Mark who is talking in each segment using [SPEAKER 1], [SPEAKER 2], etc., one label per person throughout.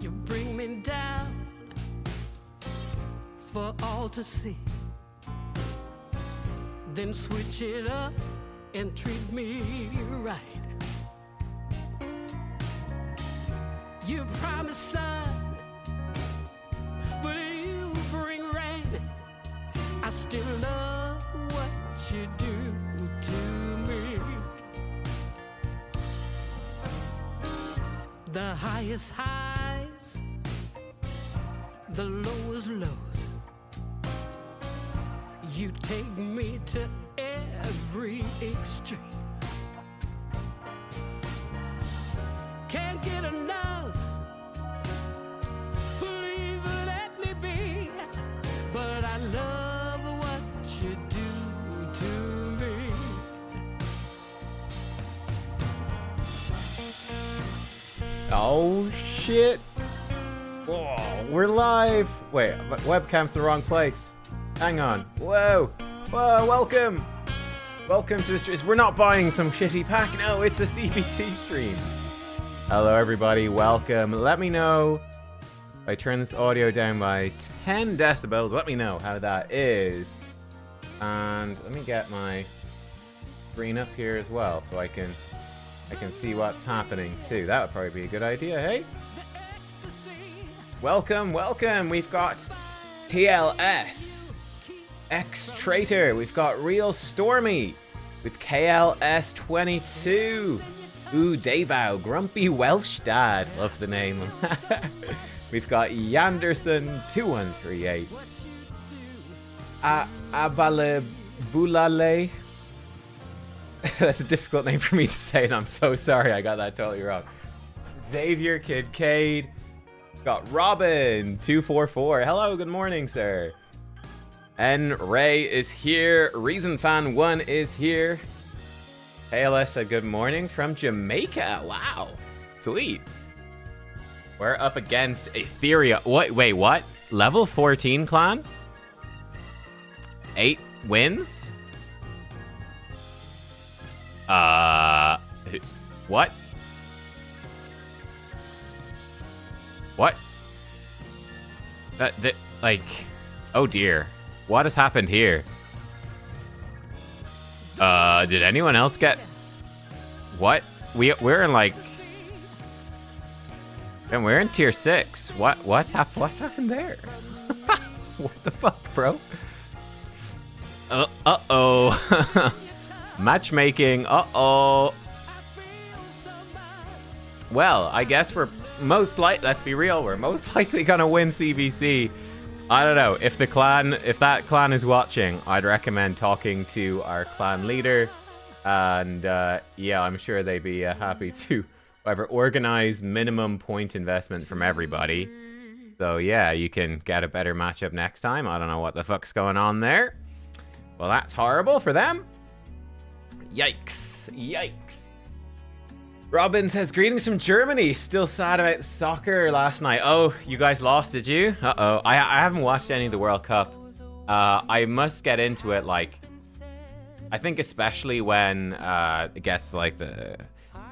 [SPEAKER 1] You bring me down for all to see. Then switch it up and treat me right. You promise sun, but you bring rain. I still love what you do to me. The highest highs, the lowest lows. You take me to every extreme. Can't get enough, please let me be. But I love what you do to me.
[SPEAKER 2] Oh shit. Whoa, we're live. Wait, webcam's the wrong place. Hang on. Whoa. Whoa, welcome. Welcome to the stream. We're not buying some shitty pack. No, it's a CvC stream. Hello, everybody. Welcome. Let me know if I turn this audio down by 10 decibels. Let me know how that is. And let me get my screen up here as well so I can see what's happening too. That would probably be a good idea, hey? Welcome, welcome. We've got TLS. X-Traitor, we've got Real Stormy, with KLS22, ooh, Davao, Grumpy Welsh Dad, love the name. We've got Yanderson2138, Abalebulale, that's a difficult name for me to say, and I'm so sorry, I got that totally wrong. Xavier Kidcade, got Robin244, hello, good morning, sir. N Ray is here. Reason Fan 1 is here. KLS said good morning from Jamaica. Wow. Sweet. We're up against Etheria. What? Wait, what? Level 14 clan? 8 wins? What? What? Like, oh dear. What has happened here? Did anyone else get... What? We're in like... And we're in tier 6. What's happened there? What the fuck, bro? Uh-oh. Matchmaking. Uh-oh. Well, I guess we're most likely... Let's be real. We're most likely gonna win CvC. I don't know, if that clan is watching, I'd recommend talking to our clan leader, and yeah, I'm sure they'd be happy to organize minimum point investment from everybody. So yeah, you can get a better matchup next time. I don't know what the fuck's going on there. Well, that's horrible for them. Yikes. Yikes. Robin says, greetings from Germany. Still sad about soccer last night. Oh, you guys lost, did you? Uh-oh. I haven't watched any of the World Cup. I must get into it, like... I think especially when it gets to, like, the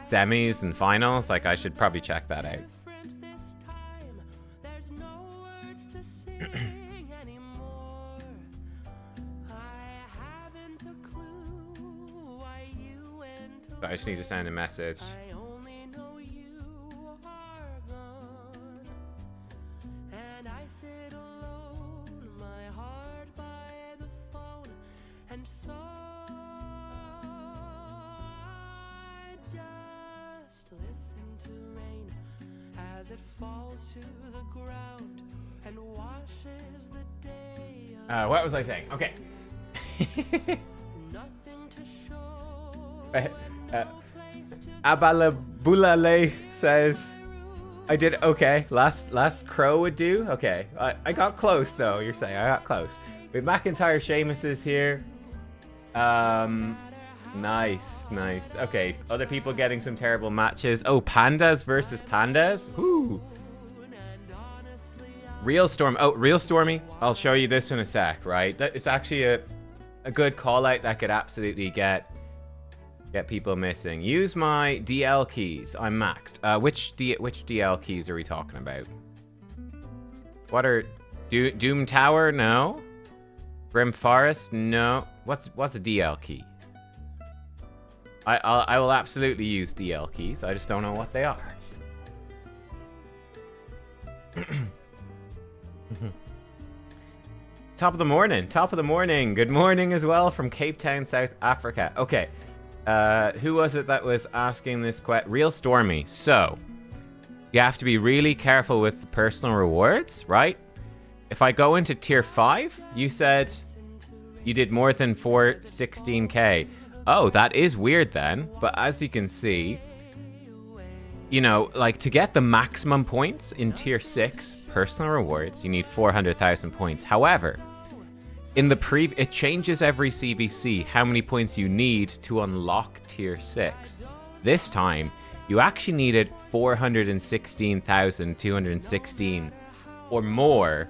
[SPEAKER 2] semis and finals. Like, I should probably check that out. I just need to send a message. What was I saying? Okay. Abalabulale says, I did okay. Last crow would do. Okay. I got close though, you're saying. I got close. We have McIntyre Sheamus is here. Nice. Okay, other people getting some terrible matches. Oh, pandas versus pandas. Whoo. Real Storm. Oh, Real Stormy. I'll show you this in a sec, right? It's actually a good call out that could absolutely get Get people missing. Use my DL keys. I'm maxed. Which DL keys are we talking about? What are... Doom Tower? No. Grim Forest? No. What's a DL key? I will absolutely use DL keys. I just don't know what they are. Top of the morning. Top of the morning. Good morning as well from Cape Town, South Africa. Okay. Who was it that was asking this question? Real Stormy. So, you have to be really careful with the personal rewards, right? If I go into tier 5, you said you did more than 416k. Oh, that is weird then. But as you can see, you know, like to get the maximum points in tier 6 personal rewards, you need 400,000 points. However, in the it changes every CvC how many points you need to unlock tier 6. This time, you actually needed 416,216 or more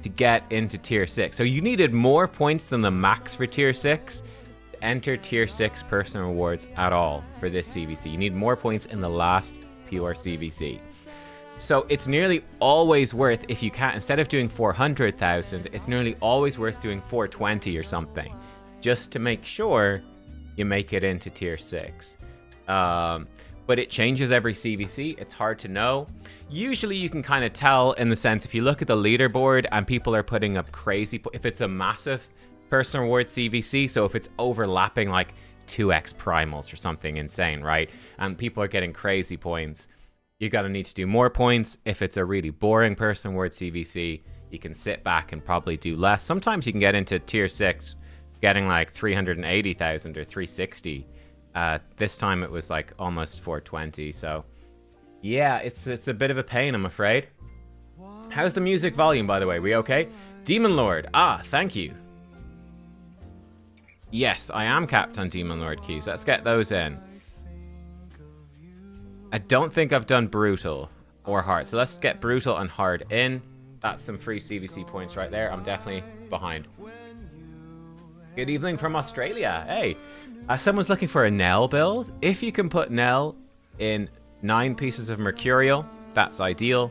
[SPEAKER 2] to get into tier 6. So you needed more points than the max for tier 6 to enter tier 6 personal rewards at all for this CvC. You need more points in the last PR CvC. So it's nearly always worth, if you can't, instead of doing 400,000, it's nearly always worth doing 420 or something, just to make sure you make it into tier 6. But it changes every CvC. It's hard to know. Usually you can kind of tell in the sense, if you look at the leaderboard and people are putting up crazy, if it's a massive personal reward CvC, so if it's overlapping like 2x primals or something insane, right? And people are getting crazy points, you're going to need to do more points. If it's a really boring personal reward CvC, you can sit back and probably do less. Sometimes you can get into tier 6 getting like 380,000 or 360. This time it was like almost 420. So yeah, it's a bit of a pain, I'm afraid. How's the music volume, by the way? We okay? Demon Lord. Ah, thank you. Yes, I am capped on Demon Lord keys. Let's get those in. I don't think I've done Brutal or Hard. So let's get Brutal and Hard in. That's some free CvC points right there. I'm definitely behind. Good evening from Australia. Hey, someone's looking for a Nell build. If you can put Nell in 9 pieces of Mercurial, that's ideal.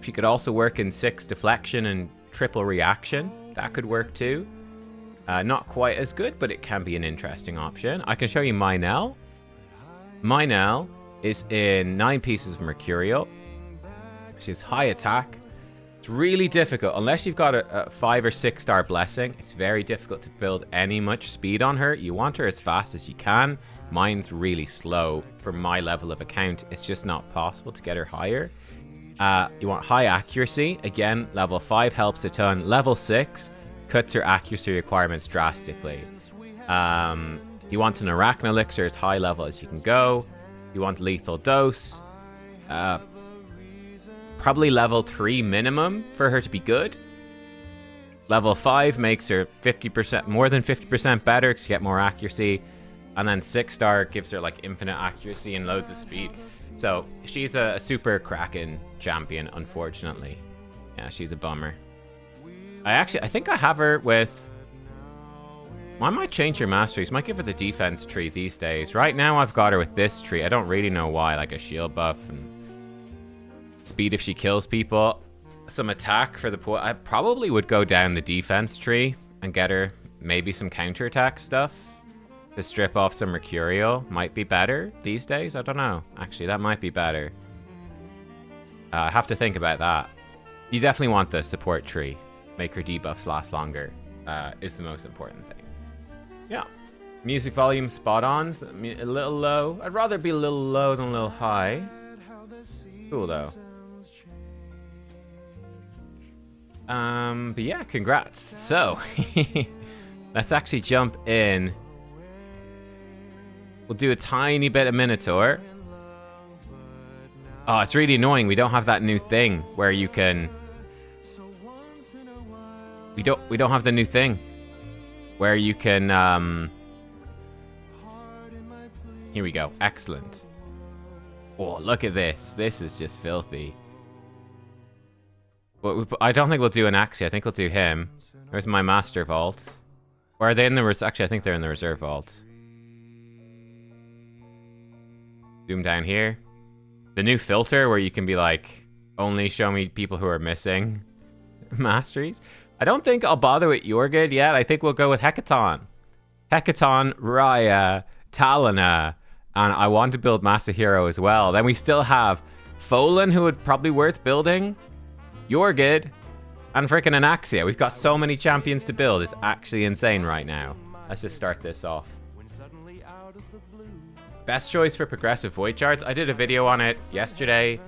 [SPEAKER 2] She could also work in 6 Deflection and triple Reaction. That could work too. Not quite as good, but it can be an interesting option. I can show you my Nell. My Nell is in 9 pieces of Mercurial. She's high attack. It's really difficult. Unless you've got a 5 or 6 star blessing, it's very difficult to build any much speed on her. You want her as fast as you can. Mine's really slow for my level of account. It's just not possible to get her higher. You want high accuracy. Again, level 5 helps a ton. Level 6 cuts her accuracy requirements drastically. You want an Arachno Elixir as high level as you can go. You want lethal dose. Probably level 3 minimum for her to be good. Level 5 makes her 50%, more than 50% better to get more accuracy. And then 6 star gives her like infinite accuracy and loads of speed. So she's a super Kraken champion, unfortunately. Yeah, she's a bummer. I think I have her with... I might change her masteries. Might give her the defense tree these days. Right now I've got her with this tree. I don't really know why. Like a shield buff and speed if she kills people. Some attack for the point. I probably would go down the defense tree and get her maybe some counterattack stuff to strip off some Mercurial. Might be better these days. I don't know. Actually, that might be better. I have to think about that. You definitely want the support tree. Make her debuffs last longer is the most important thing. Yeah. Music volume spot on. A little low. I'd rather be a little low than a little high. Cool though. But yeah, congrats. So, let's actually jump in. We'll do a tiny bit of Minotaur. Oh, it's really annoying. We don't have that new thing where you can... We don't have the new thing where you can... Here we go. Excellent. Oh, look at this. This is just filthy. Well, I don't think we'll do an Axie. I think we'll do him. Where's my Master Vault? Or are they in the... Actually, I think they're in the Reserve Vault. Zoom down here. The new filter where you can be like, only show me people who are missing masteries. I don't think I'll bother with Jorgid yet. I think we'll go with Hecaton. Hecaton, Raya, Talana, and I want to build Masahiro as well. Then we still have Folan, who would probably worth building, Jorgid, and freaking Anaxia. We've got so many champions to build. It's actually insane right now. Let's just start this off. Best choice for progressive void charts. I did a video on it yesterday.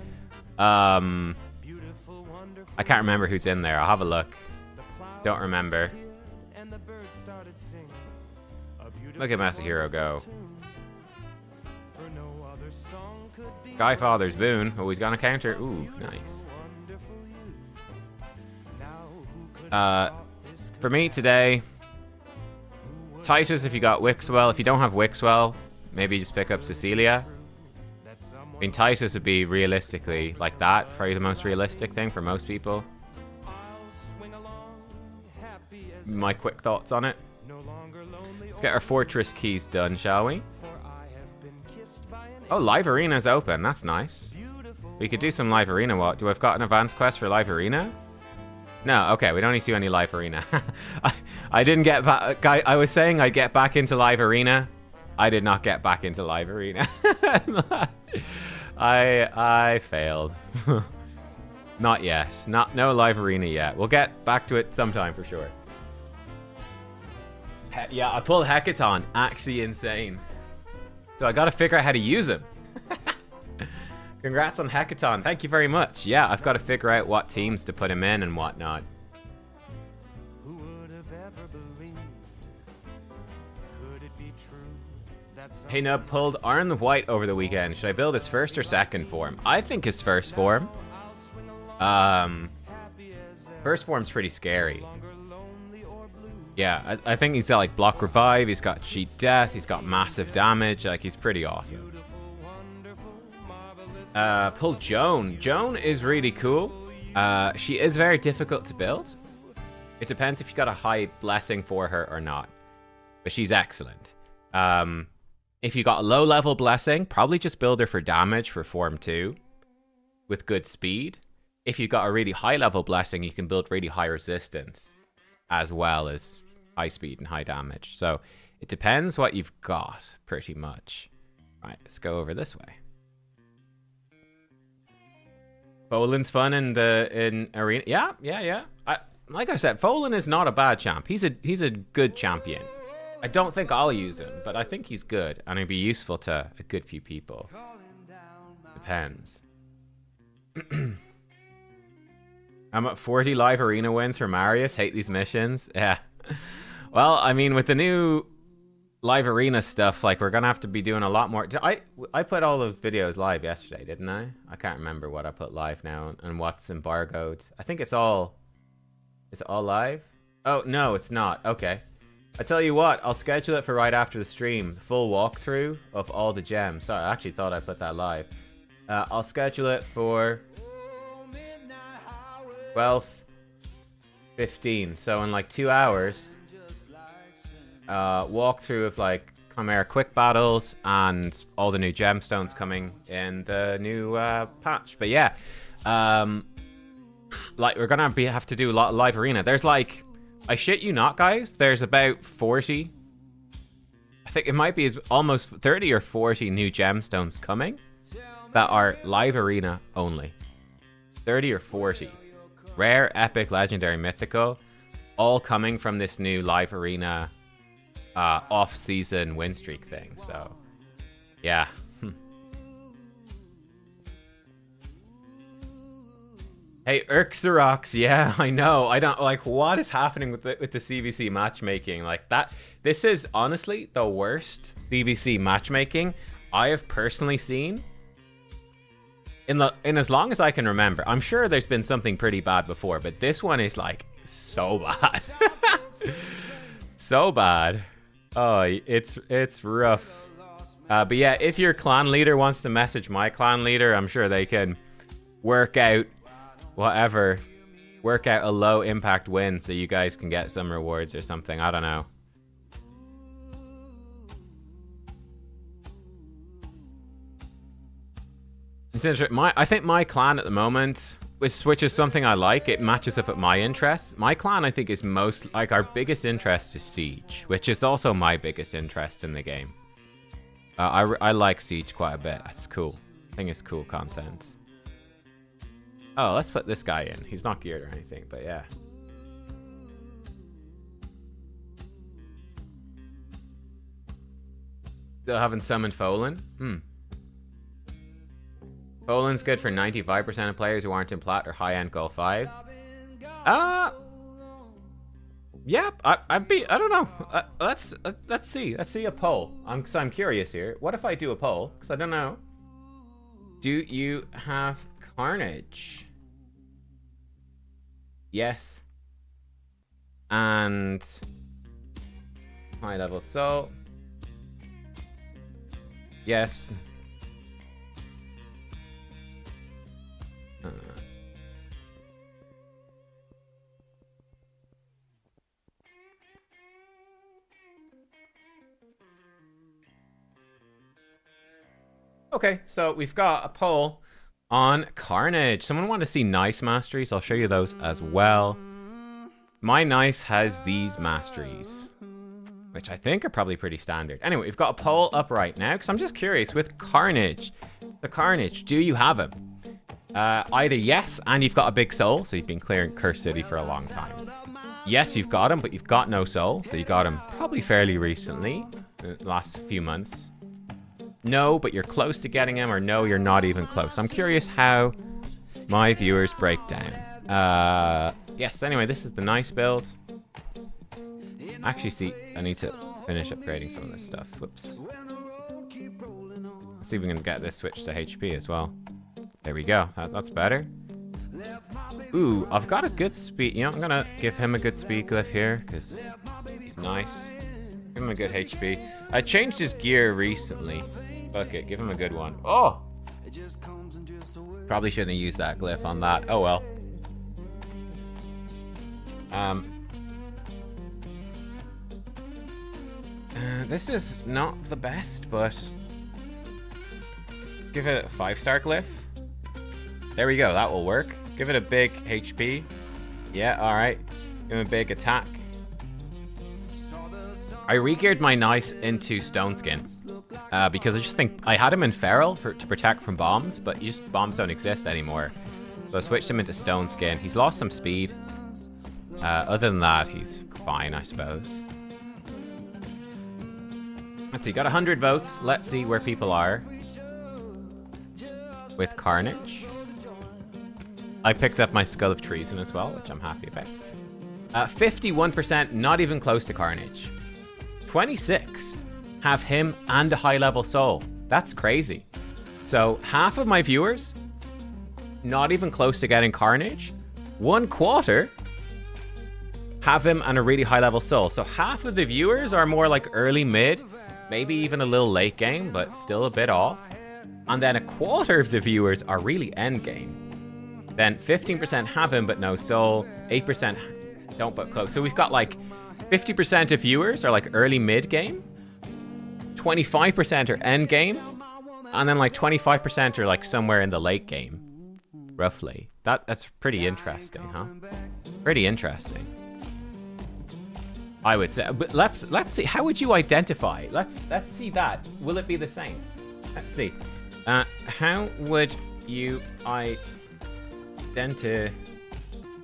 [SPEAKER 2] I can't remember who's in there. I'll have a look. Don't remember. Look at Masahiro go. Guy Father's Boon. Oh, he's gonna counter. Ooh, nice. For me today, Titus if you got Wixwell. If you don't have Wixwell, maybe just pick up Cecilia. I mean, Titus would be realistically like that. Probably the most realistic thing for most people. My quick thoughts on it. Let's get our fortress keys done, shall we? Oh, live arena's open. That's nice. We could do some live arena. What? Do I've got an advanced quest for live arena? No, okay, we don't need to do any live arena. I didn't get back. I was saying I'd get back into live arena. I did not get back into live arena. I failed. Not yet. No live arena yet. We'll get back to it sometime for sure. Yeah, I pulled Hecaton. Actually insane. So I gotta figure out how to use him. Congrats on Hecaton. Thank you very much. Yeah, I've got to figure out what teams to put him in and whatnot. Hey Nub, pulled Arn the White over the weekend. Should I build his first or second form? I think his first form. First form's pretty scary. Yeah, I think he's got like block revive, he's got cheat death, he's got massive damage, like he's pretty awesome. Pull Joan. Joan is really cool. She is very difficult to build. It depends if you got a high blessing for her or not. But she's excellent. If you got a low level blessing, probably just build her for damage for form 2 with good speed. If you got a really high level blessing, you can build really high resistance as well as high speed and high damage. So it depends what you've got pretty much. Right, let's go over this way. Folan's fun in arena. Yeah. Like I said, Folan is not a bad champ. He's a good champion. I don't think I'll use him, but I think he's good, and he'd be useful to a good few people. Depends. I'm at 40 live arena wins for Marius. Hate these missions. Yeah. Well, I mean, with the new live arena stuff, like, we're gonna have to be doing a lot more. I put all the videos live yesterday, didn't I? I can't remember what I put live now and what's embargoed. I think it's all... Is it all live? Oh, no, it's not. Okay. I tell you what, I'll schedule it for right after the stream. Full walkthrough of all the gems. Sorry, I actually thought I put that live. I'll schedule it for 12:15. So in like 2 hours, walkthrough of like Chimera quick battles and all the new gemstones coming in the new patch. But yeah, like we're gonna have to do a lot of live arena. There's like, I shit you not, guys, there's about 40, I think it might be almost 30 or 40 new gemstones coming that are live arena only. 30 or 40. Rare, epic, legendary, mythical, all coming from this new live arena off-season win streak thing. So, yeah. Hey, Urxarox, yeah, I know. I don't, like, what is happening with the CvC matchmaking? Like, this is honestly the worst CvC matchmaking I have personally seen in as long as I can remember. I'm sure there's been something pretty bad before, but this one is, like, so bad. So bad. Oh, it's rough. But yeah, if your clan leader wants to message my clan leader, I'm sure they can work out whatever, work out a low impact win so you guys can get some rewards or something. I don't know. It's interesting. I think my clan at the moment, which is something I like, it matches up with my interests. My clan, I think, is most, like, our biggest interest is Siege, which is also my biggest interest in the game. I like Siege quite a bit. That's cool. I think it's cool content. Oh, let's put this guy in. He's not geared or anything, but yeah. Still haven't summoned Folan? Folan's good for 95% of players who aren't in plat or high-end goal 5. Yeah, I don't know. Let's see. Let's see a poll. I'm curious here. What if I do a poll? Because I don't know. Do you have Carnage? Yes. And high level soul. Yes. Okay, so we've got a poll on Carnage. Someone want to see nice masteries? I'll show you those as well. My nice has these masteries, which I think are probably pretty standard. Anyway, we've got a poll up right now because I'm just curious with Carnage. The Carnage, do you have him? Either yes, and you've got a big soul, so you've been clearing Curse City for a long time. Yes, you've got him, but you've got no soul, so you got him probably fairly recently, the last few months. No, but you're close to getting him, or no, you're not even close. I'm curious how my viewers break down. Yes, anyway, this is the nice build. Actually, see, I need to finish upgrading some of this stuff. Whoops. Let's see if we can get this switch to HP as well. There we go. That's better. Ooh, I've got a good speed. You know, I'm going to give him a good speed glyph here, because he's nice. Give him a good HP. I changed his gear recently. Fuck it, give him a good one. Oh! Probably shouldn't have used that glyph on that. Oh well. This is not the best, but give it a 5-star glyph. There we go, that will work. Give it a big HP. Yeah, alright. Give him a big attack. I re-geared my nice into Stone Skin. Because I just think I had him in Feral to protect from bombs, but bombs don't exist anymore. So I switched him into Stone Skin. He's lost some speed. Other than that, he's fine, I suppose. Let's see, got 100 votes. Let's see where people are with Carnage. I picked up my Skull of Treason as well, which I'm happy about. 51% not even close to Carnage. 26 have him and a high-level soul. That's crazy. So half of my viewers, not even close to getting Carnage. 1/4 have him and a really high-level soul. So half of the viewers are more like early mid, maybe even a little late game, but still a bit off. And then 1/4 of the viewers are really end game. Then 15% have him but no soul. 8% don't but close. So we've got like 50% of viewers are like early mid game. 25% are end game. And then like 25% are like somewhere in the late game. Roughly. That's pretty interesting, huh? Pretty interesting. I would say. But let's see. How would you identify? Let's see that. Will it be the same? Let's see. How would you identify?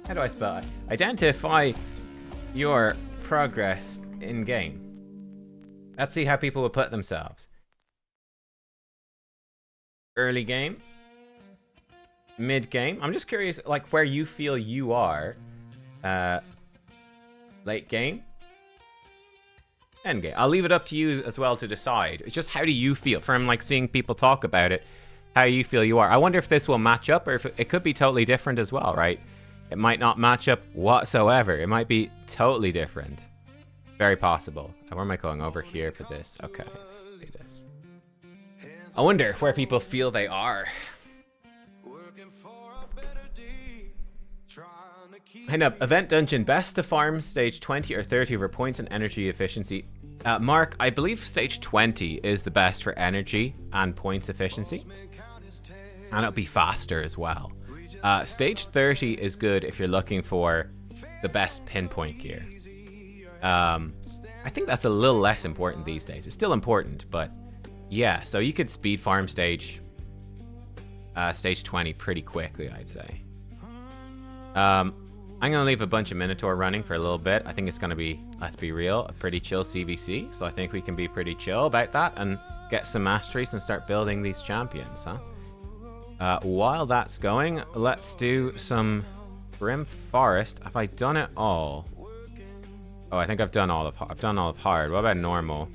[SPEAKER 2] How do I spell it? Identify your progress in game. Let's see how people would put themselves. Early game. Mid game. I'm just curious, like, where you feel you are. Late game. End game. I'll leave it up to you as well to decide. It's just how do you feel from like seeing people talk about it. How you feel you are. I wonder if this will match up or if it could be totally different as well, right? It might not match up whatsoever. It might be totally different. Very possible. Where am I going? Over here for this. Okay. Let's see this. I wonder where people feel they are. Hang up. Event Dungeon. Best to farm stage 20 or 30 over points and energy efficiency. Mark, I believe stage 20 is the best for energy and points efficiency. And it'll be faster as well. Stage 30 is good if you're looking for the best pinpoint gear. I think that's a little less important these days. It's still important, but yeah. So you could speed farm stage 20 pretty quickly, I'd say. I'm gonna leave a bunch of Minotaur running for a little bit. I think it's gonna be, let's be real, a pretty chill CvC. So I think we can be pretty chill about that and get some masteries and start building these champions, huh? While that's going, let's do some Grim Forest. Have I done it all? Oh, I think I've done all of hard. What about normal?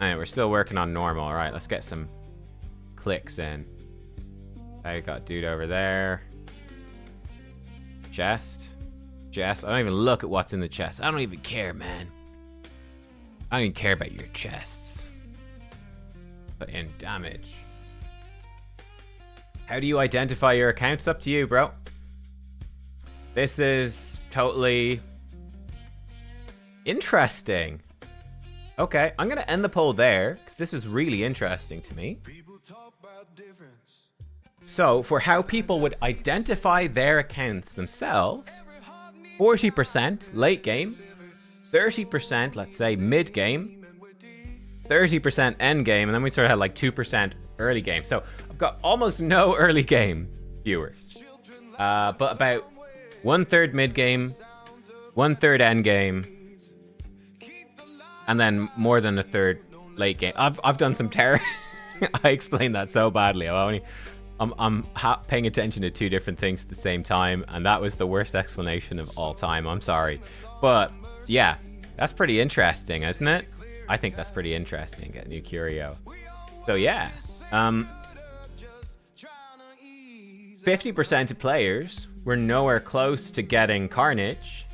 [SPEAKER 2] Alright, we're still working on normal. Alright, let's get some clicks in. I got a dude over there. Chest. I don't even look at what's in the chest. I don't even care, man. I don't even care about your chests. Put in damage. How do you identify your account? It's up to you, bro. This is totally interesting. Okay, I'm gonna end the poll there because this is really interesting to me. So, for how people would identify their accounts themselves, 40% late game, 30%, let's say, mid game, 30% end game, and then we sort of had like 2% early game. So, I've got almost no early game viewers, but about 1/3 mid game, 1/3 end game, and then more than 1/3 late game. I've done some terror. I explained that so badly. I'm paying attention to two different things at the same time, and that was the worst explanation of all time. I'm sorry, but yeah, that's pretty interesting, isn't it? I think that's pretty interesting. Get a new curio. So yeah, 50% of players were nowhere close to getting Carnage,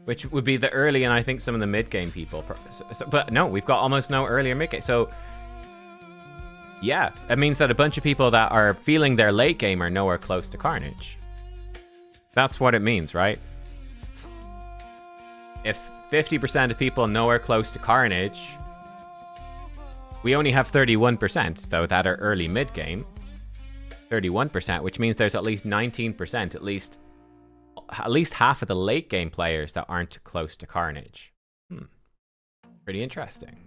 [SPEAKER 2] which would be the early and I think some of the mid-game people. But no, we've got almost no early or mid-game. So yeah, it means that a bunch of people that are feeling their late game are nowhere close to Carnage. That's what it means, right? If 50% of people nowhere close to Carnage, we only have 31% though that are early mid-game. 31%, which means there's at least 19%, at least half of the late game players that aren't close to Carnage. Pretty interesting.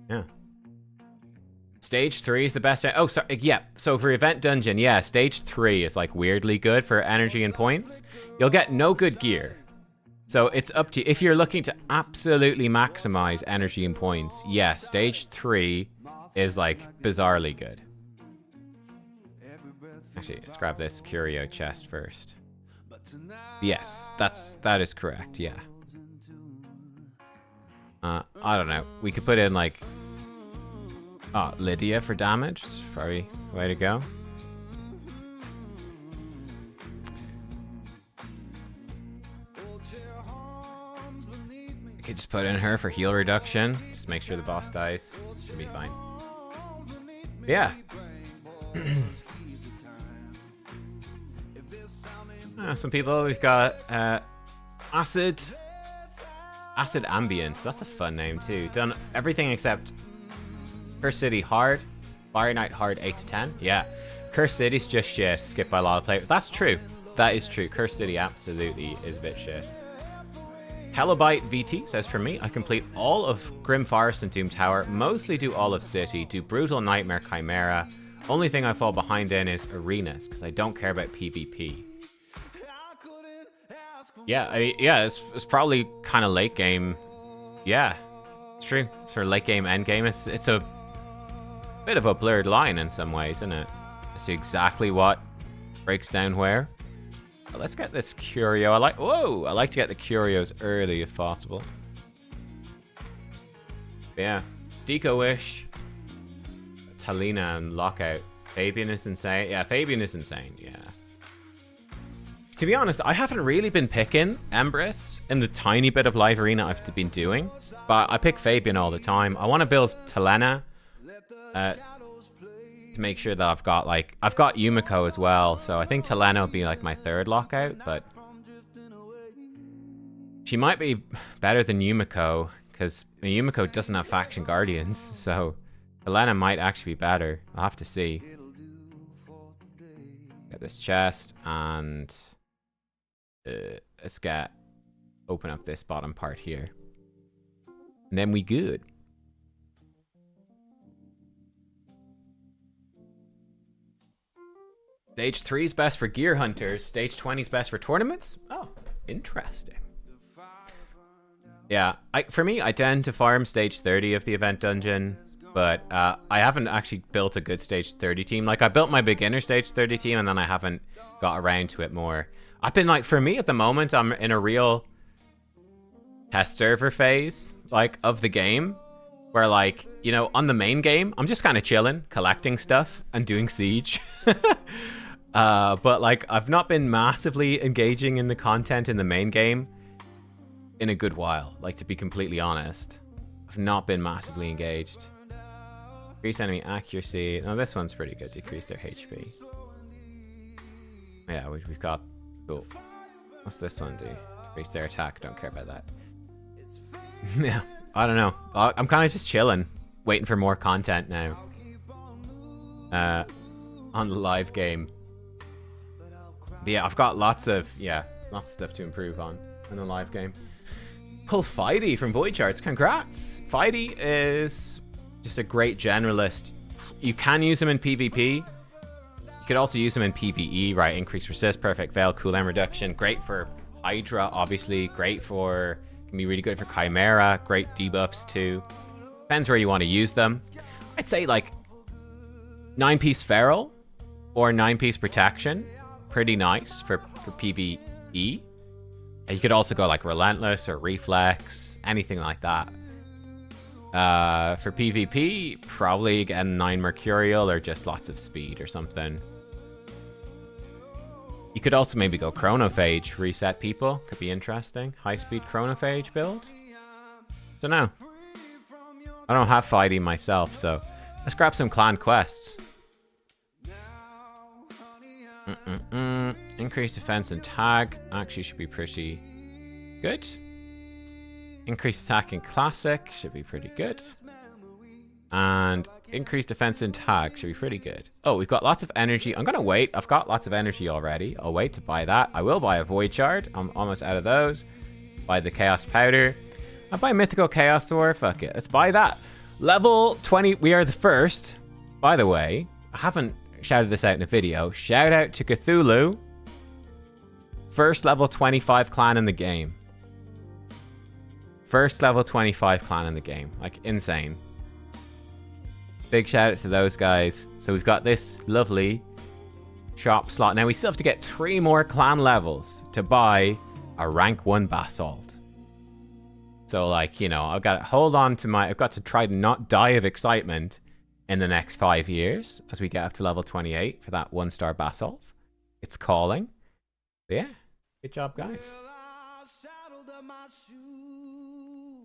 [SPEAKER 2] Yeah. Stage 3 is the best. Oh, sorry. Yeah. So for Event Dungeon, yeah, Stage 3 is like weirdly good for energy and points. You'll get no good gear. So it's up to you. If you're looking to absolutely maximize energy and points, yeah, Stage 3 is like bizarrely good. Actually, let's grab this curio chest first. Yes, that is correct, yeah. I don't know. We could put in like Lydia for damage. Probably way to go. I could just put in her for heal reduction. Just make sure the boss dies. Should be fine. Yeah. Some people, we've got Acid Ambience. That's a fun name too. Done everything except Curse City hard, Fire Knight hard 8 to 10. Yeah, Curse City's just shit. Skipped by a lot of players. That's true. That is true. Curse City absolutely is a bit shit. Hellobyte VT says, for me, I complete all of Grim Forest and Doom Tower, mostly do all of City, do Brutal Nightmare Chimera. Only thing I fall behind in is Arenas, because I don't care about PvP. Yeah, it's probably kind of late game. Yeah, it's true. Sort of late game, end game. It's a bit of a blurred line in some ways, isn't it? I see exactly what breaks down where. But let's get this curio. I like to get the curios early if possible. But yeah, Steeko Wish, Talina, and Lockout. Fabian is insane. Yeah, Fabian is insane. Yeah. To be honest, I haven't really been picking Empress in the tiny bit of live arena I've been doing, but I pick Fabian all the time. I want to build Talena to make sure that I've got Yumiko as well, so I think Talena will be like my third lockout, but she might be better than Yumiko because Yumiko doesn't have faction guardians, so Helena might actually be better. I'll have to see. Get this chest and let's open up this bottom part here. And then we good. Stage 3 is best for gear hunters. Stage 20 is best for tournaments? Oh, interesting. Yeah, for me, I tend to farm stage 30 of the event dungeon, but I haven't actually built a good stage 30 team. Like, I built my beginner stage 30 team, and then I haven't got around to it more. I've been like, for me at the moment, I'm in a real test server phase, like, of the game, where, like, you know, on the main game, I'm just kind of chilling, collecting stuff, and doing siege. But, like, I've not been massively engaging in the content in the main game in a good while, like, to be completely honest. I've not been massively engaged. Decrease enemy accuracy. No, this one's pretty good. Decrease their HP. Yeah, we've got... Cool. What's this one do? Decrease their attack. Don't care about that. Yeah, I don't know. I'm kind of just chilling, waiting for more content now. On the live game. But yeah, I've got lots of stuff to improve on in the live game. Pull Fidey from Void Charts. Congrats. Fidey is just a great generalist. You can use him in PvP. You could also use him in PvE, right? Increased resist, perfect veil, cooldown reduction. Great for Hydra, obviously. Great for... Can be really good for Chimera. Great debuffs too. Depends where you want to use them. I'd say like 9-piece Feral or 9-piece Protection. Pretty nice for PvE. You could also go like Relentless or Reflex, anything like that. For PvP, probably again 9 Mercurial or just lots of speed or something. You could also maybe go Chronophage, reset people. Could be interesting. High speed Chronophage build. Don't know. I don't have Fidey myself, so let's grab some clan quests. Increase defense and tag. Actually should be pretty good. Increase attack in classic. Should be pretty good. And increase defense in tag. Should be pretty good. Oh, we've got lots of energy. I'm going to wait. I've got lots of energy already. I'll wait to buy that. I will buy a Void Shard. I'm almost out of those. Buy the Chaos Powder. I'll buy Mythical Chaos Ore. Fuck it. Let's buy that. Level 20. We are the first. By the way, I haven't shouted this out in a video. Shout out to Cthulhu. First level 25 clan in the game. First level 25 clan in the game. Like, insane. Big shout out to those guys. So we've got this lovely shop slot. Now we still have to get 3 more clan levels to buy a rank 1 basalt. So, like, you know, I've got to hold on to my... I've got to try to not die of excitement in the next 5 years as we get up to level 28 for that 1-star basalt. It's calling. But yeah, good job, guys.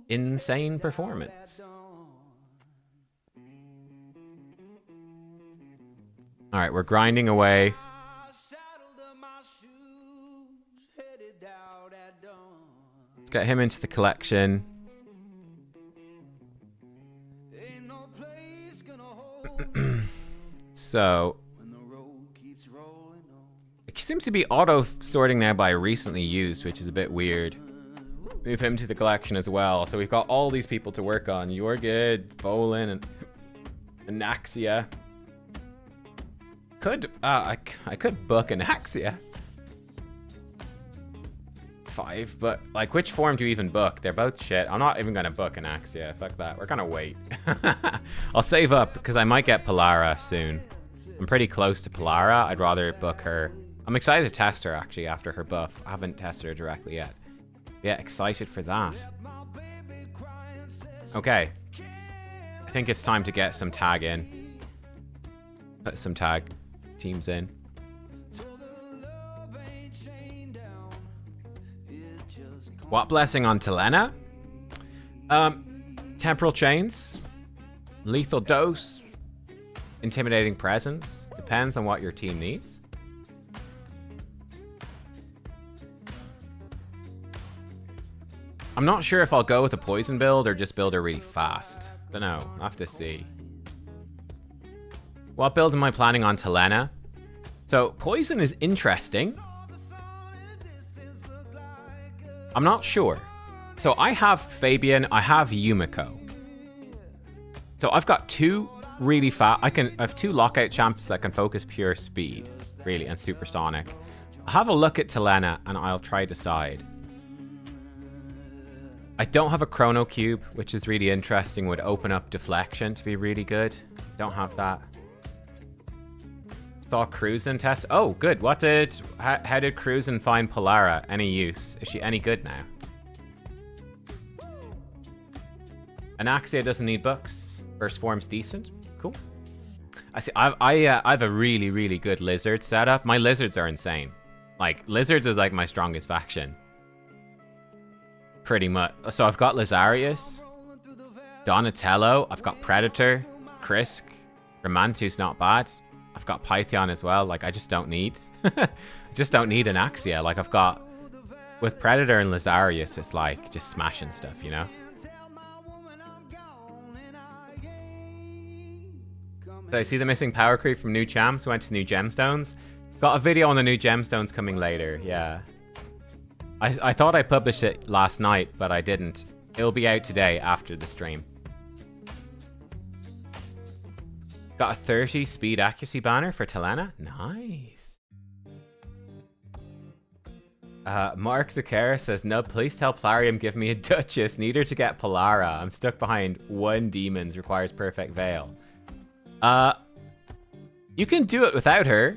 [SPEAKER 2] Insane performance. All right, we're grinding away. Let's get him into the collection. So, it seems to be auto-sorting now by recently used, which is a bit weird. Move him to the collection as well. So we've got all these people to work on. You're good, Bolin, and Anaxia. I could book Anaxia. 5, but like, which form do you even book? They're both shit. I'm not even gonna book Anaxia. Fuck that. We're gonna wait. I'll save up because I might get Polara soon. I'm pretty close to Polara. I'd rather book her. I'm excited to test her actually after her buff. I haven't tested her directly yet. Yeah, excited for that. Okay. I think it's time to get some tag in. Put some tag teams in. What blessing on Telena? Temporal Chains. Lethal Dose. Intimidating Presence. Depends on what your team needs. I'm not sure if I'll go with a poison build or just build her really fast. Don't know. I'll have to see. What build am I planning on Telena? So, Poison is interesting. I'm not sure. So, I have Fabian, I have Yumiko. So, I've got two really fast... I have two lockout champs that can focus pure speed, really, and supersonic. I'll have a look at Telena, and I'll try decide. I don't have a Chrono Cube, which is really interesting. Would open up deflection to be really good. Don't have that. Saw Cruisin test. Oh, good. How did Cruisin find Polara? Any use? Is she any good now? Anaxia doesn't need books. First form's decent. Cool. I see. I have a really, really good lizard setup. My lizards are insane. Like, lizards is like my strongest faction. Pretty much. So I've got Lazarius, Donatello, I've got Predator, Krisk, Ramantu's not bad. I've got Python as well. Like, I just don't need I just don't need an Axia. Like, I've got with Predator and Lazarius, it's like just smashing stuff, you know? So I see the missing power creep from new champs, went to new gemstones. Got a video on the new gemstones coming later, yeah. I thought I published it last night, but I didn't. It'll be out today after the stream. Got a 30 speed accuracy banner for Telena. Nice. Mark Zakara says, "Nub, please tell Plarium give me a Duchess. Need her to get Polara. I'm stuck behind one demons. Requires perfect veil." You can do it without her.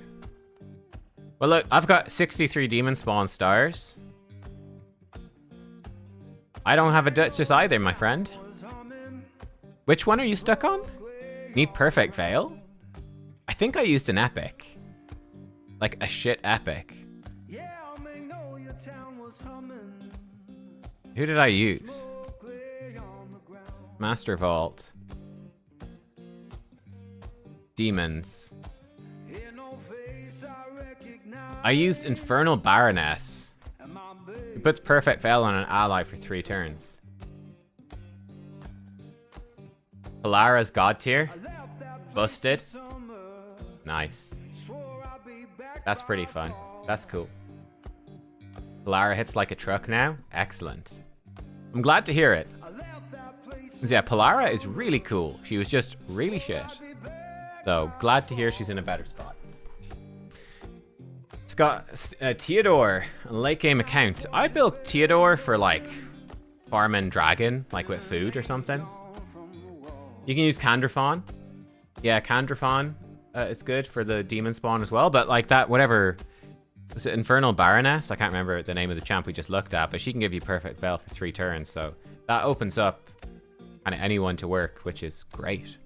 [SPEAKER 2] Well, look, I've got 63 demon spawn stars. I don't have a Duchess either, my friend. Which one are you stuck on? Need perfect veil? I think I used an epic. Like a shit epic. Who did I use? Master Vault. Demons. I used Infernal Baroness. It puts perfect veil on an ally for 3 turns. Polara's god tier. Busted. Nice. That's pretty fun. That's cool. Polara hits like a truck now. Excellent. I'm glad to hear it. Yeah, Polara is really cool. She was just really shit. So, glad to hear she's in a better spot. It's got Theodore, a late game account. I built Theodore for like farming dragon, like with food or something. You can use Candrafon. Yeah, Candrafon is good for the demon spawn as well. But like that, whatever, was it Infernal Baroness? I can't remember the name of the champ we just looked at, but she can give you perfect veil for 3 turns. So that opens up kind of anyone to work, which is great.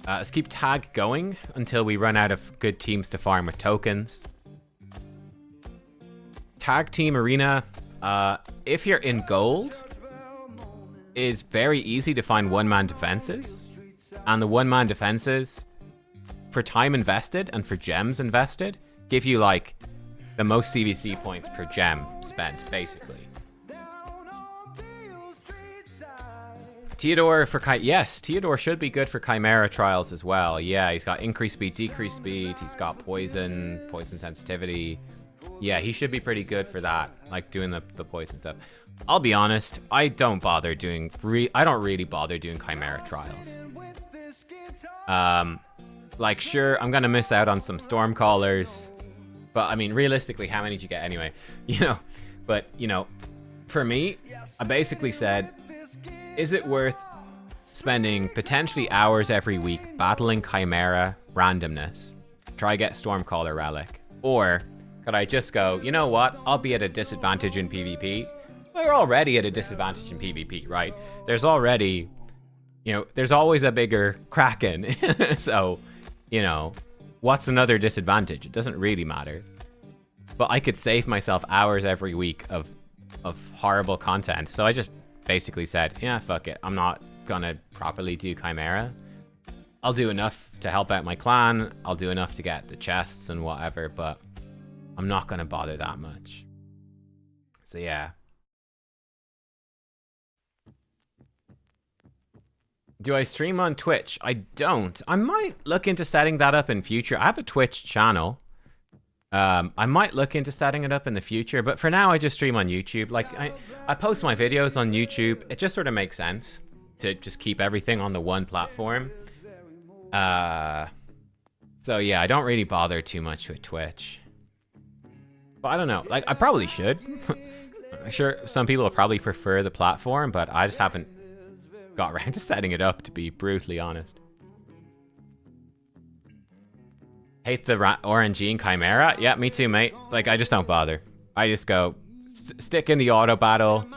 [SPEAKER 2] Let's keep tag going until we run out of good teams to farm with tokens. Tag team arena, if you're in gold, is very easy to find one-man defenses. And the one-man defenses, for time invested and for gems invested, give you like the most CvC points per gem spent, basically. Theodore for yes, Theodore should be good for Chimera trials as well. Yeah, he's got increased speed, decreased speed. He's got poison sensitivity. Yeah, he should be pretty good for that, like doing the poison stuff. I'll be honest, I don't really bother doing Chimera trials. Like, sure, I'm gonna miss out on some storm callers, but I mean, realistically, how many did you get anyway? You know, but you know, for me, I basically said, is it worth spending potentially hours every week battling Chimera randomness, try get Stormcaller Relic, or could I just go, you know what, I'll be at a disadvantage in PvP. We're already at a disadvantage in PvP, right? There's already, you know, there's always a bigger Kraken. So, you know, what's another disadvantage? It doesn't really matter. But I could save myself hours every week of horrible content. So I just basically said, yeah, fuck it. I'm not gonna properly do Chimera. I'll do enough to help out my clan. I'll do enough to get the chests and whatever, but I'm not gonna bother that much. So yeah. Do I stream on Twitch? I don't. I might look into setting that up in future. I have a Twitch channel. I might look into setting it up in the future, but for now I just stream on YouTube. Like I post my videos on YouTube. It just sort of makes sense to just keep everything on the one platform. So yeah, I don't really bother too much with Twitch. But I don't know. Like I probably should. I'm sure some people probably prefer the platform, but I just haven't got around to setting it up, to be brutally honest. Hate the RNG and Chimera? Yeah, me too, mate. Like, I just don't bother. I just go, stick in the auto battle,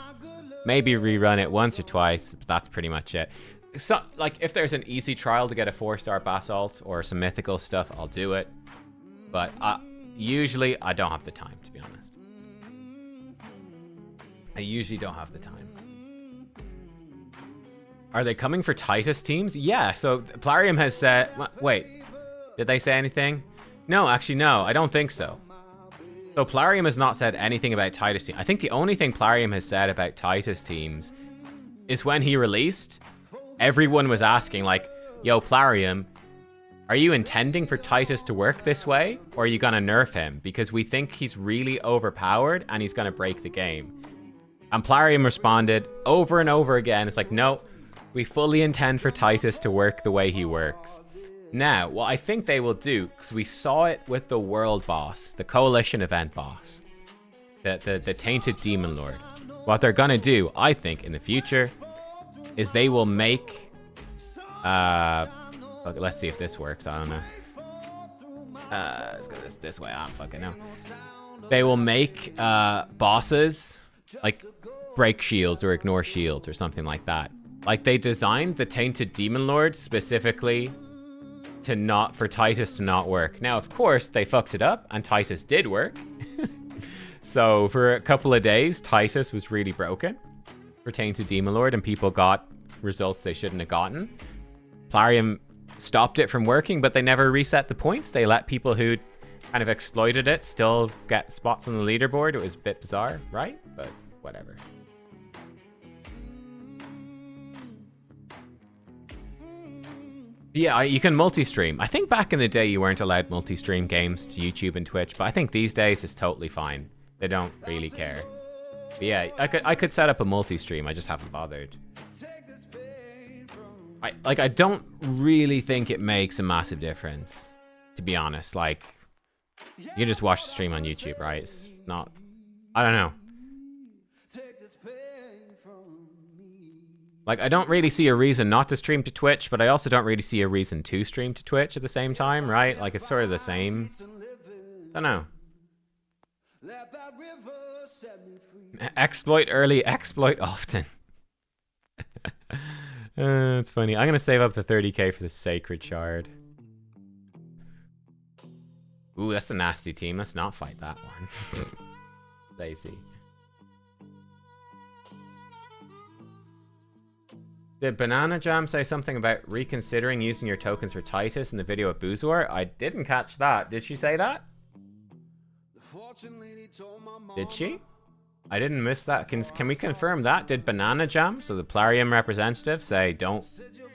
[SPEAKER 2] maybe rerun it once or twice, but that's pretty much it. So, like, if there's an easy trial to get a 4-star basalt or some mythical stuff, I'll do it. But usually, I don't have the time, to be honest. I usually don't have the time. Are they coming for Titus teams? Yeah, so Plarium has said... Wait. Did they say anything? No, actually, no. I don't think so. So Plarium has not said anything about Titus teams. I think the only thing Plarium has said about Titus teams is when he released, everyone was asking, like, yo, Plarium, are you intending for Titus to work this way? Or are you going to nerf him? Because we think he's really overpowered and he's going to break the game. And Plarium responded over and over again. It's like, no, we fully intend for Titus to work the way he works. Now, what I think they will do, because we saw it with the world boss, the coalition event boss, the tainted demon lord. What they're gonna do, I think, in the future, is they will make, okay, let's see if this works. I don't know. Let's go this way. I don't fucking know. They will make bosses like break shields or ignore shields or something like that. Like they designed the tainted demon lord specifically for Titus to not work. Now, of course, they fucked it up, and Titus did work. So for a couple of days, Titus was really broken for Tainted Demon Lord, and people got results they shouldn't have gotten. Plarium stopped it from working, but they never reset the points. They let people who kind of exploited it still get spots on the leaderboard. It was a bit bizarre, right? But whatever. Yeah, you can multi-stream. I think back in the day you weren't allowed multi-stream games to YouTube and Twitch, but I think these days it's totally fine. They don't really care. But yeah, I could set up a multi-stream. I just haven't bothered. I don't really think it makes a massive difference, to be honest. Like, you can just watch the stream on YouTube, right? It's not... I don't know. Like, I don't really see a reason not to stream to Twitch, but I also don't really see a reason to stream to Twitch at the same time, right? Like, it's sort of the same. I don't know. Exploit early, exploit often. It's funny. I'm going to save up the 30k for the Sacred Shard. Ooh, that's a nasty team. Let's not fight that one. Lazy. Did Banana Jam say something about reconsidering using your tokens for Titus in the video of Boozor? I didn't catch that. Did she say that? Did she? I didn't miss that. Can we confirm that? Did Banana Jam, so the Plarium representative, say don't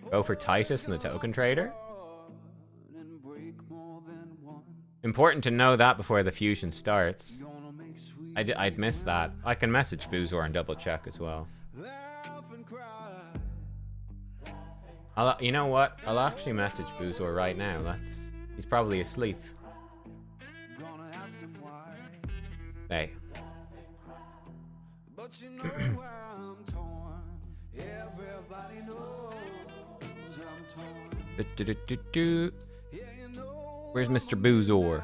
[SPEAKER 2] go for Titus in the token trader? Important to know that before the fusion starts. I'd missed that. I can message Boozor and double check as well. You know what? I'll actually message Boozor right now. He's probably asleep. Hey. Where's Mr. Boozor?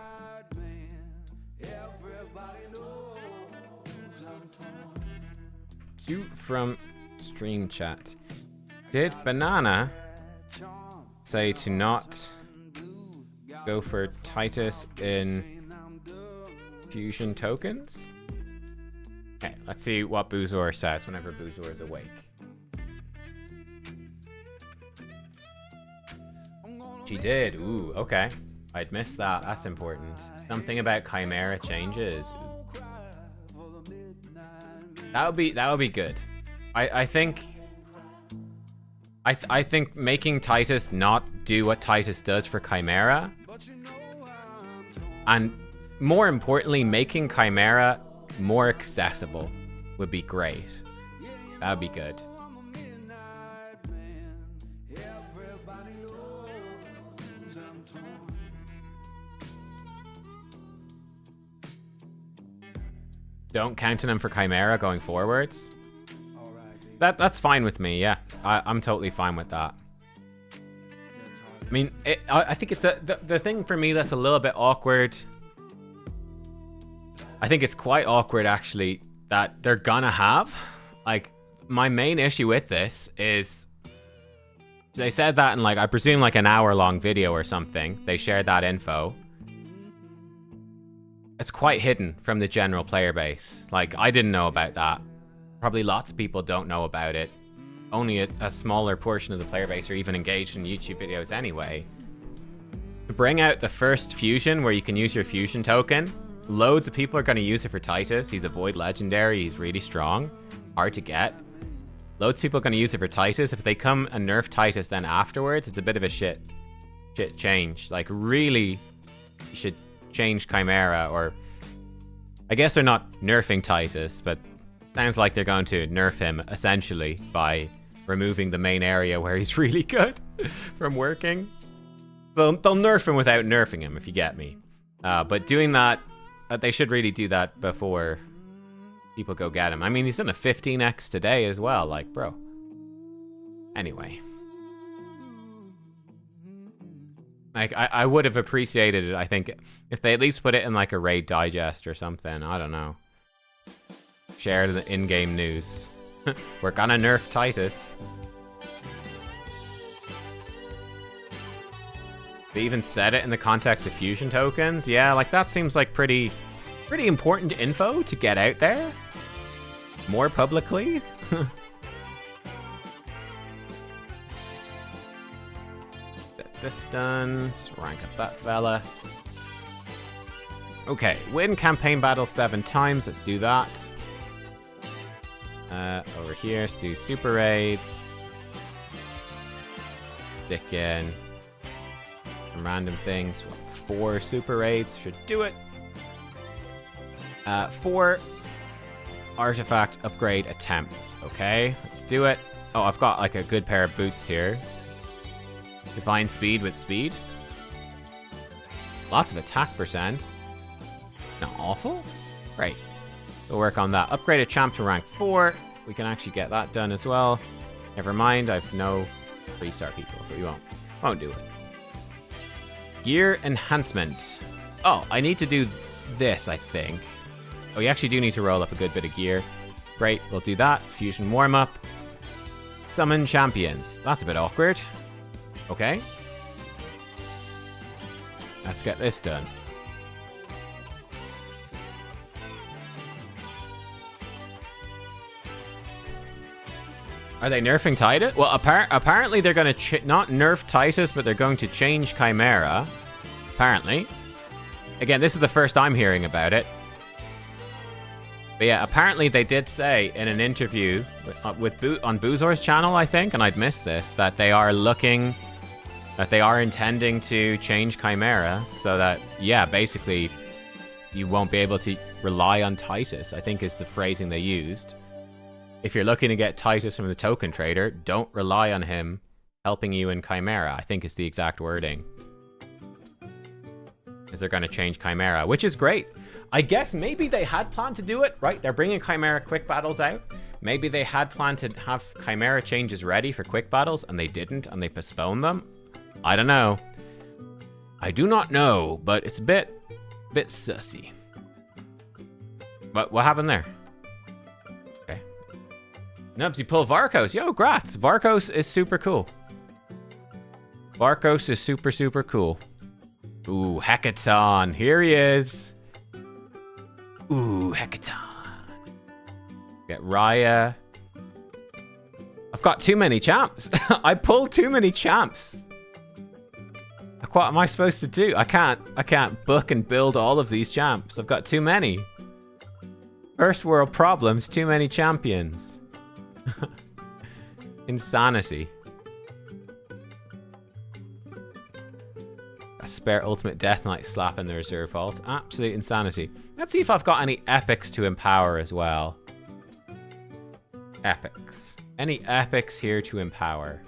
[SPEAKER 2] Cute from stream chat. Did Banana say to not go for Titus in fusion tokens? Okay, let's see what Boozor says whenever Boozor is awake. She did. Ooh, okay. I'd missed that. That's important. Something about Chimera changes. Ooh. That would be good. I think I think making Titus not do what Titus does for Chimera, and more importantly, making Chimera more accessible would be great. That would be good. Don't count on him for Chimera going forwards. That's fine with me, yeah. I'm totally fine with that. I mean, I think it's the thing for me that's a little bit awkward. I think it's quite awkward, actually, that they're gonna have. Like, my main issue with this is they said that in, like, I presume, like, an hour-long video or something. They shared that info. It's quite hidden from the general player base. Like, I didn't know about that. Probably lots of people don't know about it. Only a smaller portion of the player base are even engaged in YouTube videos anyway. To bring out the first fusion where you can use your fusion token, loads of people are going to use it for Titus. He's a Void Legendary. He's really strong. Hard to get. Loads of people are going to use it for Titus. If they come and nerf Titus then afterwards, it's a bit of a shit change. Like, really, you should change Chimera, or I guess they're not nerfing Titus, but sounds like they're going to nerf him essentially by removing the main area where he's really good from working. They'll nerf him without nerfing him, if you get me. But doing that, they should really do that before people go get him. I mean, he's in a 15x today as well, like, bro. Anyway. Like, I would have appreciated it, I think, if they at least put it in, like, a raid digest or something. I don't know. Share the in-game news. We're gonna nerf Titus. They even said it in the context of fusion tokens. Yeah, like, that seems like pretty important info to get out there. More publicly. This done. Let's rank up that fella. Okay, win campaign battle 7 times. Let's do that. Over here, let's do super raids. Stick in some random things. 4 super raids should do it. 4 artifact upgrade attempts. Okay, let's do it. Oh, I've got like a good pair of boots here. Divine speed with speed. Lots of attack percent. Not awful. Right. We'll work on that. Upgrade a champ to rank 4. We can actually get that done as well. Never mind. I've no 3-star people, so we won't do it. Gear enhancement. Oh, I need to do this, I think. Oh, you actually do need to roll up a good bit of gear. Great. We'll do that. Fusion warm-up. Summon champions. That's a bit awkward. Okay. Let's get this done. Are they nerfing Titus? Well, apparently they're going to not nerf Titus, but they're going to change Chimera. Apparently. Again, this is the first I'm hearing about it. But yeah, apparently they did say in an interview on Boozor's channel, I think, and I'd missed this, that they are intending to change Chimera so that, yeah, basically you won't be able to rely on Titus, I think is the phrasing they used. If you're looking to get Titus from the token trader, don't rely on him helping you in Chimera, I think is the exact wording. Because they're going to change Chimera, which is great. I guess maybe they had planned to do it, right? They're bringing Chimera quick battles out. Maybe they had planned to have Chimera changes ready for quick battles, and they didn't, and they postponed them. I don't know. I do not know, but it's a bit sussy. But what happened there? Okay. Nubs, you pull Varkos. Yo, grats. Varkos is super cool. Varkos is super, super cool. Ooh, Hecaton. Here he is. Ooh, Hecaton. Get Raya. I've got too many champs. I pulled too many champs. What am I supposed to do? I can't book and build all of these champs. I've got too many. First world problems, too many champions. Insanity. spare ultimate Death Knight slap in the reserve vault. Absolute insanity. Let's see if I've got any epics to empower as well. Epics. Any epics here to empower?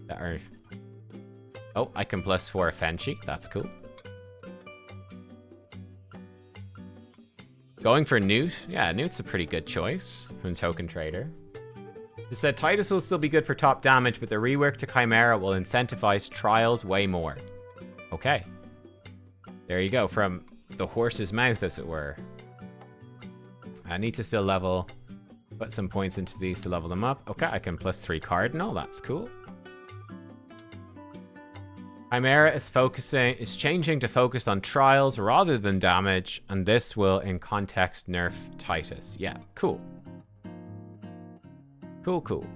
[SPEAKER 2] That are... Oh, I can +4 Fenchi. That's cool. Going for Newt. Yeah, Newt's a pretty good choice from Token Trader. It said Titus will still be good for top damage, but the rework to Chimera will incentivize trials way more. Okay. There you go, from the horse's mouth, as it were. I need to still level... Put some points into these to level them up. Okay, I can +3 Cardinal. That's cool. Chimera is changing to focus on trials rather than damage, and this will, in context, nerf Titus. Yeah, cool. Cool, cool.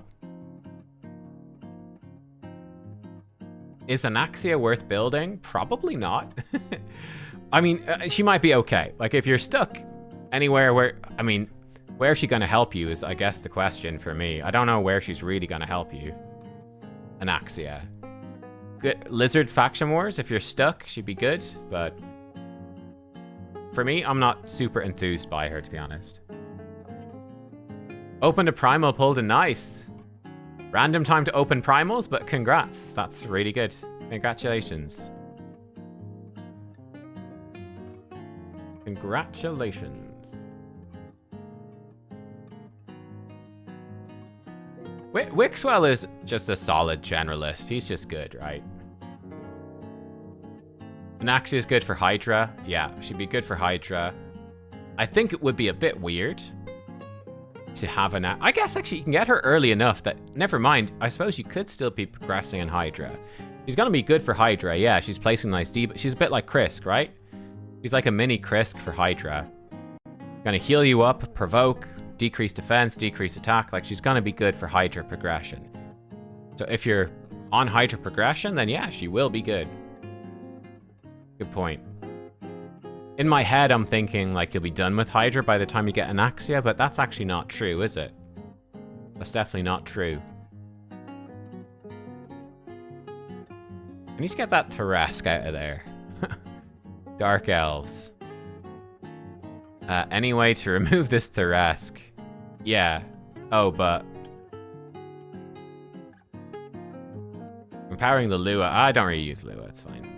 [SPEAKER 2] Is Anaxia worth building? Probably not. I mean, she might be okay. Like, if you're stuck anywhere where... I mean, where's she going to help you is, I guess, the question for me. I don't know where she's really going to help you. Anaxia. Good. Lizard Faction Wars, if you're stuck, she'd be good, but... For me, I'm not super enthused by her, to be honest. Opened a Primal, pulled a nice. Random time to open Primals, but congrats. That's really good. Congratulations. Congratulations. Wixwell is just a solid generalist. He's just good, right? Anaxia is good for Hydra. Yeah, she'd be good for Hydra. I think it would be a bit weird to have an... I guess actually you can get her early enough that... Never mind, I suppose you could still be progressing in Hydra. She's gonna be good for Hydra, yeah. She's placing nice D, but she's a bit like Krisk, right? She's like a mini Krisk for Hydra. Gonna heal you up, provoke, decrease defense, decrease attack. Like, she's gonna be good for Hydra progression. So if you're on Hydra progression, then yeah, she will be good. Good point. In my head, I'm thinking, like, you'll be done with Hydra by the time you get Anaxia, but that's actually not true, is it? That's definitely not true. I need to get that Tharesk out of there. Dark Elves. Any way to remove this Tharesk? Yeah. Oh, but... Empowering the Lua. I don't really use Lua, it's fine.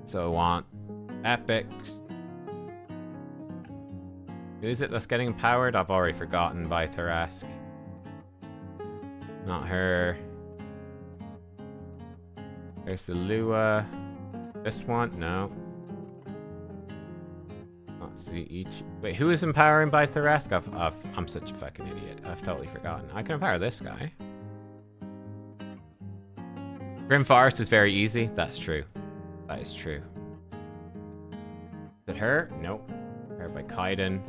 [SPEAKER 2] So I want epics. Who is it that's getting empowered? I've already forgotten by Tharesk. Not her. There's the Lua. This one? No. Let's see each. Wait, who is empowering by Tharesk? I'm such a fucking idiot. I've totally forgotten. I can empower this guy. Grim Forest is very easy. That's true. That is true. Is it her? Nope. Her by Kaiden.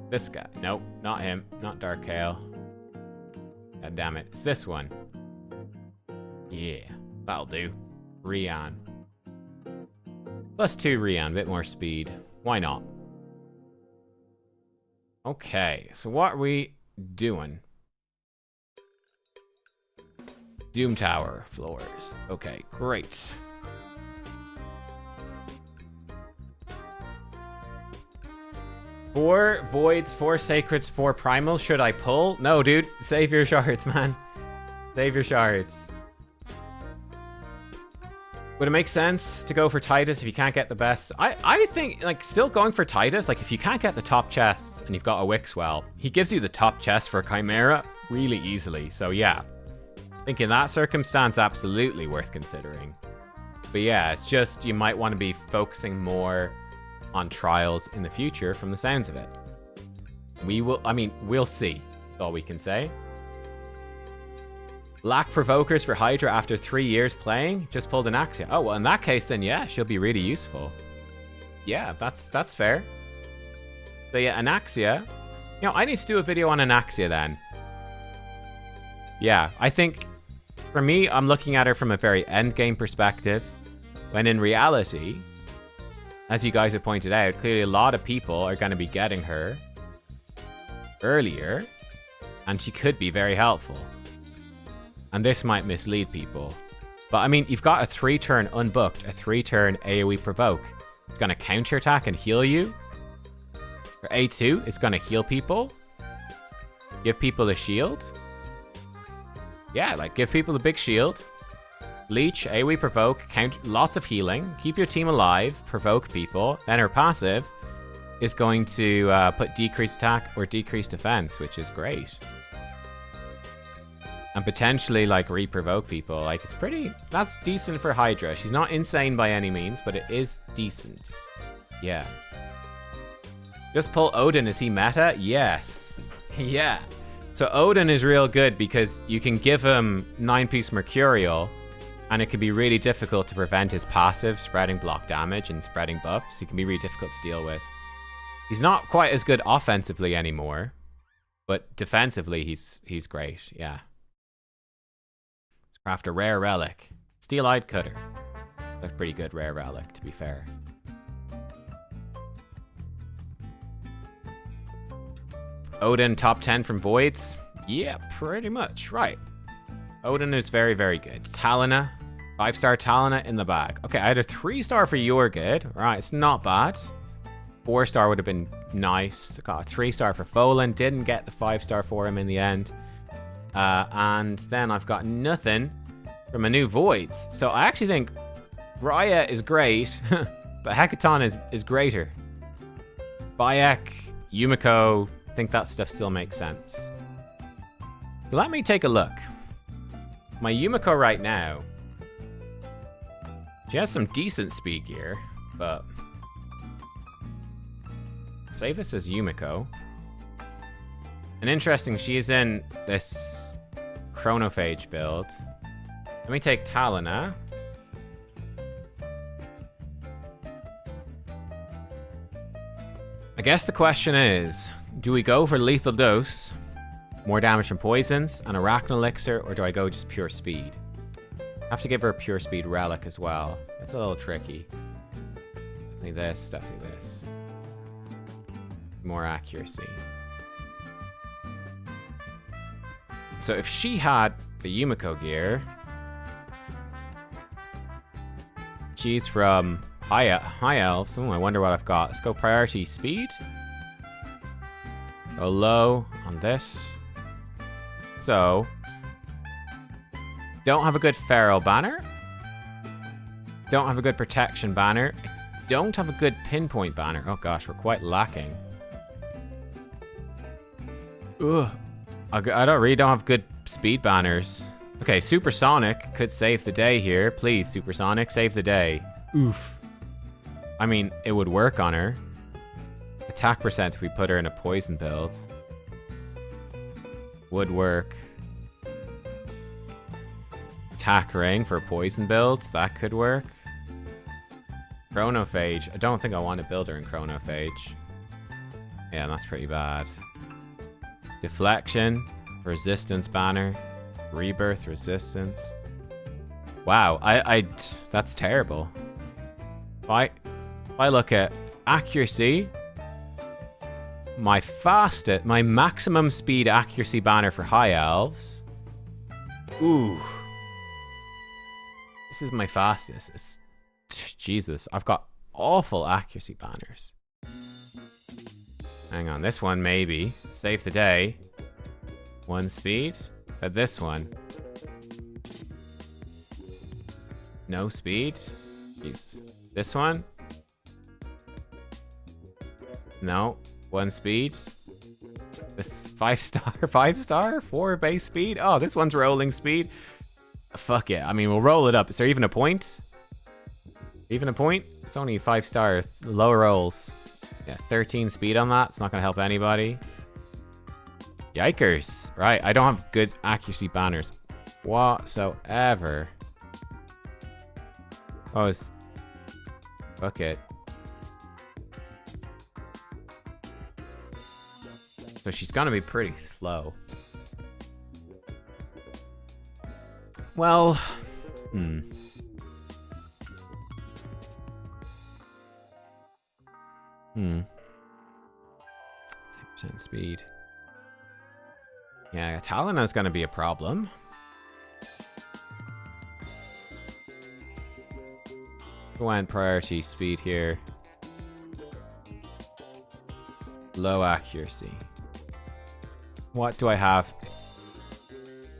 [SPEAKER 2] This guy. Nope. Not him. Not Dark Kale. God damn it. It's this one. Yeah. That'll do. Rian. +2 Rian. A bit more speed. Why not? Okay. So what are we doing? Doom Tower floors. Okay, great. Four Voids, 4 Sacreds, 4 Primals. Should I pull? No, dude. Save your shards, man. Save your shards. Would it make sense to go for Titus if you can't get the best? I think, like, still going for Titus, like, if you can't get the top chests and you've got a Wixwell, he gives you the top chest for Chimera really easily. So, yeah. I think in that circumstance, absolutely worth considering. But yeah, it's just you might want to be focusing more on trials in the future from the sounds of it. We'll see. That's all we can say. Lack provokers for Hydra after 3 years playing? Just pulled an Anaxia. Oh, well, in that case, then yeah, she'll be really useful. Yeah, that's fair. So yeah, Anaxia. You know, I need to do a video on Anaxia then. Yeah, I think... For me, I'm looking at her from a very endgame perspective, when in reality, as you guys have pointed out, clearly a lot of people are going to be getting her earlier, And she could be very helpful. And this might mislead people. But I mean, you've got a 3-turn unbooked, a 3-turn AoE provoke. It's going to counterattack and heal you. For A2, it's going to heal people. Give people a shield. Yeah, like give people a big shield. Leech, AoE provoke, count lots of healing. Keep your team alive, provoke people. Then her passive is going to put decreased attack or decreased defense, which is great. And potentially, like, re-provoke people. Like, it's pretty... That's decent for Hydra. She's not insane by any means, but it is decent. Yeah. Just pull Odin. Is he meta? Yes. Yeah. So Odin is real good because you can give him 9-piece Mercurial, and it can be really difficult to prevent his passive spreading block damage and spreading buffs. He can be really difficult to deal with. He's not quite as good offensively anymore, but defensively, he's great. Yeah. Craft a rare relic. Steel-eyed cutter. That's a pretty good rare relic, to be fair. Odin top 10 from Voids? Yeah, pretty much. Right. Odin is very, very good. Talina. 5-star Talina in the bag. Okay, I had a 3-star for You're Good. Right, it's not bad. 4-star would have been nice. Got a 3-star for Folan. Didn't get the 5-star for him in the end. And then I've got nothing from a new Voids. So I actually think Raya is great, but Hecaton is greater. Bayek, Yumiko, I think that stuff still makes sense. So let me take a look. My Yumiko right now, she has some decent speed gear, but save this as Yumiko. And interesting, she's in this Chronophage build. Let me take Talina. I guess the question is, do we go for lethal dose, more damage from poisons, and Arachno Elixir, or do I go just pure speed? I have to give her a pure speed relic as well. It's a little tricky. Definitely this, definitely this. More accuracy. So if she had the Yumiko gear, she's from High Elves. Oh, I wonder what I've got. Let's go priority speed. Go low on this. So, don't have a good Feral banner. Don't have a good protection banner. Don't have a good pinpoint banner. Oh gosh, we're quite lacking. Ugh. I really don't have good speed banners. Okay, Supersonic could save the day here. Please, Supersonic, save the day. Oof. I mean, it would work on her. Attack percent if we put her in a poison build. Would work. Attack ring for poison builds. That could work. Chronophage. I don't think I want to build her in Chronophage. Yeah, that's pretty bad. Deflection. Resistance banner. Rebirth resistance. Wow, that's terrible. If I look at accuracy, my maximum speed accuracy banner for High Elves. Ooh. This is my fastest. Jesus, I've got awful accuracy banners. Hang on, this one maybe. Save the day. 1 speed. But this one. No speed. Jeez. This one. No. 1 speed. This 5-star, 4 base speed. Oh, this one's rolling speed. Fuck it. I mean, we'll roll it up. Is there even a point? Even a point? It's only 5-star. Low rolls. Yeah, 13 speed on that. It's not going to help anybody. Yikers. Right, I don't have good accuracy banners whatsoever. Oh, it's... Fuck it. So she's gonna be pretty slow. Well... 10% speed. Yeah, Talon is going to be a problem. Go on priority speed here. Low accuracy. What do I have?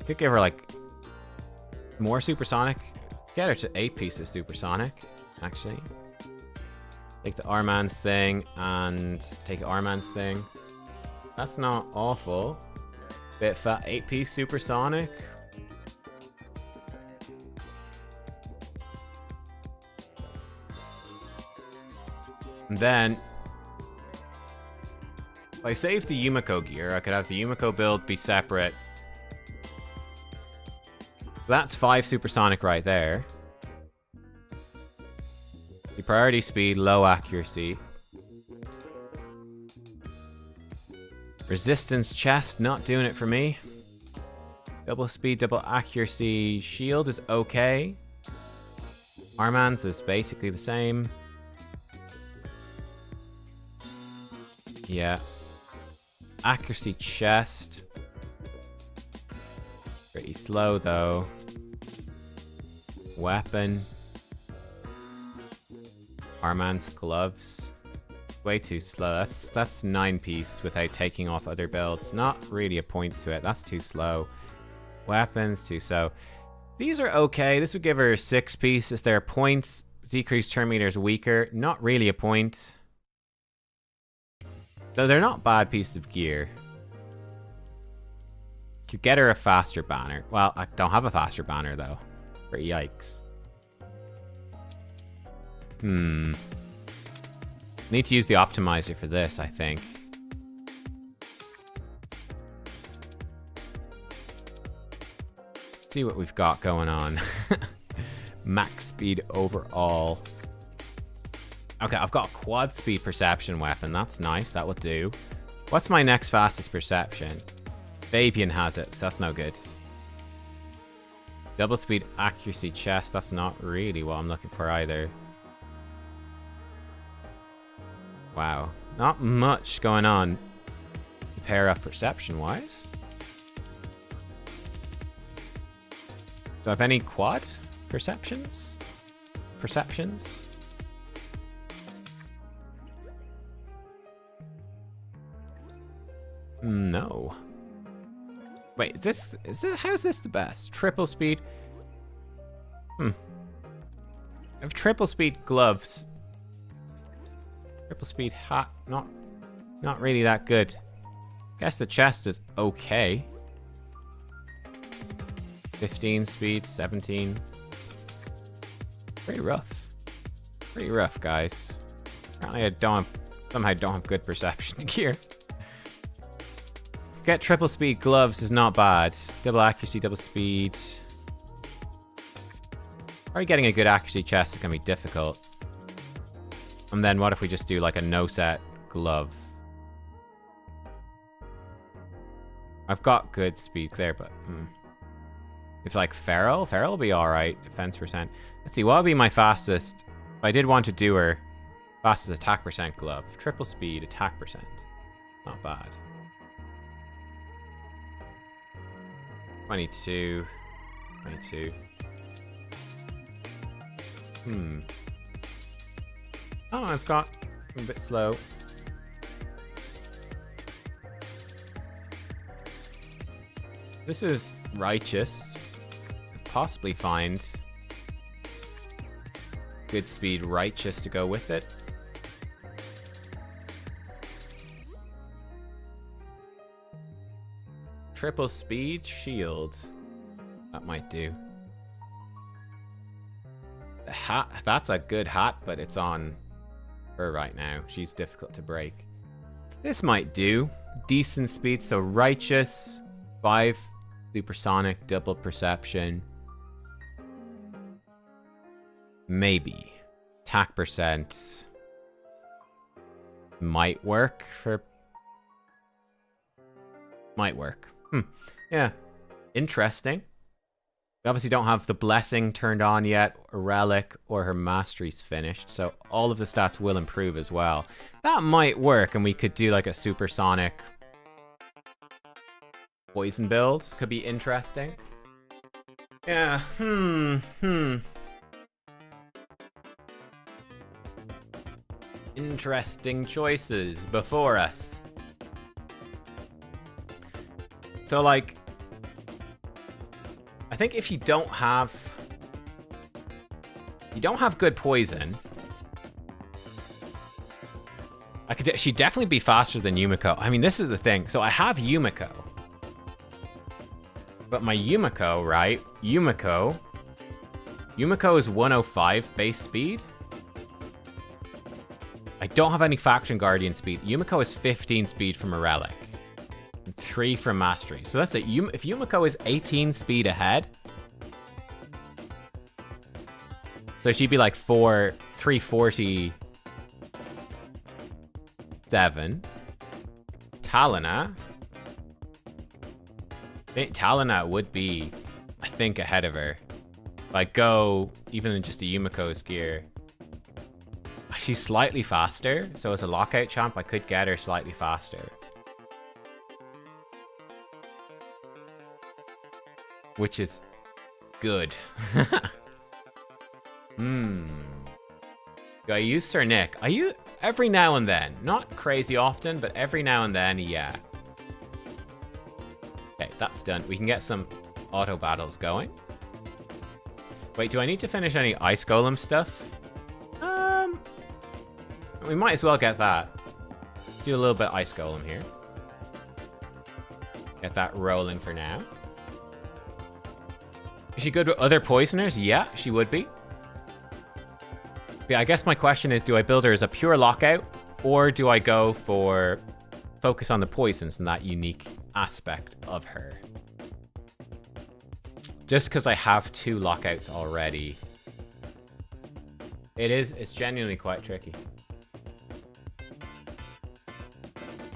[SPEAKER 2] Could give her like more supersonic. Get her to 8 pieces supersonic, actually. Take the Arman's thing and take Arman's thing. That's not awful. Bit fat 8-piece supersonic. And then if I save the Yumiko gear, I could have the Yumiko build be separate. That's 5 supersonic right there. The priority speed, low accuracy. Resistance chest, not doing it for me. Double speed, double accuracy. Shield is okay. Arman's is basically the same. Yeah. Accuracy chest. Pretty slow though. Weapon. Arman's gloves. Way too slow. That's 9-piece without taking off other builds. Not really a point to it. That's too slow. Weapons, too slow. These are okay. This would give her 6-piece. Is there points? Decreased turn meter is weaker. Not really a point. Though they're not bad pieces of gear. Could get her a faster banner. Well, I don't have a faster banner though. For yikes. Need to use the optimizer for this, I think. Let's see what we've got going on. Max speed overall. Okay, I've got a quad speed perception weapon. That's nice. That will do. What's my next fastest perception? Fabian has it. That's no good. Double speed accuracy chest. That's not really what I'm looking for either. Wow. Not much going on to pair up perception-wise. Do I have any quad perceptions? Perceptions? No. Wait, how's this the best? Triple speed? I have triple speed gloves. Triple speed hat, not really that good. Guess the chest is okay. 15 speed, 17. Pretty rough. Pretty rough, guys. Apparently I somehow don't have good perception gear. Get triple speed gloves is not bad. Double accuracy, double speed. Probably getting a good accuracy chest is gonna be difficult. And then what if we just do like a no-set glove? I've got good speed there, but... If like Feral will be alright. Defense percent. Let's see, what would be my fastest... If I did want to do her fastest attack percent glove. Triple speed, attack percent. Not bad. 22. 22. Oh, I've got a bit slow. This is righteous. Could possibly find good speed righteous to go with it. Triple speed shield. That might do. The hat, that's a good hat, but it's on her right now. She's difficult to break. This might do. Decent speed, so righteous. 5 supersonic, double perception. Maybe. Attack percent. Might work for... Might work. Yeah. Interesting. We obviously don't have the blessing turned on yet, a relic, or her mastery's finished, so all of the stats will improve as well. That might work, and we could do like a supersonic Poison build could be interesting. Yeah, Interesting choices before us. So, like, I think if you don't have good poison, she'd definitely be faster than Yumiko. I mean, this is the thing. So I have Yumiko. But my Yumiko, right? Yumiko is 105 base speed. I don't have any Faction Guardian speed. Yumiko is 15 speed from a relic. And 3 from mastery. So that's it. If Yumiko is 18 speed ahead, so she'd be like 347. Talina. I think Talina would be, I think, ahead of her. Like, go even in just the Yumiko's gear. She's slightly faster, so as a lockout champ, I could get her slightly faster. Which is good. Do I use Sir Nick? I use every now and then. Not crazy often, but every now and then, yeah. Okay, that's done. We can get some auto battles going. Wait, do I need to finish any Ice Golem stuff? We might as well get that. Let's do a little bit Ice Golem here. Get that rolling for now. Is she good with other poisoners? Yeah, she would be. Yeah, I guess my question is, do I build her as a pure lockout, or do I go for focus on the poisons and that unique aspect of her? Just because I have 2 lockouts already. It's genuinely quite tricky.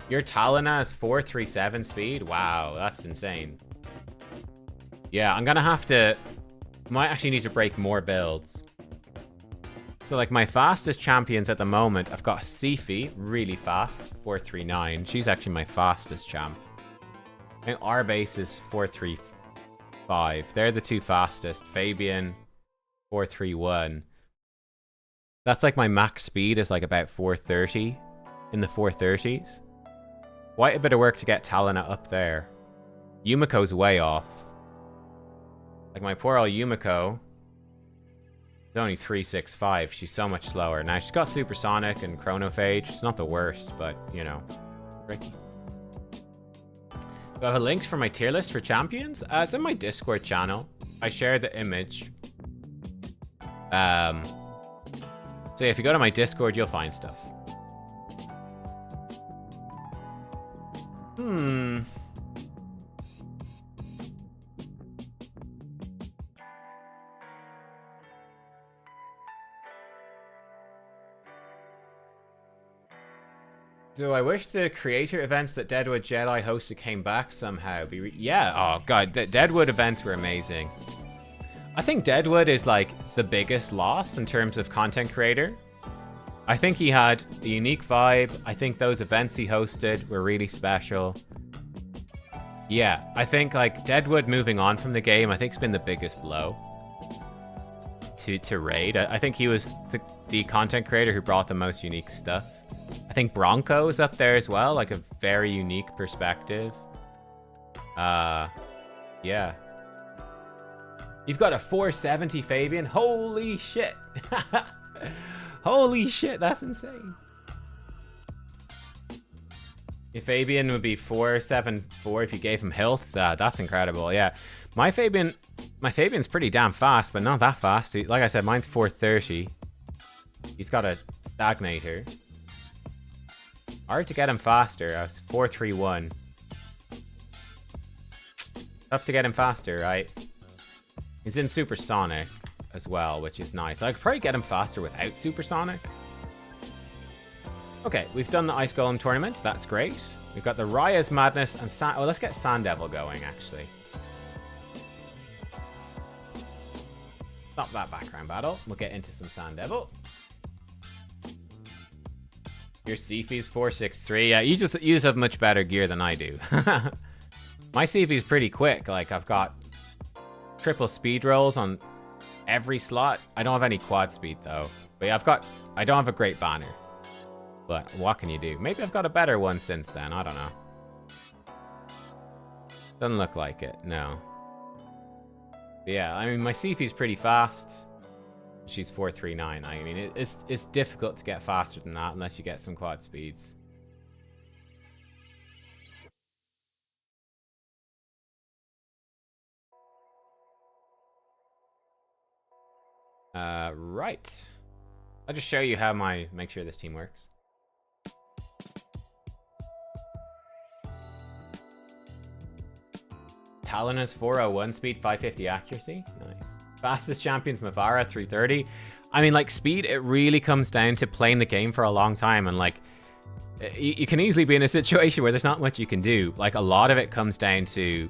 [SPEAKER 2] Your Talina is 437 speed? Wow, that's insane. Yeah, I'm gonna have to... Might actually need to break more builds. So, like, my fastest champions at the moment, I've got Sifi, really fast, 439. She's actually my fastest champ. I think our base is 435. They're the 2 fastest. Fabian, 431. That's like my max speed is like about 430, in the 430s. Quite a bit of work to get Talina up there. Yumiko's way off. Like, my poor old Yumiko is only 365. She's so much slower. Now, she's got Supersonic and Chronophage. It's not the worst, but, you know, tricky. Do I have a link for my tier list for champions? It's in my Discord channel. I share the image. So yeah, if you go to my Discord, you'll find stuff. Do I wish the creator events that Deadwood Jedi hosted came back somehow? Yeah, oh god, the Deadwood events were amazing. I think Deadwood is like the biggest loss in terms of content creator. I think he had a unique vibe. I think those events he hosted were really special. Yeah, I think like Deadwood moving on from the game, I think it's been the biggest blow to Raid. I think he was the content creator who brought the most unique stuff. I think Bronco is up there as well, like a very unique perspective. Yeah. You've got a 470 Fabian. Holy shit. Holy shit, that's insane. If Fabian would be 474 if you gave him health. That's incredible. Yeah. My Fabian's pretty damn fast, but not that fast. Like I said, mine's 430. He's got a stagnator. Hard to get him faster. I was 431. Tough to get him faster, right? He's in Supersonic as well, which is nice. I could probably get him faster without Supersonic. Okay, we've done the Ice Golem tournament. That's great. We've got the Raya's Madness and oh, let's get Sand Devil going, actually. Stop that background battle. We'll get into some Sand Devil. Your Sifi's 463. Yeah, you just have much better gear than I do. My CV is pretty quick. Like, I've got triple speed rolls on every slot. I don't have any quad speed, though. But yeah, I don't have a great banner. But what can you do? Maybe I've got a better one since then. I don't know. Doesn't look like it, no. But yeah, I mean, my CV's pretty fast. She's 439. I mean, it's difficult to get faster than that unless you get some quad speeds. Right. I'll just show you how make sure this team works. Talon is 401 speed, 550 accuracy. Nice. Fastest champions Mavara 330. I mean, like, speed, it really comes down to playing the game for a long time, and like you can easily be in a situation where there's not much you can do. Like, a lot of it comes down to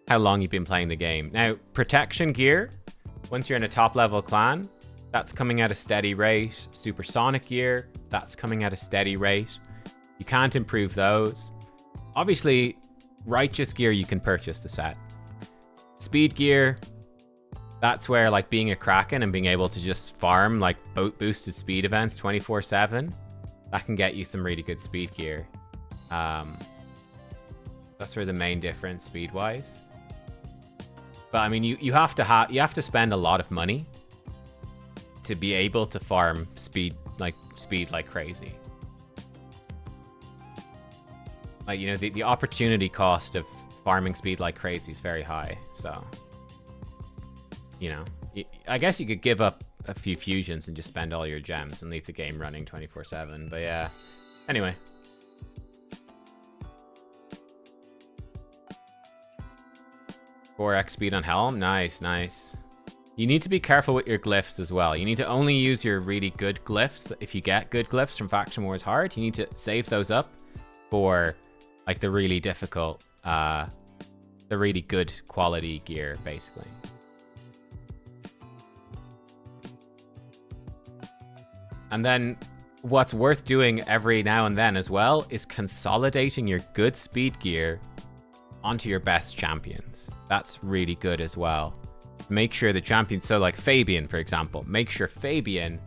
[SPEAKER 2] how long you've been playing the game. Now, protection gear, once you're in a top level clan, that's coming at a steady rate. Supersonic gear, that's coming at a steady rate. You can't improve those. Obviously, righteous gear, you can purchase the set. Speed gear, that's where, like, being a Kraken and being able to just farm, like, boosted speed events 24/7, that can get you some really good speed gear. That's where the main difference speed-wise. But I mean, you have to spend a lot of money to be able to farm speed like crazy. Like, you know, the opportunity cost of farming speed like crazy is very high. So, you know, I guess you could give up a few fusions and just spend all your gems and leave the game running 24/7. But yeah, anyway. X speed on Helm. Nice, nice. You need to be careful with your glyphs as well. You need to only use your really good glyphs. If you get good glyphs from Faction Wars Hard, you need to save those up for, like, the really difficult, the really good quality gear, basically. And then what's worth doing every now and then as well is consolidating your good speed gear onto your best champions. That's really good as well. Make sure the champions, so like Fabian, for example, make sure Fabian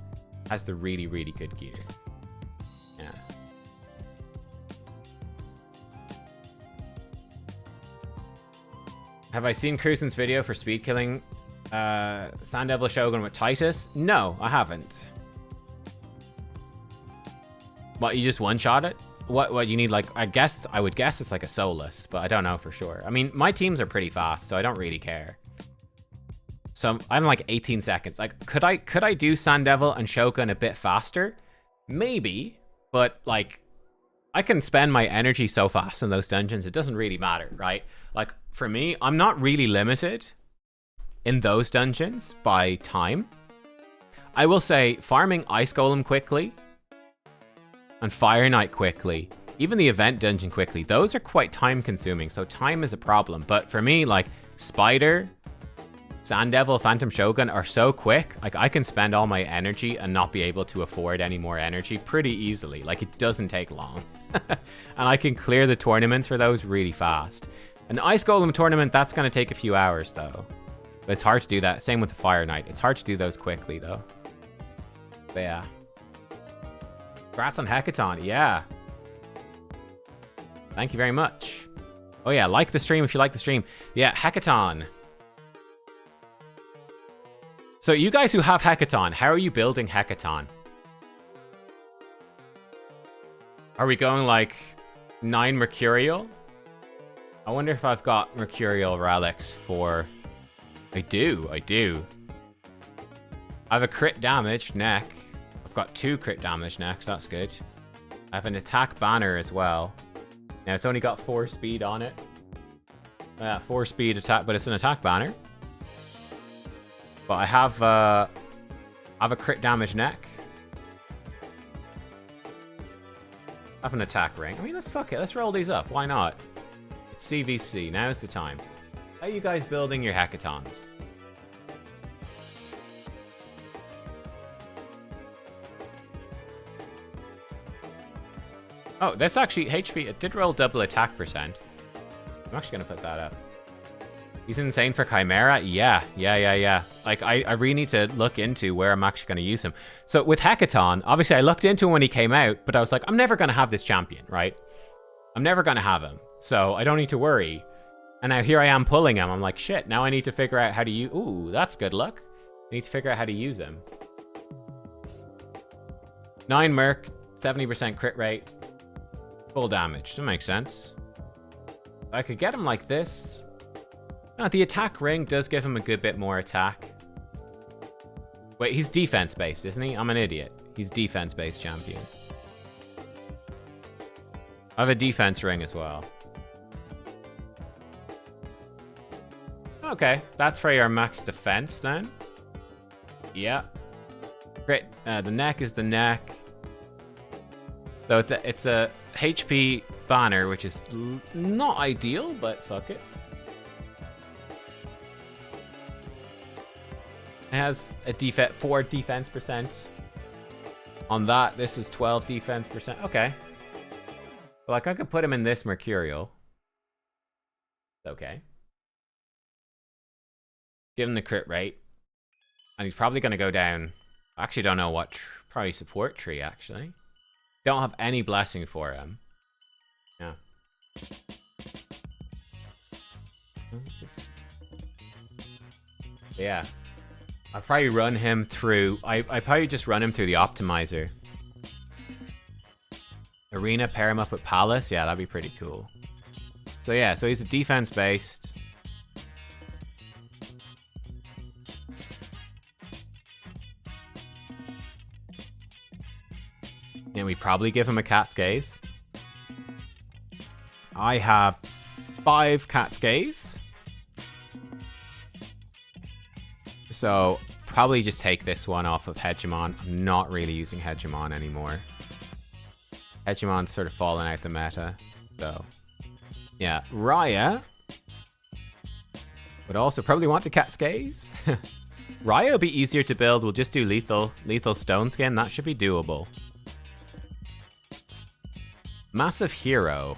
[SPEAKER 2] has the really, really good gear. Yeah. Have I seen Cruisen's video for speed killing Sand Devil Shogun with Titus? No, I haven't. What, you just one-shot it? What you need, like, I would guess it's like a Solus, but I don't know for sure. I mean, my teams are pretty fast, so I don't really care. So I'm like 18 seconds. Like, could I do Sand Devil and Shogun a bit faster? Maybe, but like, I can spend my energy so fast in those dungeons, it doesn't really matter, right? Like, for me, I'm not really limited in those dungeons by time. I will say farming Ice Golem quickly and Fire Knight quickly, even the event dungeon quickly, those are quite time consuming, so time is a problem. But for me, like, Spider, Sand Devil, Phantom Shogun are so quick, like, I can spend all my energy and not be able to afford any more energy pretty easily. Like, it doesn't take long. And I can clear the tournaments for those really fast. An Ice Golem tournament, that's going to take a few hours, though. But it's hard to do that. Same with the Fire Knight. It's hard to do those quickly, though. But yeah. Congrats on Hecaton, yeah. Thank you very much. Oh yeah, like the stream if you like the stream. Yeah, Hecaton. So you guys who have Hecaton, how are you building Hecaton? Are we going like 9 Mercurial? I wonder if I've got Mercurial relics for... I do. I have a crit damage neck. I've got 2 crit damage next, that's good. I have an attack banner as well. Now it's only got 4 speed on it. 4 speed attack, but it's an attack banner. But I have a crit damage neck. I have an attack ring. I mean, let's fuck it. Let's roll these up. Why not? It's CvC. Now's the time. How are you guys building your Hecatons? Oh, that's actually HP. It did roll double attack percent. I'm actually going to put that up. He's insane for Chimera? Yeah. Like, I really need to look into where I'm actually going to use him. So with Hecaton, obviously I looked into him when he came out, but I was like, I'm never going to have this champion, right? I'm never going to have him, so I don't need to worry. And now here I am pulling him. I'm like, shit, now I need to figure out how to use... Ooh, that's good luck. I need to figure out how to use him. 9 Merc, 70% crit rate. Full damage. That makes sense. I could get him like this. No, the attack ring does give him a good bit more attack. Wait, he's defense-based, isn't he? I'm an idiot. He's defense-based champion. I have a defense ring as well. Okay, that's for your max defense then. Yeah. Great. The neck is the neck. So it's a HP banner, which is not ideal, but fuck it. It has a 4 defense percent. On that, this is 12 defense percent. Okay. Like, I could put him in this Mercurial. Okay. Give him the crit rate. And he's probably going to go down. I actually don't know what. Probably support tree, actually. Don't have any blessing for him. Yeah. Yeah. I'll probably run him through... I probably just run him through the optimizer. Arena, pair him up with Palace. Yeah, that'd be pretty cool. So yeah, so he's a defense-based. And we probably give him a Cat's Gaze. I have 5 Cat's Gaze. So probably just take this one off of Hegemon. I'm not really using Hegemon anymore. Hegemon's sort of fallen out the meta. So yeah, Raya would also probably want the Cat's Gaze. Raya will be easier to build. We'll just do lethal stone skin. That should be doable. Massive Hero.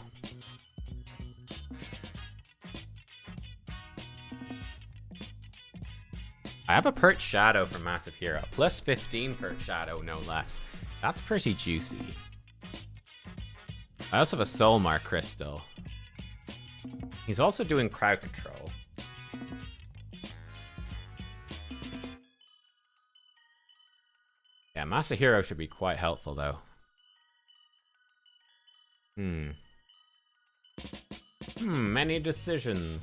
[SPEAKER 2] I have a Perch Shadow for Massive Hero. Plus 15 Perch Shadow, no less. That's pretty juicy. I also have a Soulmar Crystal. He's also doing crowd control. Yeah, Massive Hero should be quite helpful, though. Many decisions.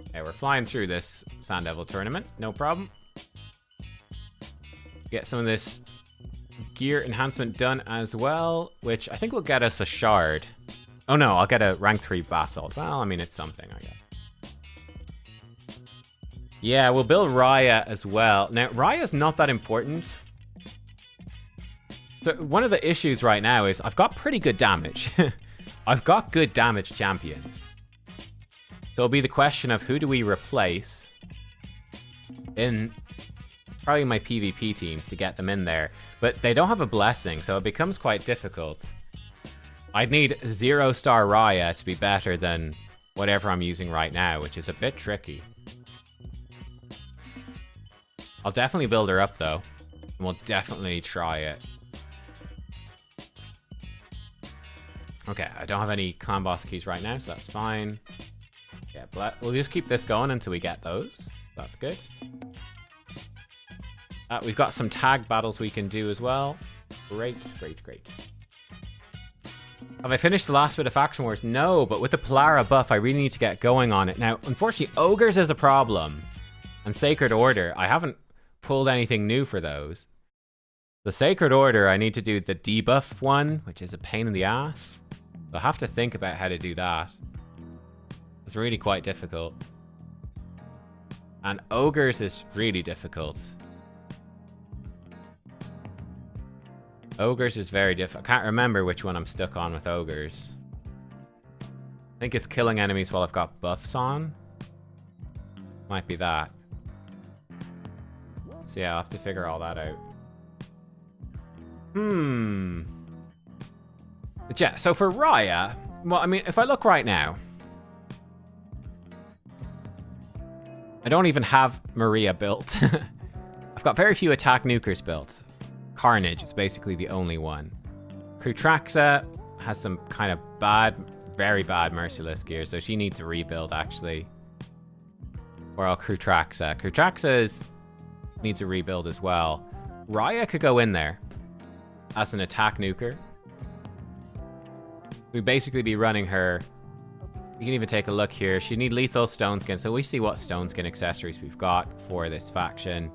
[SPEAKER 2] Okay, we're flying through this Sand Devil tournament. No problem. Get some of this gear enhancement done as well, which I think will get us a shard. Oh no, I'll get a rank 3 basalt. Well, I mean, it's something, I guess. Yeah, we'll build Raya as well. Now, Raya's not that important. So one of the issues right now is I've got pretty good damage. I've got good damage champions. So it'll be the question of who do we replace in probably my PvP teams to get them in there. But they don't have a blessing, so it becomes quite difficult. I'd need 0-star Raya to be better than whatever I'm using right now, which is a bit tricky. I'll definitely build her up, though. And we'll definitely try it. Okay, I don't have any clan boss keys right now, so that's fine. Yeah, but we'll just keep this going until we get those. That's good. We've got some tag battles we can do as well. Great. Have I finished the last bit of Faction Wars? No, but with the Polara buff, I really need to get going on it. Now, unfortunately, Ogres is a problem. And Sacred Order, I haven't pulled anything new for those. The Sacred Order, I need to do the debuff one, which is a pain in the ass. So I have to think about how to do that. It's really quite difficult. And Ogres is really difficult. Ogres is very difficult. I can't remember which one I'm stuck on with Ogres. I think it's killing enemies while I've got buffs on. Might be that. So yeah, I'll have to figure all that out. But yeah, so for Raya, well, I mean, if I look right now, I don't even have Maria built. I've got very few attack nukers built. Carnage is basically the only one. Krutraxa has some kind of bad, very bad merciless gear, so she needs a rebuild actually. Or I'll Krutraxa. Krutraxa needs a rebuild as well. Raya could go in there as an attack nuker. We'd basically be running her. You can even take a look here. She'd need lethal stone skin, so we see what stone skin accessories we've got for this faction.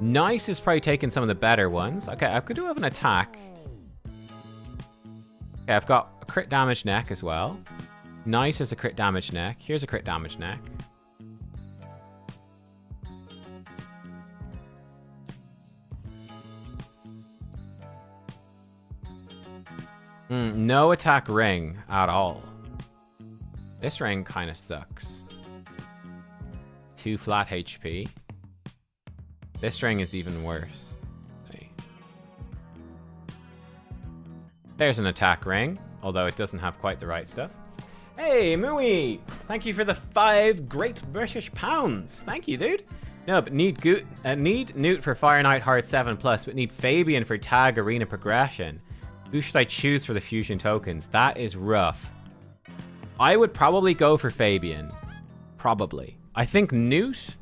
[SPEAKER 2] Nice is probably taking some of the better ones. Okay, I could do have an attack. Okay, I've got a crit damage neck as well. Nice is a crit damage neck. Here's a crit damage neck. No attack ring at all. This ring kind of sucks. 2 flat HP. This ring is even worse. There's an attack ring, although it doesn't have quite the right stuff. Hey, Mooey! Thank you for the 5 great British pounds. Thank you, dude. No, but need Newt for Fire Knight Heart 7+, but need Fabian for Tag Arena Progression. Who should I choose for the fusion tokens? That is rough. I would probably go for Fabian. Probably. I think Newt...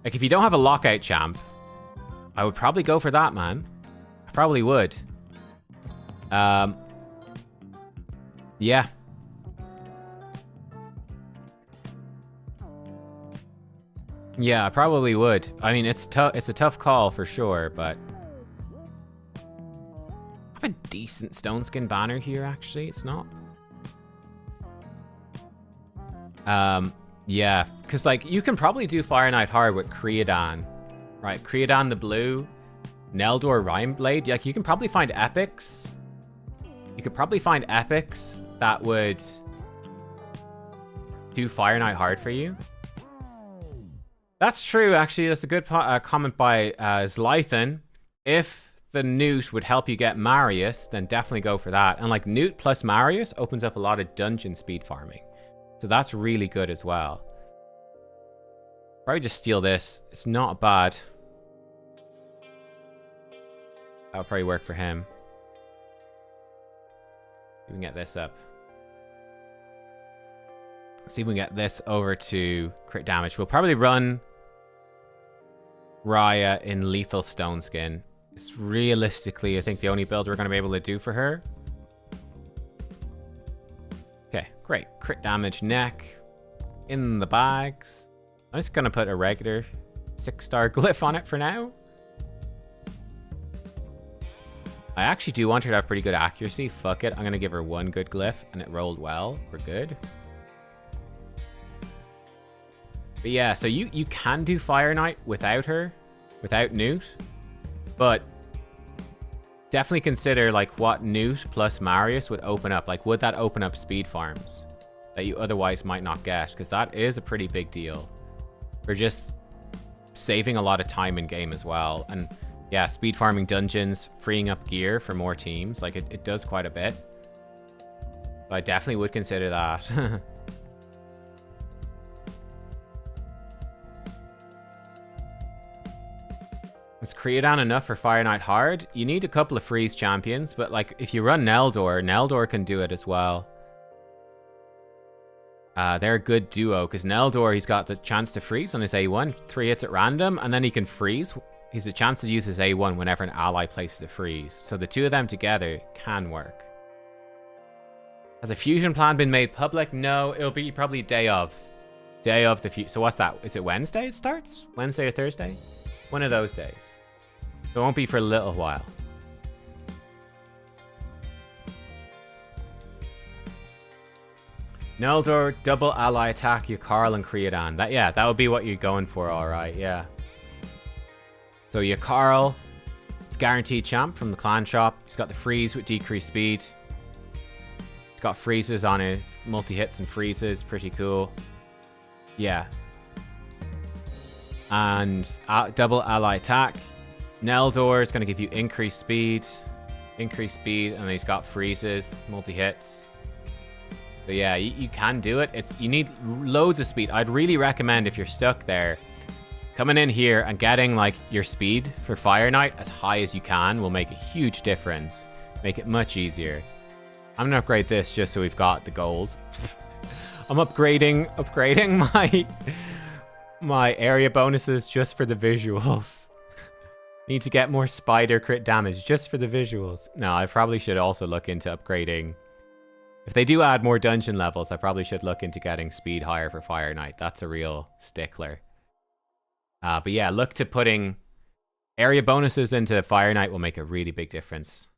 [SPEAKER 2] Like, if you don't have a lockout champ, I would probably go for that, man. I probably would. Yeah. Yeah, I probably would. I mean, it's a tough call for sure, but... I have a decent stone skin banner here, actually. It's not... Yeah, because, like, you can probably do Fire Knight Hard with Creodan. Right, Creodan the blue, Neldor Rhineblade. Like, you can probably find epics. You could probably find epics that would do Fire Knight Hard for you. That's true, actually. That's a good comment by Zlythan. If the Newt would help you get Marius, then definitely go for that. And, like, Newt plus Marius opens up a lot of dungeon speed farming. So that's really good as well. Probably just steal this. It's not bad. That would probably work for him. We can get this up. See if we can get this over to crit damage. We'll probably run Raya in lethal stone skin. It's realistically, I think, the only build we're going to be able to do for her. Okay, great. Crit damage neck in the bags. I'm just going to put a regular 6-star glyph on it for now. I actually do want her to have pretty good accuracy. Fuck it. I'm going to give her 1 good glyph, and it rolled well. We're good. But yeah, so you can do Fire Knight without her, without Newt. But definitely consider, like, what Newt plus Marius would open up. Like, would that open up speed farms that you otherwise might not get? Because that is a pretty big deal. For just saving a lot of time in game as well. And yeah, speed farming dungeons, freeing up gear for more teams. Like, it does quite a bit. So I definitely would consider that. Is Creodan enough for Fire Knight Hard? You need a couple of freeze champions, but, like, if you run Neldor can do it as well. They're a good duo, because Neldor, he's got the chance to freeze on his A1. 3 hits at random, and then he can freeze. He's a chance to use his A1 whenever an ally places a freeze. So the two of them together can work. Has a fusion plan been made public? No, it'll be probably day of. Day of the fusion. So what's that? Is it Wednesday it starts? Wednesday or Thursday? One of those days. So it won't be for a little while. Neldor, double ally attack, you Carl and Creodan. That would be what you're going for, alright, yeah. So you Carl, it's guaranteed champ from the clan shop. He's got the freeze with decreased speed. He's got freezes on his multi-hits and freezes, pretty cool. Yeah. And double ally attack. Neldor is going to give you increased speed, and he's got freezes, multi-hits. So yeah, you can do it. You need loads of speed. I'd really recommend if you're stuck there, coming in here and getting like your speed for Fire Knight as high as you can will make a huge difference. Make it much easier. I'm gonna upgrade this just so we've got the gold. I'm upgrading my area bonuses just for the visuals. Need to get more spider crit damage just for the visuals. No, I probably should also look into upgrading. If they do add more dungeon levels, I probably should look into getting speed higher for Fire Knight. That's a real stickler. But yeah, look to putting area bonuses into Fire Knight will make a really big difference.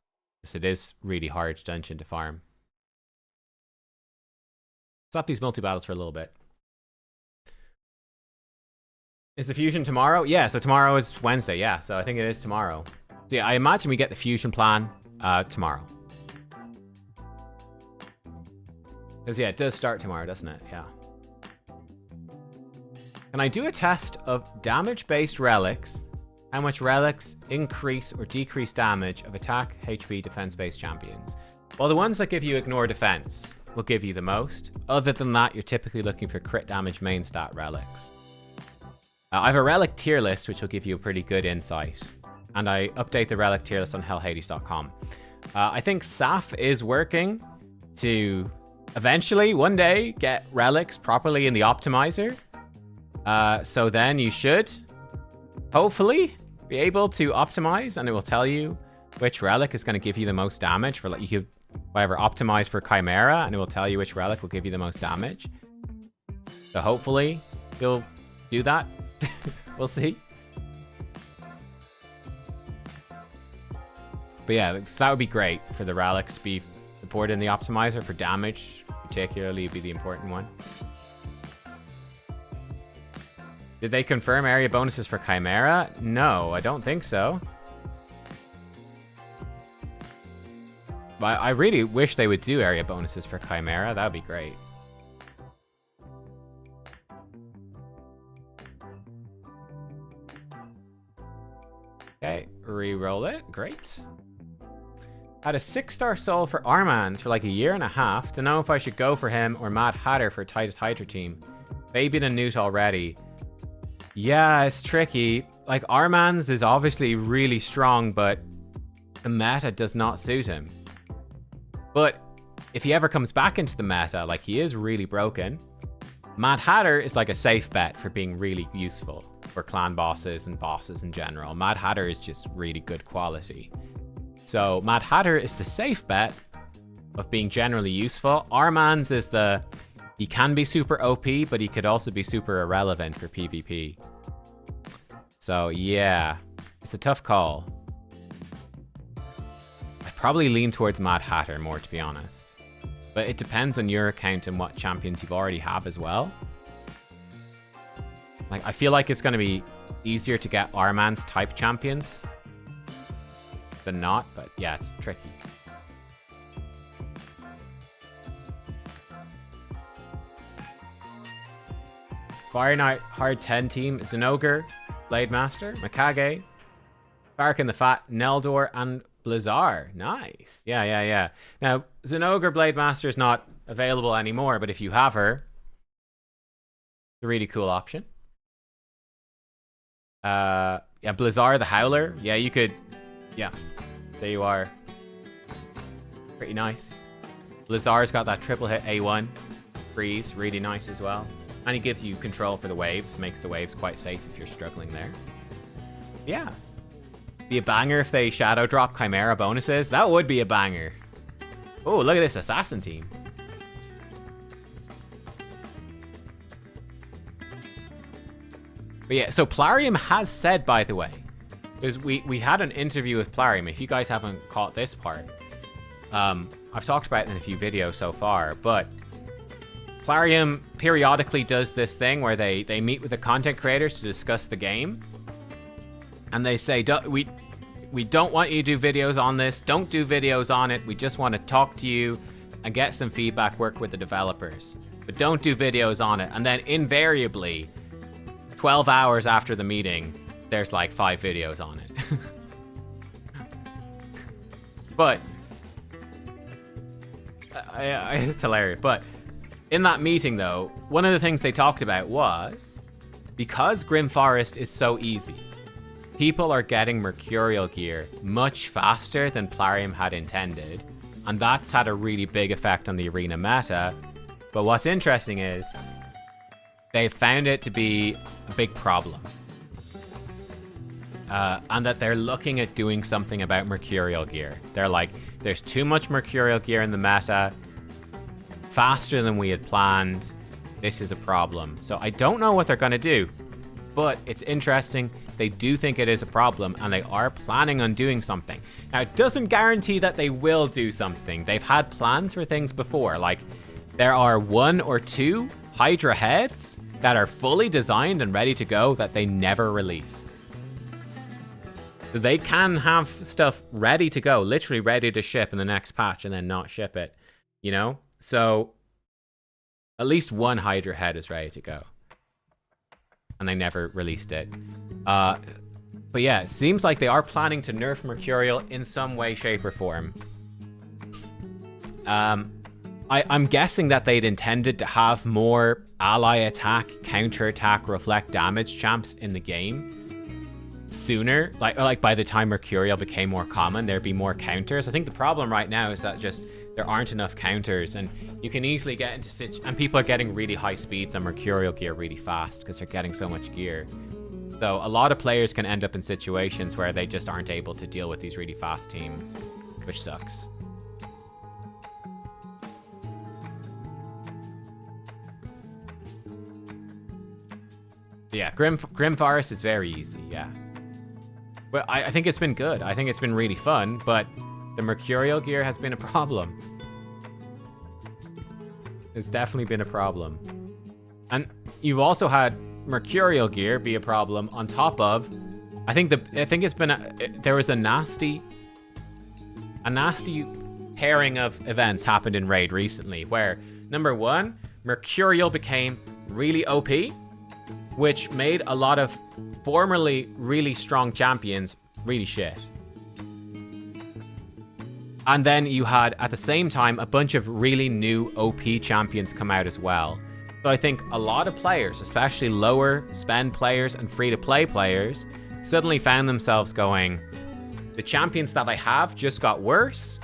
[SPEAKER 2] Because it is really hard dungeon to farm. Stop these multi-battles for a little bit. Is the fusion tomorrow? Yeah, so tomorrow is Wednesday. Yeah, so I think it is tomorrow. So yeah, I imagine we get the fusion plan tomorrow. Because yeah, it does start tomorrow, doesn't it? Yeah. Can I do a test of damage-based relics? How much relics increase or decrease damage of attack, HP, defense-based champions? Well, the ones that give you ignore defense will give you the most. Other than that, you're typically looking for crit damage main stat relics. I have a relic tier list, which will give you a pretty good insight. And I update the relic tier list on hellhades.com. I think Saf is working to eventually, one day, get relics properly in the optimizer. So then you should, hopefully, be able to optimize, and it will tell you which relic is going to give you the most damage. For like, you could, whatever, optimize for Chimera, and it will tell you which relic will give you the most damage. So hopefully, you'll do that. We'll see. But yeah, that would be great for the relics to be supported in the optimizer. For damage, particularly, would be the important one. Did they confirm area bonuses for Chimera? No, I don't think so. But I really wish they would do area bonuses for Chimera. That would be great. Okay, re-roll it. Great. Had a 6-star soul for Armand for like a year and a half to know if I should go for him or Mad Hatter for Titus Hydra team. Fabian and Newt already. Yeah, it's tricky. Like, Armand's is obviously really strong, but the meta does not suit him. But if he ever comes back into the meta, like, he is really broken. Mad Hatter is like a safe bet for being really useful for clan bosses and bosses in general. Mad Hatter is just really good quality. So Mad Hatter is the safe bet of being generally useful. Armand's is the... He can be super OP, but he could also be super irrelevant for PvP. So yeah, it's a tough call. I probably lean towards Mad Hatter more, to be honest. But it depends on your account and what champions you've already have as well. Like, I feel like it's going to be easier to get Armand's type champions than not, but yeah, it's tricky. Fire Knight Hard 10 team is an Ogre, Blade Master, Mikage, Farrakhan the Fat, Neldor, and Blizzar. Nice. Yeah. Now, Zenogre Blade Master is not available anymore, but if you have her, it's a really cool option. Yeah, Blizzar the Howler. Yeah, you could... Yeah, there you are. Pretty nice. Blizzar's got that triple hit A1. Freeze, really nice as well. And he gives you control for the waves. Makes the waves quite safe if you're struggling there. Yeah. Be a banger if they shadow drop Chimera bonuses. That would be a banger. Oh, look at this assassin team. But yeah, so Plarium has said, by the way, because we had an interview with Plarium. If you guys haven't caught this part, I've talked about it in a few videos so far, but Plarium periodically does this thing where they meet with the content creators to discuss the game. And they say, we don't want you to do videos on this. Don't do videos on it. We just want to talk to you and get some feedback, work with the developers. But don't do videos on it. And then invariably, 12 hours after the meeting, there's like 5 videos on it. But it's hilarious. But In that meeting, though, one of the things they talked about was, because Grim Forest is so easy, people are getting Mercurial gear much faster than Plarium had intended, and that's had a really big effect on the arena meta. But what's interesting is, they found it to be a big problem. And that they're looking at doing something about Mercurial gear. They're like, there's too much Mercurial gear in the meta, faster than we had planned. This is a problem. So I don't know what they're going to do, but it's interesting. They do think it is a problem, and they are planning on doing something. Now, it doesn't guarantee that they will do something. They've had plans for things before. Like, there are 1 or 2 Hydra heads that are fully designed and ready to go that they never released. So they can have stuff ready to go, literally ready to ship in the next patch and then not ship it, you know? So at least 1 Hydra head is ready to go. And they never released it. But yeah, it seems like they are planning to nerf Mercurial in some way, shape, or form. I'm guessing that they'd intended to have more ally attack, counter attack, reflect damage champs in the game sooner. Like by the time Mercurial became more common, there'd be more counters. I think the problem right now is that just there aren't enough counters, and you can easily get into and people are getting really high speeds on Mercurial gear really fast because they're getting so much gear. So a lot of players can end up in situations where they just aren't able to deal with these really fast teams, which sucks. Yeah, Grim Forest is very easy, yeah. But I think it's been good. I think it's been really fun, but the Mercurial gear has been a problem. It's definitely been a problem. And you've also had Mercurial gear be a problem on top of, I think it's been there was a nasty pairing of events happened in Raid recently where, number 1, Mercurial became really OP, which made a lot of formerly really strong champions really shit. And then you had, at the same time, a bunch of really new OP champions come out as well. So I think a lot of players, especially lower spend players and free-to-play players, suddenly found themselves going, the champions that I have just got worse.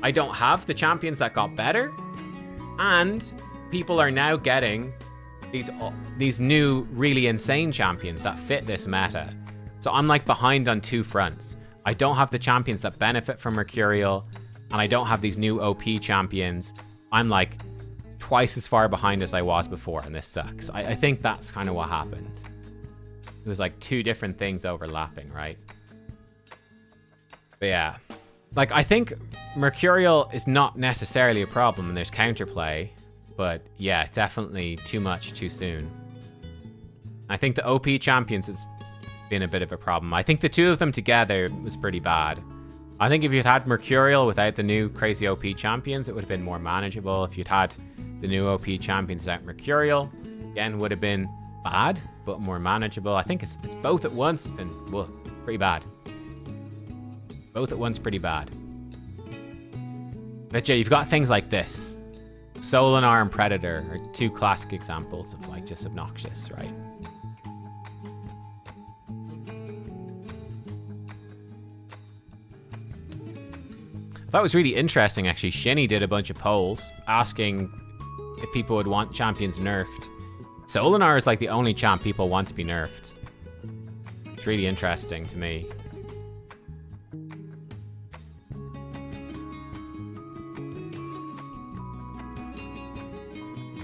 [SPEAKER 2] I don't have the champions that got better. And people are now getting these new really insane champions that fit this meta. So I'm like behind on 2 fronts. I don't have the champions that benefit from Mercurial, and I don't have these new OP champions. I'm like twice as far behind as I was before, and this sucks. I think that's kind of what happened. It was like 2 different things overlapping, right? But yeah, like I think Mercurial is not necessarily a problem, and there's counterplay. But yeah, definitely too much too soon. I think the OP champions has been a bit of a problem. I think the 2 of them together was pretty bad. I think if you'd had Mercurial without the new crazy OP champions, it would have been more manageable. If you'd had the new OP champions without Mercurial, again, would have been bad, but more manageable. I think it's both at once been, well, pretty bad. Both at once pretty bad. But yeah, you've got things like this. Solinar and Predator are 2 classic examples of like just obnoxious, right? That was really interesting, actually. Shinny did a bunch of polls asking if people would want champions nerfed. Solinar is like the only champ people want to be nerfed. It's really interesting to me.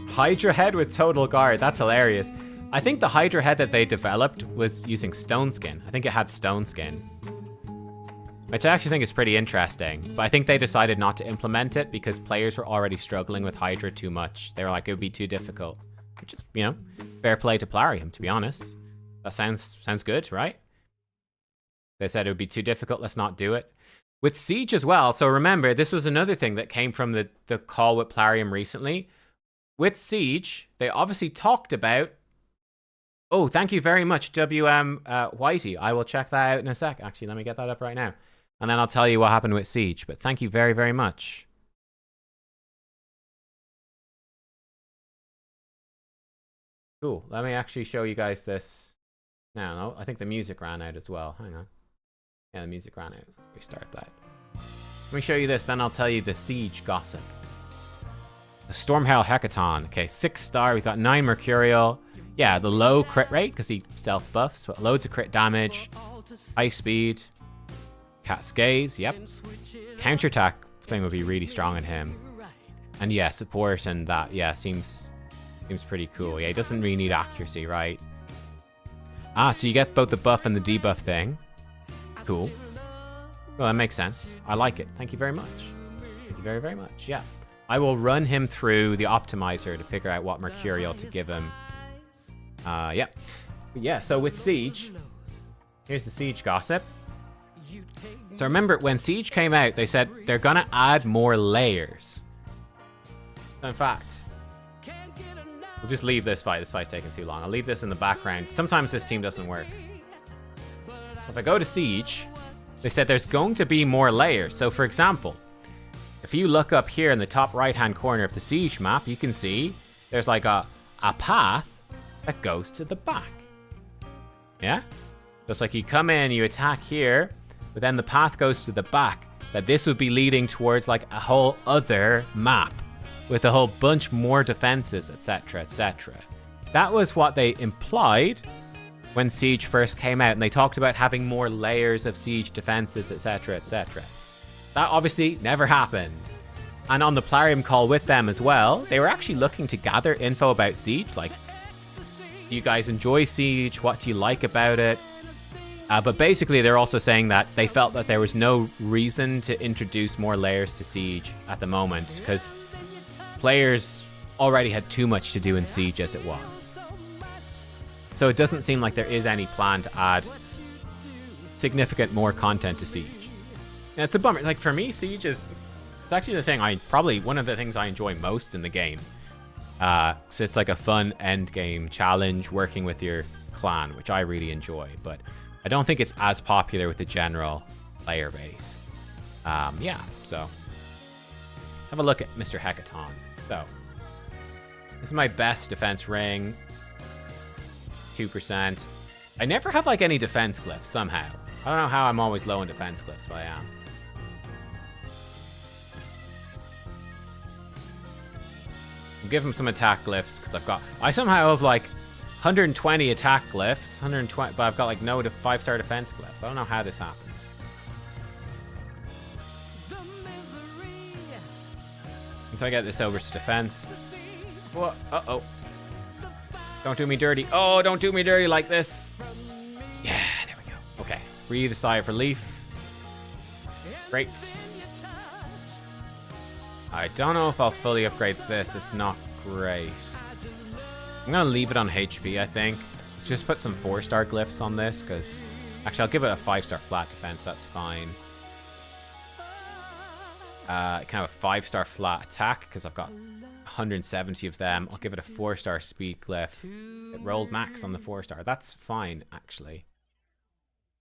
[SPEAKER 2] Hydra head with total guard. That's hilarious. I think the Hydra head that they developed was using stone skin. I think it had stone skin, which I actually think is pretty interesting. But I think they decided not to implement it because players were already struggling with Hydra too much. They were like, it would be too difficult. Which is, you know, fair play to Plarium, to be honest. That sounds good, right? They said it would be too difficult, let's not do it. With Siege as well. So remember, this was another thing that came from the call with Plarium recently. With Siege, they obviously talked about... Oh, thank you very much, WM Whitey. I will check that out in a sec. Actually, let me get that up right now. And then I'll tell you what happened with Siege. But thank you very, very much. Cool. Let me actually show you guys this. No, I think the music ran out as well. Hang on. Yeah, the music ran out. Let's restart that. Let me show you this, then I'll tell you the Siege gossip. The Stormhail Hecaton. Okay, 6-star. We got 9 Mercurial. Yeah, the low crit rate, because he self-buffs, but loads of crit damage. High speed. Cat's Gaze, yep. Counterattack thing would be really strong in him. And yeah, support and that, yeah, seems pretty cool. Yeah, he doesn't really need accuracy, right? Ah, so you get both the buff and the debuff thing. Cool. Well, that makes sense. I like it. Thank you very much. Thank you very, very much. Yeah. I will run him through the optimizer to figure out what Mercurial to give him. Yeah. Yeah, so with Siege, here's the Siege gossip. So remember, when Siege came out, they said they're going to add more layers. So in fact, we'll just leave this fight. This fight's taking too long. I'll leave this in the background. Sometimes this team doesn't work. If I go to Siege, they said there's going to be more layers. So for example, if you look up here in the top right-hand corner of the Siege map, you can see there's like a path that goes to the back. Yeah? So it's like you come in, you attack here, but then the path goes to the back. That this would be leading towards like a whole other map with a whole bunch more defenses, etc., etc. That was what they implied when Siege first came out, and they talked about having more layers of Siege defenses, etc., etc. That obviously never happened. And on the Plarium call with them as well, they were actually looking to gather info about Siege, like, do you guys enjoy Siege? What do you like about it? But basically, they're also saying that they felt that there was no reason to introduce more layers to Siege at the moment, because players already had too much to do in Siege as it was. So it doesn't seem like there is any plan to add significant more content to Siege. And it's a bummer. Like, for me, Siege is... It's actually the thing probably one of the things I enjoy most in the game. So it's like a fun endgame challenge working with your clan, which I really enjoy. But I don't think it's as popular with the general player base. Yeah, so... Have a look at Mr. Hecaton. So, this is my best defense ring. 2%. I never have, like, any defense glyphs, somehow. I don't know how I'm always low in defense glyphs, but I am. I'll give him some attack glyphs, because I somehow have, like, 120 attack glyphs, 120, but I've got, like, no 5-star defense glyphs. I don't know how this happened. Until I get this over to defense. What? Uh-oh. Don't do me dirty. Oh, don't do me dirty like this. Yeah, there we go. Okay. Breathe a sigh of relief. Great. I don't know if I'll fully upgrade this. It's not great. I'm going to leave it on HP, I think. Just put some 4-star glyphs on this, because... Actually, I'll give it a 5-star flat defense. That's fine. It can have a 5-star flat attack, because I've got 170 of them. I'll give it a 4-star speed glyph. It rolled max on the 4-star. That's fine, actually.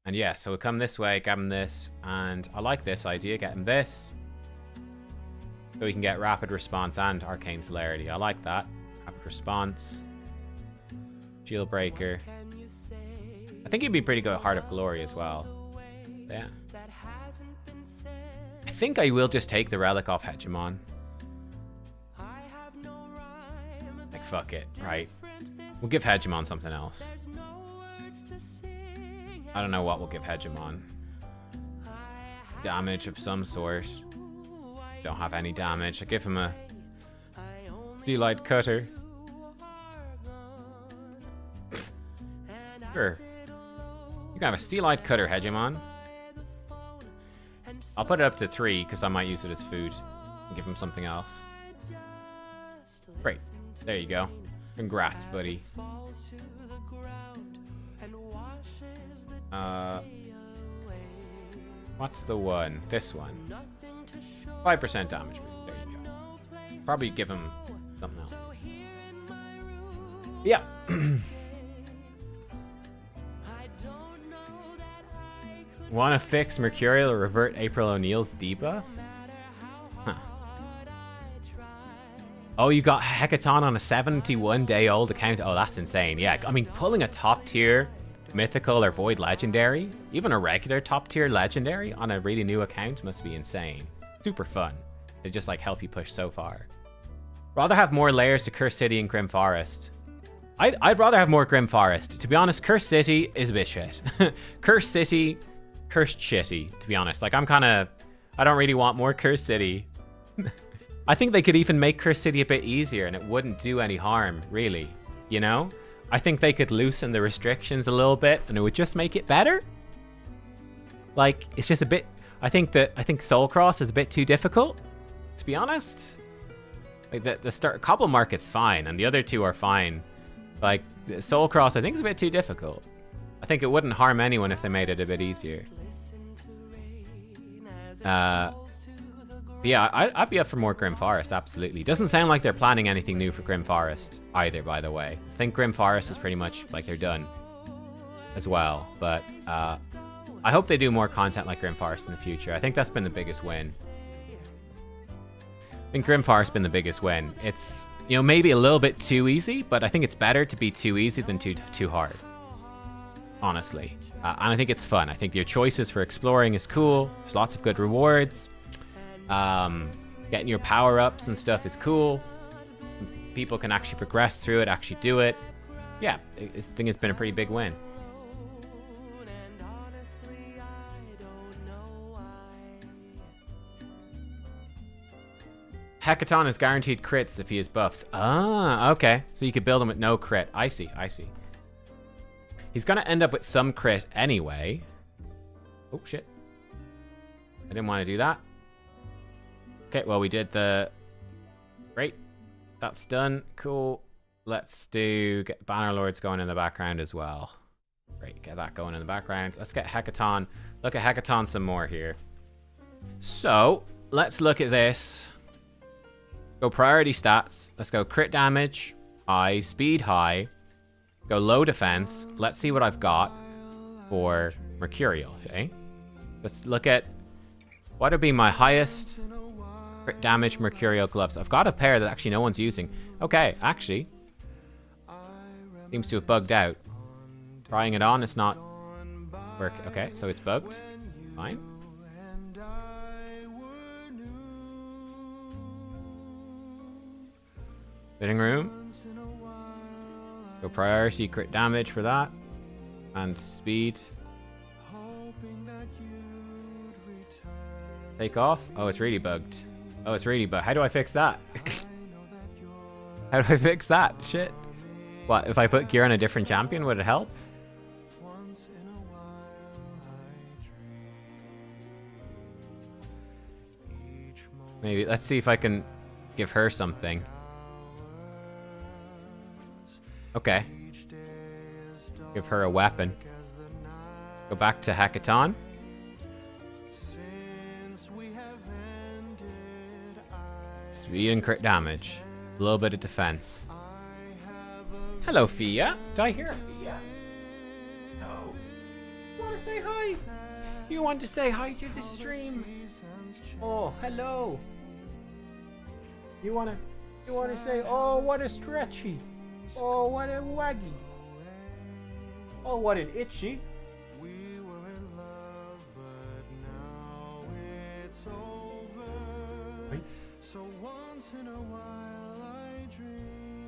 [SPEAKER 2] And yeah, so we'll come this way, get him this. And I like this idea, get him this. So we can get rapid response and arcane celerity. I like that. Rapid response. Shield breaker. I think he'd be pretty good at Heart of Glory as well. But yeah. I think I will just take the relic off Hegemon. Like, fuck it, right? We'll give Hegemon something else. I don't know what we'll give Hegemon. Damage of some sort. Don't have any damage. I give him a Steelite Cutter. Sure. You can have a Steelite Cutter, Hegemon. I'll put it up to 3 because I might use it as food and give him something else. Great. There you go. Congrats, buddy. What's the one? This one. 5% damage boost. There you go. Probably give him something else. Yeah. Want to fix Mercurial or revert April O'Neil's debuff? Huh. Oh, you got Hecaton on a 71-day-old account. Oh, that's insane. Yeah, I mean, pulling a top-tier mythical or void legendary, even a regular top-tier legendary on a really new account must be insane. Super fun. They just like help you push so far. Rather have more layers to Cursed City and Grim Forest. I'd rather have more Grim Forest. To be honest, Cursed City is a bit shit. Cursed City, cursed shitty, to be honest. Like, I don't really want more Cursed City. I think they could even make Cursed City a bit easier and it wouldn't do any harm, really. You know? I think they could loosen the restrictions a little bit and it would just make it better. Like, it's just a bit... I think Soul Cross is a bit too difficult, to be honest. Like, the start Cobble Market's fine and the other two are fine. Like, Soul Cross I think is a bit too difficult. I think it wouldn't harm anyone if they made it a bit easier. But yeah, I'd be up for more Grim Forest, absolutely. Doesn't sound like they're planning anything new for Grim Forest either, by the way. I think Grim Forest is pretty much like they're done as well. But I hope they do more content like Grim Forest in the future. I think that's been the biggest win. I think Grim Forest's been the biggest win. It's, you know, maybe a little bit too easy, but I think it's better to be too easy than too hard. Honestly. And I think it's fun. I think your choices for exploring is cool. There's lots of good rewards. Getting your power-ups and stuff is cool. People can actually progress through it, actually do it. Yeah, I think it's been a pretty big win. Hecaton is guaranteed crits if he has buffs. Ah, okay. So you could build him with no crit. I see. He's gonna end up with some crit anyway. Oh, shit. I didn't want to do that. Okay, well, we did the... Great. That's done. Cool. Let's get Banner Lords going in the background as well. Great, get that going in the background. Let's get Hecaton. Look at Hecaton some more here. So, let's look at this. Go priority stats. Let's go crit damage, high, speed high. Go low defense. Let's see what I've got for Mercurial, okay? Let's look at what would be my highest crit damage Mercurial gloves. I've got a pair that actually no one's using. Okay, actually. Seems to have bugged out. Trying it on, it's not work. Okay, so it's bugged. Fine. Fitting room. Go priority crit damage for that. And speed. Take off. Oh, it's really bugged. Oh, it's really bugged. How do I fix that? How do I fix that? Shit. What, if I put gear on a different champion, would it help? Maybe. Let's see if I can give her something. Okay. Give her a weapon. Go back to Hecaton. Speed and crit damage. A little bit of defense. Hello, Fia. Did I hear Fia? No. You want to say hi? You want to say hi to the stream? Oh, hello. You wanna say, oh, what a stretchy. Oh, what a waggy. Oh, what an itchy.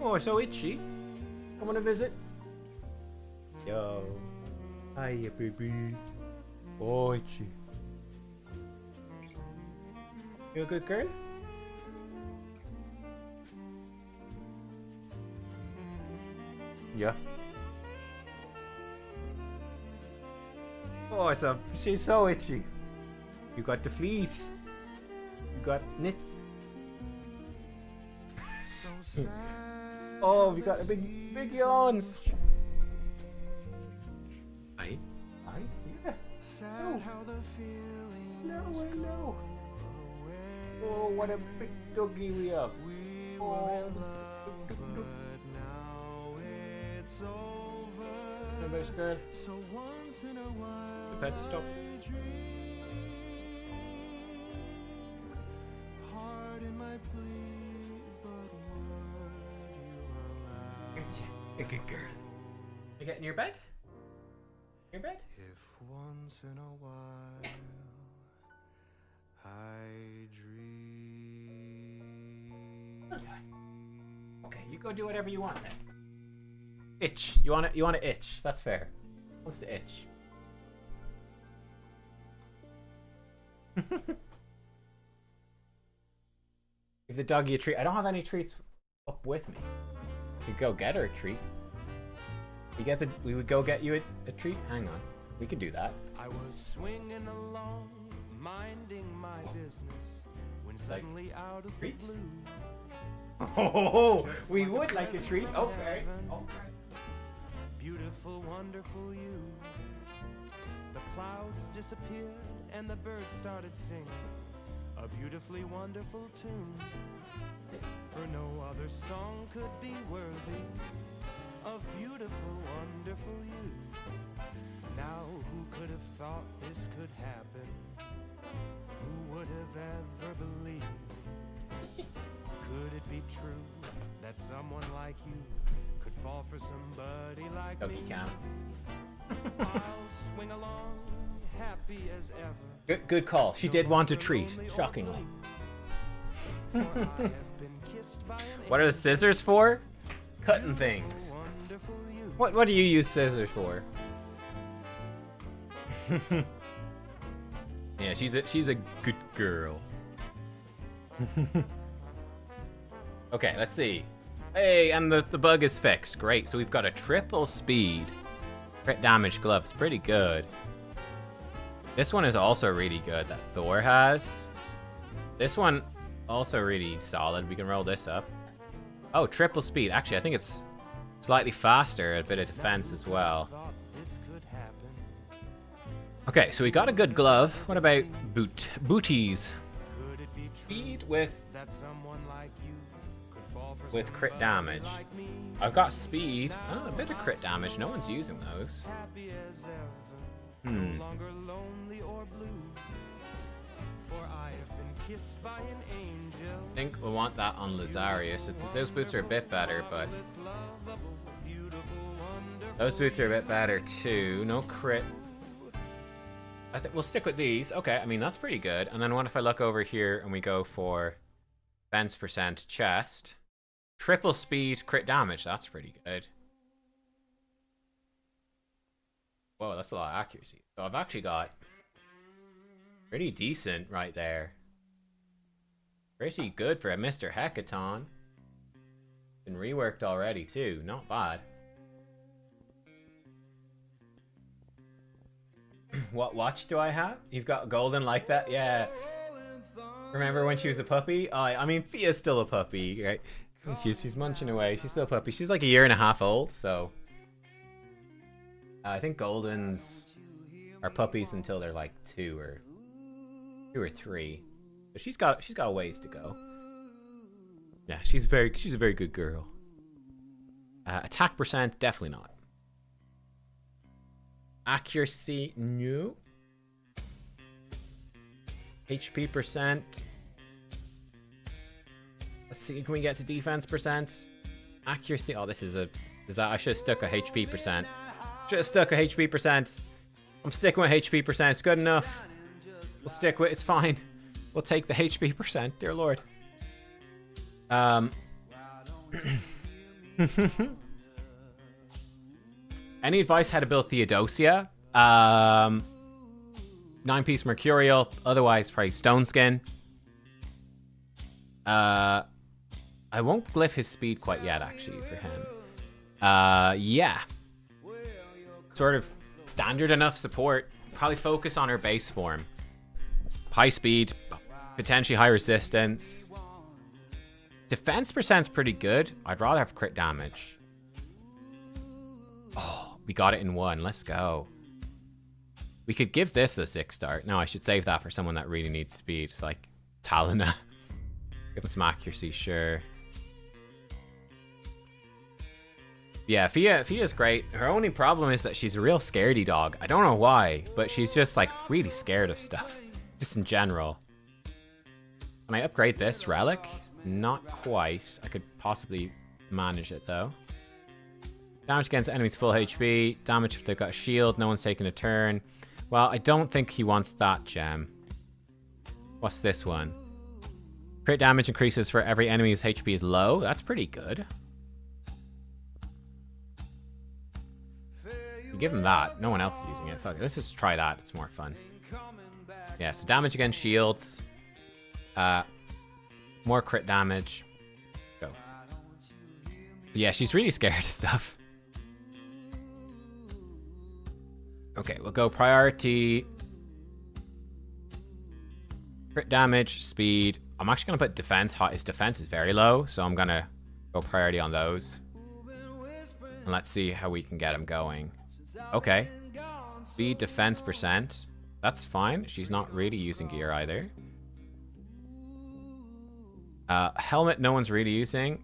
[SPEAKER 2] Oh, so itchy. Come on a visit. Yo. Hiya, baby. Oh, itchy. You a good girl? Yeah. Oh, she's so itchy. You got the fleas. You got nits. Oh, we got a big yawns. Aye? Yeah. No. Oh, what a big doggy we have. Oh, the best girl. The pet stop. A good girl. You get in your bed? Your bed?
[SPEAKER 3] If once in a while I dream.
[SPEAKER 2] Okay, you go do whatever you want then. Itch. You want to itch. That's fair. What's the itch? Give the doggy a treat. I don't have any treats up with me. We could go get her a treat. We would go get you a treat? Hang on. We could do that.
[SPEAKER 3] I was swinging along, minding my business, when suddenly out of the
[SPEAKER 2] treat?
[SPEAKER 3] blue.
[SPEAKER 2] Oh, we would like a treat. Okay. Okay.
[SPEAKER 3] Beautiful, wonderful you. The clouds disappeared and the birds started singing a beautifully wonderful tune. For no other song could be worthy of beautiful, wonderful you. Now who could have thought this could happen? Who would have ever believed? Could it be true that someone like you could fall for somebody like
[SPEAKER 2] Doggy
[SPEAKER 3] me?
[SPEAKER 2] cam.
[SPEAKER 3] I'll swing along, happy as ever.
[SPEAKER 2] Good call. She did want a treat. Shockingly.
[SPEAKER 3] For I have been kissed by an
[SPEAKER 2] What are the scissors for? Cutting things.
[SPEAKER 3] wonderful you.
[SPEAKER 2] What do you use scissors for? Yeah, she's a good girl. Okay, let's see. Hey, and the bug is fixed. Great. So we've got a triple speed crit damage glove. It's pretty good. This one is also really good that Thor has. This one also really solid. We can roll this up. Oh, triple speed. Actually, I think it's slightly faster. A bit of defense as well.
[SPEAKER 3] Thought this could happen.
[SPEAKER 2] Okay, so we got a good glove. What about booties?
[SPEAKER 3] Could it be true
[SPEAKER 2] Speed with
[SPEAKER 3] that someone like you could fall for
[SPEAKER 2] crit
[SPEAKER 3] somebody
[SPEAKER 2] damage.
[SPEAKER 3] like me?
[SPEAKER 2] I've got speed. Oh, a bit of crit damage. No one's using those.
[SPEAKER 3] Happy as ever,
[SPEAKER 2] Hmm.
[SPEAKER 3] no longer lonely or blue. For I have been kissed by an angel.
[SPEAKER 2] I think we'll want that on Lazarius. Those boots are a bit better, but
[SPEAKER 3] This lovable, beautiful, wonderful.
[SPEAKER 2] those boots are a bit better too. No crit. I think we'll stick with these. Okay, I mean that's pretty good. And then what if I look over here and we go for defense percent chest, triple speed crit damage? That's pretty good. Whoa, that's a lot of accuracy. So I've actually got pretty decent right there. Pretty good for a Mr. Hecaton. Been reworked already too. Not bad. What watch do I have? You've got golden like that? Yeah. Remember when she was a puppy? I mean, Fia's still a puppy, right? She's munching away. She's still a puppy. She's like a year and a half old, so... I think Goldens are puppies until they're like 2 or 3. But she's got a ways to go. Yeah, she's a very good girl. Attack percent, definitely not. Accuracy, no. HP percent. Let's see, can we get to defense percent? Accuracy, oh, this is that I should have stuck a HP percent. Should have stuck a HP percent. I'm sticking with HP percent. It's good enough. We'll stick with. It's fine. We'll take the HP percent. Dear Lord. Any advice how to build Theodosia? 9-piece Mercurial. Otherwise, probably Stone Skin. I won't glyph his speed quite yet, actually, for him. Yeah. Sort of standard enough support. Probably focus on her base form. High speed, potentially high resistance. Defense percent's pretty good. I'd rather have crit damage. Oh, we got it in 1. Let's go. We could give this a 6-star. No, I should save that for someone that really needs speed, like Talina. Give them some accuracy, sure. Yeah, Fia's great. Her only problem is that she's a real scaredy dog. I don't know why, but she's just like really scared of stuff. Just in general. Can I upgrade this relic? Not quite. I could possibly manage it though. Damage against enemies full HP. Damage if they've got a shield. No one's taking a turn. Well, I don't think he wants that gem. What's this one? Crit damage increases for every enemy whose HP is low. That's pretty good. You give him that. No one else is using it. Fuck it. Let's just try that. It's more fun. Yeah, so damage against shields. More crit damage. Go. Yeah, she's really scared of stuff. Okay, we'll go priority. Crit damage, speed. I'm actually going to put defense. His defense is very low, so I'm going to go priority on those. And let's see how we can get him going. Okay. Speed, defense percent. That's fine. She's not really using gear either. Helmet, no one's really using.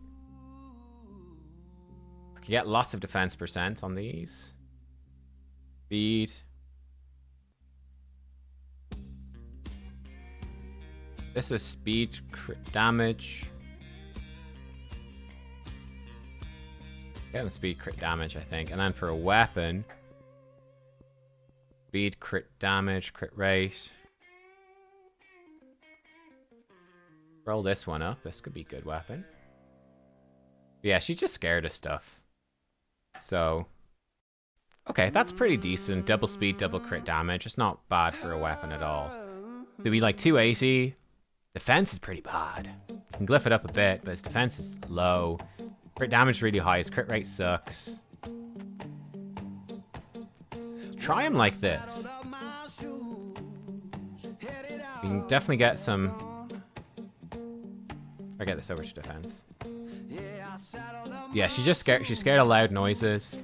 [SPEAKER 2] I can get lots of defense percent on these. Speed. This is speed, crit damage. Get him speed, crit damage, I think. And then for a weapon, speed, crit damage, crit rate. Roll this one up. This could be a good weapon. Yeah, she's just scared of stuff. So, okay, that's pretty decent. Double speed, double crit damage. It's not bad for a weapon at all. Do we like 280? Defense is pretty bad. You can glyph it up a bit, but his defense is low. Crit damage is really high. His crit rate sucks. Try him like this. We can definitely get some... I get this over to defense. Yeah, she's just scared. She's scared of loud noises.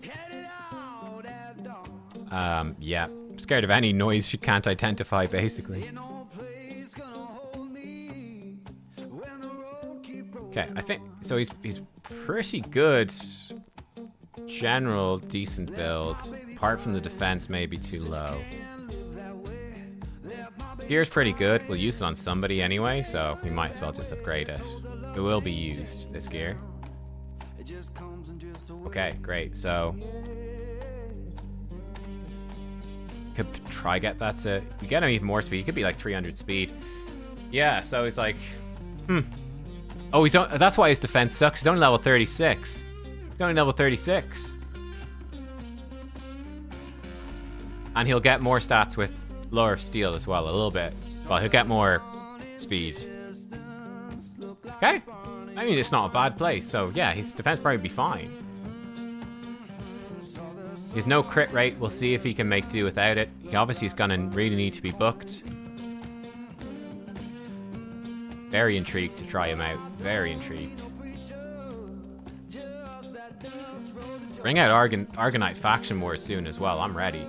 [SPEAKER 2] Yeah, I'm scared of any noise she can't identify, basically. Okay, I think so. He's pretty good. General decent build. Apart from the defense, maybe too low. Gear's pretty good. We'll use it on somebody anyway, so we might as well just upgrade it. It will be used, this gear. Okay, great. So could try get that to... You get him even more speed. He could be like 300 speed. Yeah, so he's like... Oh, he's on, that's why his defense sucks. He's only level 36. He's only level 36. And he'll get more stats with lower steel as well, a little bit. Well, he'll get more speed. Okay. I mean, it's not a bad place. So, yeah, his defense probably be fine. He has no crit rate. We'll see if he can make do without it. He obviously is going to really need to be booked. Very intrigued to try him out. Very intrigued. Bring out Argonite Faction Wars soon as well. I'm ready.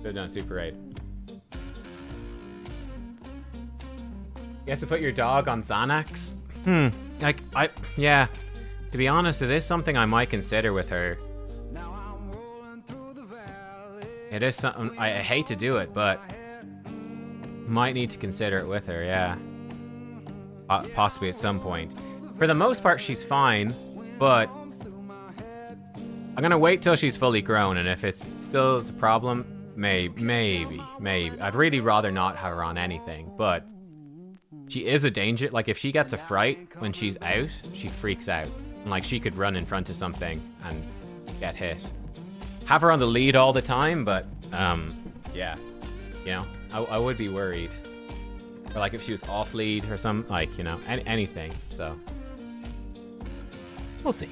[SPEAKER 2] Go down Super 8. You have to put your dog on Xanax? Yeah. To be honest, it is something I might consider with her. It is something, I hate to do it, but might need to consider it with her, yeah. Possibly at some point. For the most part, she's fine, but I'm gonna wait till she's fully grown, and if it's still a problem, maybe. I'd really rather not have her on anything, but she is a danger. Like, if she gets a fright when she's out, she freaks out. And, like, she could run in front of something and get hit. Have her on the lead all the time, but, yeah. You know, I would be worried. Or, like, if she was off lead or some, like, you know, anything, so. We'll see.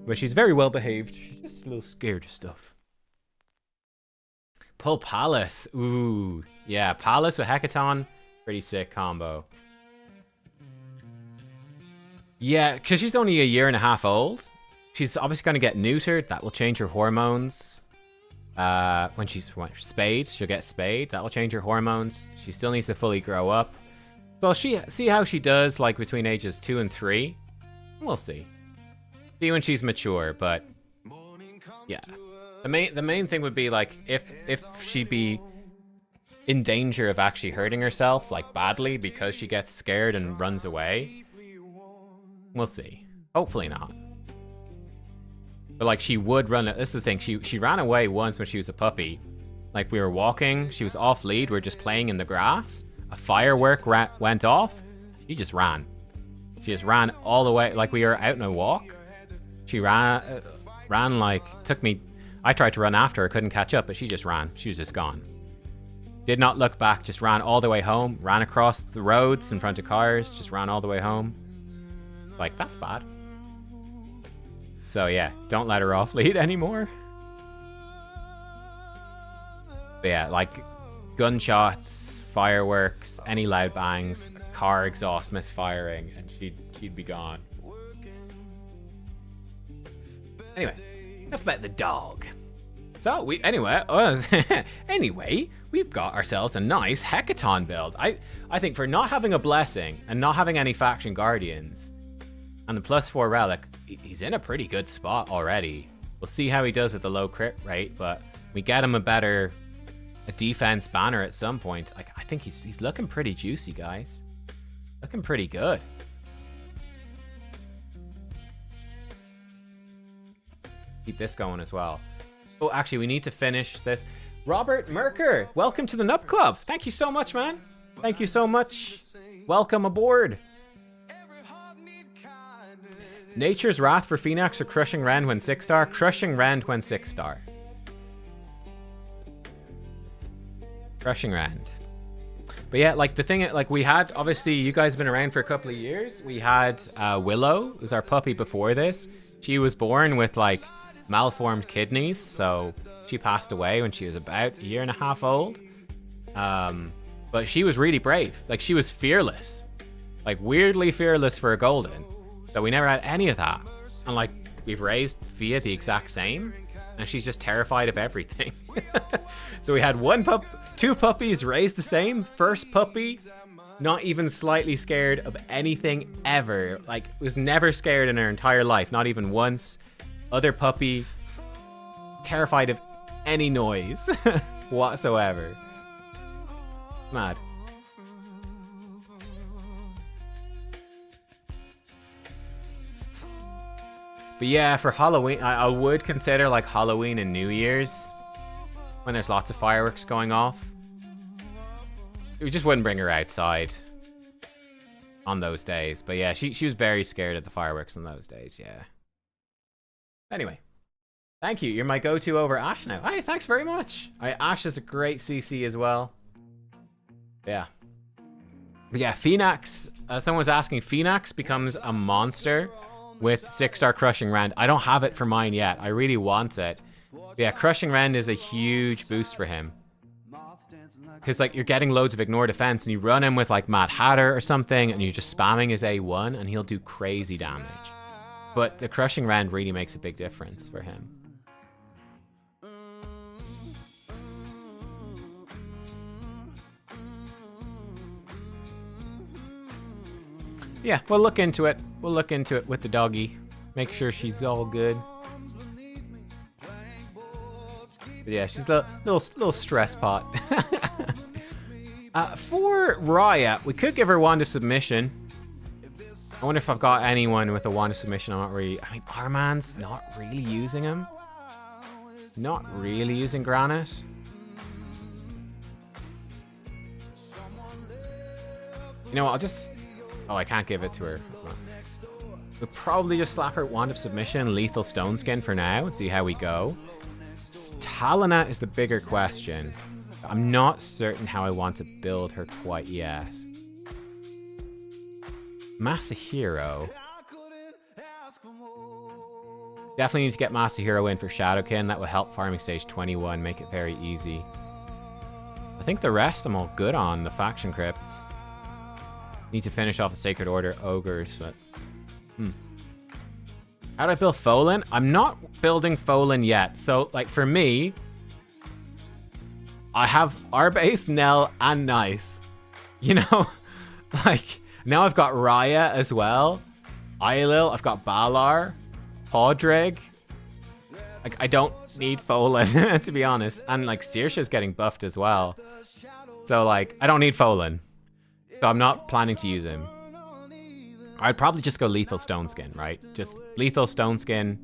[SPEAKER 2] But she's very well behaved. She's just a little scared of stuff. Pull Palace. Ooh. Yeah, Palace with Hecaton. Pretty sick combo. Yeah, because she's only a year and a half old. She's obviously going to get neutered. That will change her hormones. When she's spayed, she'll get spayed. That will change her hormones. She still needs to fully grow up. So see how she does, like, between ages 2 and 3. We'll see. See when she's mature, but yeah. The main thing would be, like, if in danger of actually hurting herself, like badly, because she gets scared and runs away. We'll see. Hopefully not. But like she would run. This is the thing. She ran away once when she was a puppy. Like we were walking. She was off lead. We were just playing in the grass. A firework went off. She just ran. She just ran all the way. Like we were out on a walk. She ran like took me. I tried to run after her. Couldn't catch up. But she just ran. She was just gone. Did not look back. Just ran all the way home. Ran across the roads in front of cars. Just ran all the way home. Like that's bad. So yeah, don't let her off lead anymore. But yeah, like gunshots, fireworks, any loud bangs, car exhaust misfiring, and she'd be gone. Anyway, enough about the dog. So anyway, we've got ourselves a nice Hecaton build. I think for not having a blessing and not having any faction guardians and the +4 relic, he's in a pretty good spot already. We'll see how he does with the low crit rate, but we get him a defense banner at some point. Like I think he's looking pretty juicy, guys. Looking pretty good. Keep this going as well. Oh, actually, we need to finish this. Robert Merker, welcome to the Nub Club. Thank you so much, man. Thank you so much. Welcome aboard. Nature's Wrath for Phoenix or Crushing Rend when 6-star? Crushing Rend when 6-star. Crushing Rend. But yeah, like the thing, like we had, obviously you guys have been around for a couple of years. We had Willow, who was our puppy before this. She was born with like malformed kidneys, so she passed away when she was about 1.5 years old. But she was really brave. Like she was fearless. Like weirdly fearless for a golden. So we never had any of that. And like we've raised Fia the exact same, and she's just terrified of everything. So we had two puppies raised the same. First puppy, not even slightly scared of anything ever. Like was never scared in her entire life, not even once. Other puppy, terrified of any noise whatsoever. Mad. But yeah, for Halloween, I would consider like Halloween and New Year's when there's lots of fireworks going off. We just wouldn't bring her outside on those days. But yeah, she was very scared of the fireworks on those days, yeah. Anyway, thank you. You're my go-to over Ash now. Hey, thanks very much. Ash is a great CC as well. Yeah. But yeah, Phoenix. Someone was asking, Phoenix becomes a monster with 6-star Crushing Rend. I don't have it for mine yet. I really want it. But yeah, Crushing Rend is a huge boost for him. Because like you're getting loads of ignore defense and you run him with like Mad Hatter or something and you're just spamming his A1 and he'll do crazy damage. But the Crushing Rend really makes a big difference for him. Yeah, we'll look into it. We'll look into it with the doggy. Make sure she's all good. But yeah, she's a little stress pot. For Raya, we could give her Wand of Submission. I wonder if I've got anyone with a Wand of Submission. I'm not really... I mean, Arman's not really using him. Not really using Granite. You know what, I'll just... Oh, I can't give it to her. We'll probably just slap her Wand of Submission, Lethal Stone Skin for now, and see how we go. Talana is the bigger question. I'm not certain how I want to build her quite yet. Masahiro. Definitely need to get Masahiro in for Shadowkin. That will help farming stage 21, make it very easy. I think the rest I'm all good on, the faction crypts. Need to finish off the Sacred Order Ogres, but... How do I build Folan? I'm not building Folan yet. So, like, for me, I have Arbase, Nell, and Nice. You know? Like, now I've got Raya as well. Ailil, I've got Balar. Podrig. Like, I don't need Folan, to be honest. And, like, Saoirse's getting buffed as well. So, like, I don't need Folan. So I'm not planning to use him. I'd probably just go Lethal Stone Skin, right? Just Lethal Stone Skin,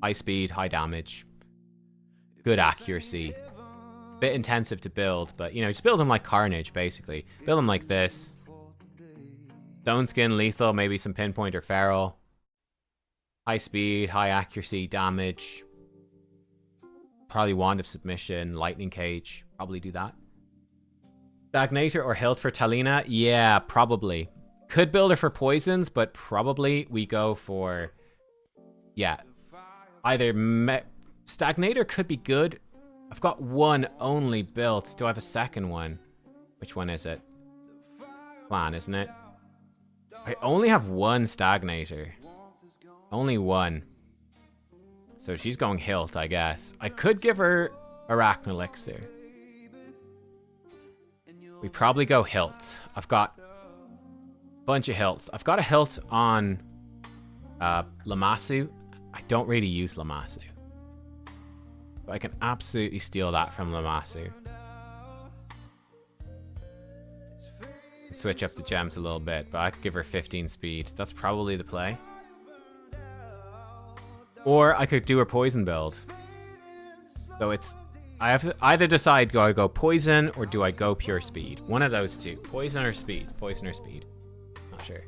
[SPEAKER 2] high speed, high damage, good accuracy. Bit intensive to build, but, you know, just build him like Carnage, basically. Build him like this. Stone Skin, Lethal, maybe some Pinpoint or Feral. High speed, high accuracy, damage. Probably Wand of Submission, Lightning Cage. Probably do that. Stagnator or Hilt for Talina? Yeah, probably. Could build her for poisons, but probably we go for... Yeah. Either... Stagnator could be good. I've got one only built. Do I have a second one? Which one is it? Clan, isn't it? I only have one Stagnator. Only one. So she's going Hilt, I guess. I could give her Arachnelixir. We probably go Hilt. I've got a bunch of Hilts. I've got a Hilt on Lammasu. I don't really use Lammasu. But I can absolutely steal that from Lammasu. Switch up the gems a little bit, but I could give her 15 speed. That's probably the play. Or I could do her poison build. So it's... I have to either decide, do I go poison or do I go pure speed? One of those two. Poison or speed. Poison or speed. Not sure.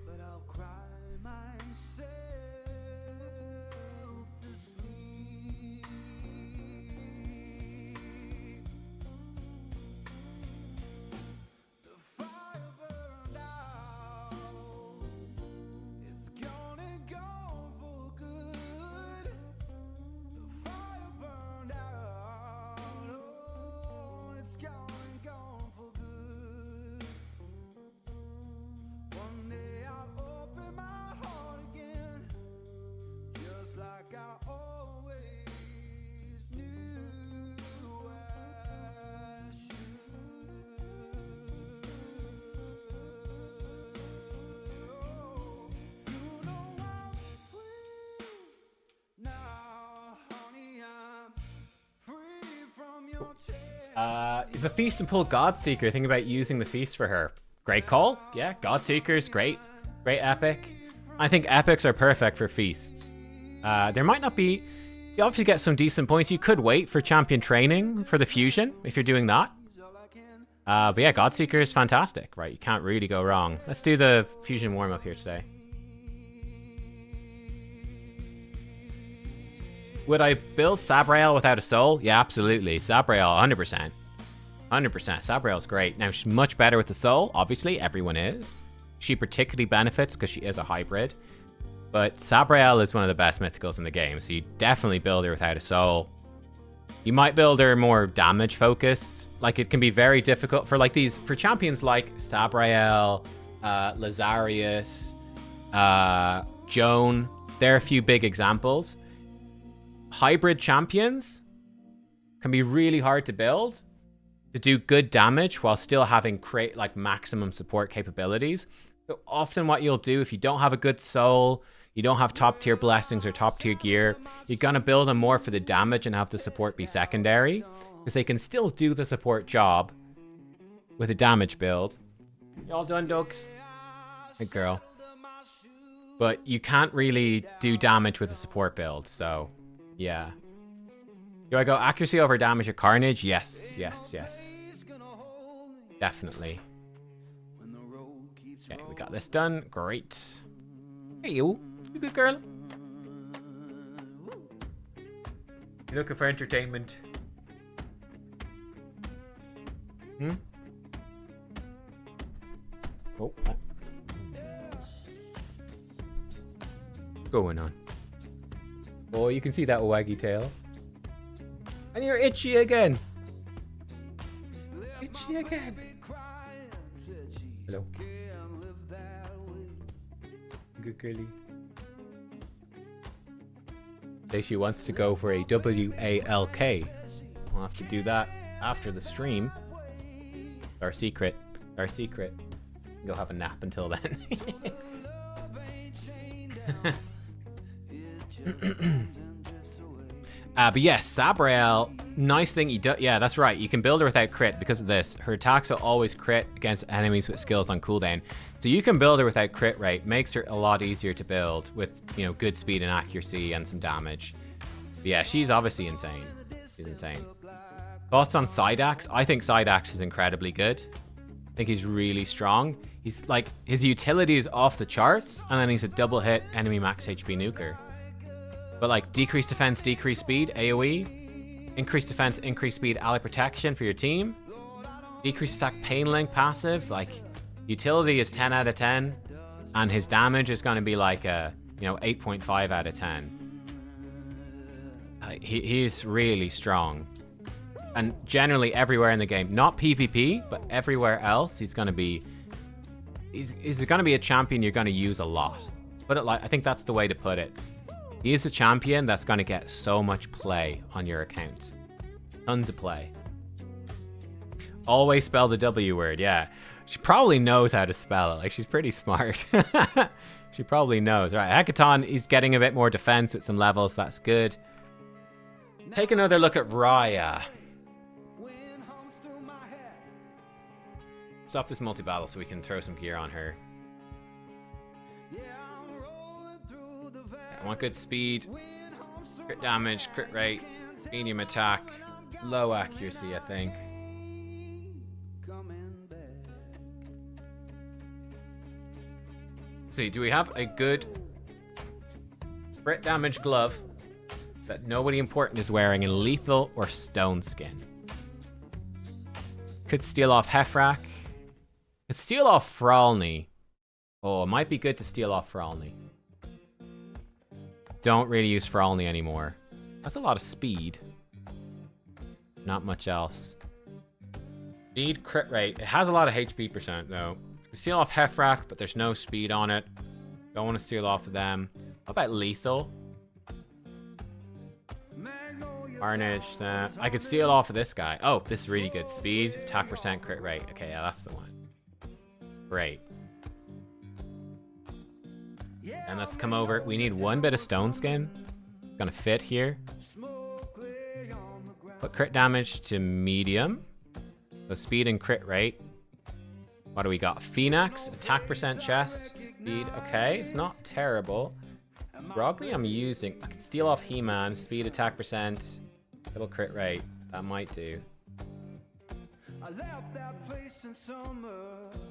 [SPEAKER 2] If a feast and pull Godseeker, think about using the feast for her. Great call. Yeah, Godseeker's great. Great epic. I think epics are perfect for feasts. There might not be... You obviously get some decent points. You could wait for champion training for the fusion, if you're doing that. But yeah, Godseeker is fantastic, right? You can't really go wrong. Let's do the fusion warm-up here today. Would I build Sabrael without a soul? Yeah, absolutely. Sabrael, 100%. 100%. Sabrael's great. Now, she's much better with the soul. Obviously, everyone is. She particularly benefits because she is a hybrid. But Sabrael is one of the best mythicals in the game, so you definitely build her without a soul. You might build her more damage-focused. Like, it can be very difficult for, like, these... For champions like Sabrael, Lazarius, Joan. They're a few big examples. Hybrid champions can be really hard to build to do good damage while still having maximum support capabilities. So often what you'll do if you don't have a good soul, you don't have top tier blessings or top tier gear, you're gonna build them more for the damage and have the support be secondary, because they can still do the support job with a damage build. You all done, Dogs? Good girl. But you can't really do damage with a support build, so yeah. Do I go accuracy over damage or carnage? Yes, yes, yes. Definitely. Okay, we got this done. Great. Hey, you good girl. You looking for entertainment? Hmm? Oh, what? What's going on? Oh, you can see that waggy tail. And you're itchy again. Itchy again. Hello. Good girly. Say she wants to go for a WALK. We'll have to do that after the stream. Our secret. Our secret. Go have a nap until then. But yes, Sabrael, nice thing. Yeah, that's right. You can build her without crit because of this. Her attacks will always crit against enemies with skills on cooldown. So you can build her without crit rate. Makes her a lot easier to build with, you know, good speed and accuracy and some damage. But yeah, she's obviously insane. She's insane. Thoughts on Sidax? I think Sidax is incredibly good. I think he's really strong. He's like, his utility is off the charts, and then he's a double hit enemy max HP nuker. But like decreased defense, decreased speed, AoE, increased defense, increased speed, ally protection for your team, decreased attack pain link passive, like utility is 10 out of 10, and his damage is going to be like a, you know, 8.5 out of 10. He's really strong. And generally everywhere in the game, not PvP, but everywhere else, he's going to be, he's going to be a champion you're going to use a lot. Put it like, I think that's the way to put it. He is a champion that's going to get so much play on your account. Tons of play. Always spell the W word, yeah. She probably knows how to spell it. Like, she's pretty smart. She probably knows. Right, Hecaton, he's getting a bit more defense with some levels. That's good. Take another look at Raya. Stop this multi-battle so we can throw some gear on her. I want good speed, crit damage, crit rate, medium attack, low accuracy, I think. Let's see, do we have a good crit damage glove that nobody important is wearing in lethal or stone skin? Could steal off Hefrak. Could steal off Fralny. Oh, it might be good to steal off Fralny. Don't really use Fralny anymore. That's a lot of speed. Not much else. Speed, crit rate. It has a lot of HP percent, though. Steal off Hefrak, but there's no speed on it. Don't want to steal off of them. How about lethal? Carnage. I could steal off of this guy. Oh, this is really good. Speed, attack percent, crit rate. Okay, yeah, that's the one. Great. And let's come over. We need one bit of stone skin. Gonna fit here. Put crit damage to medium. So speed and crit rate. What do we got? Phoenix, attack percent, chest, speed. Okay, it's not terrible. Grogny I'm using. I can steal off He-Man. Speed, attack percent, double crit rate. That might do.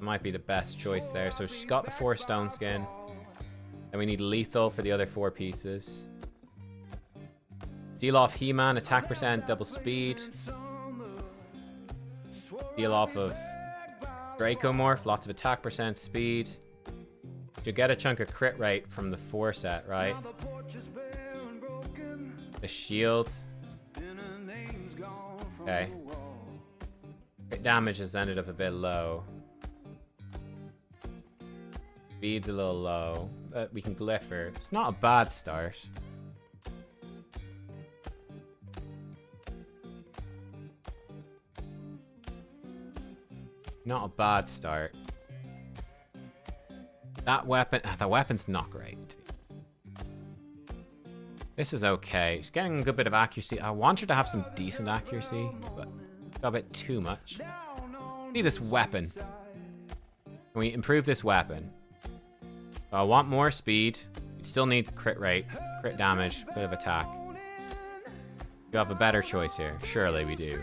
[SPEAKER 2] Might be the best choice there. So she's got the 4 stone skin. And we need lethal for the other 4 pieces. Steal off He-Man, attack percent, double speed. Steal off of Dracomorph, lots of attack percent, speed. You get a chunk of crit rate from the 4 set, right? The shield. Okay. Crit damage has ended up a bit low. Speed's a little low, but we can glyph her. It's not a bad start. Not a bad start. That weapon, the weapon's not great. This is okay. She's getting a good bit of accuracy. I want her to have some decent accuracy, but got a bit too much. See this weapon. Can we improve this weapon? So I want more speed. We still need crit rate, crit damage, bit of attack. You have a better choice here. Surely we do.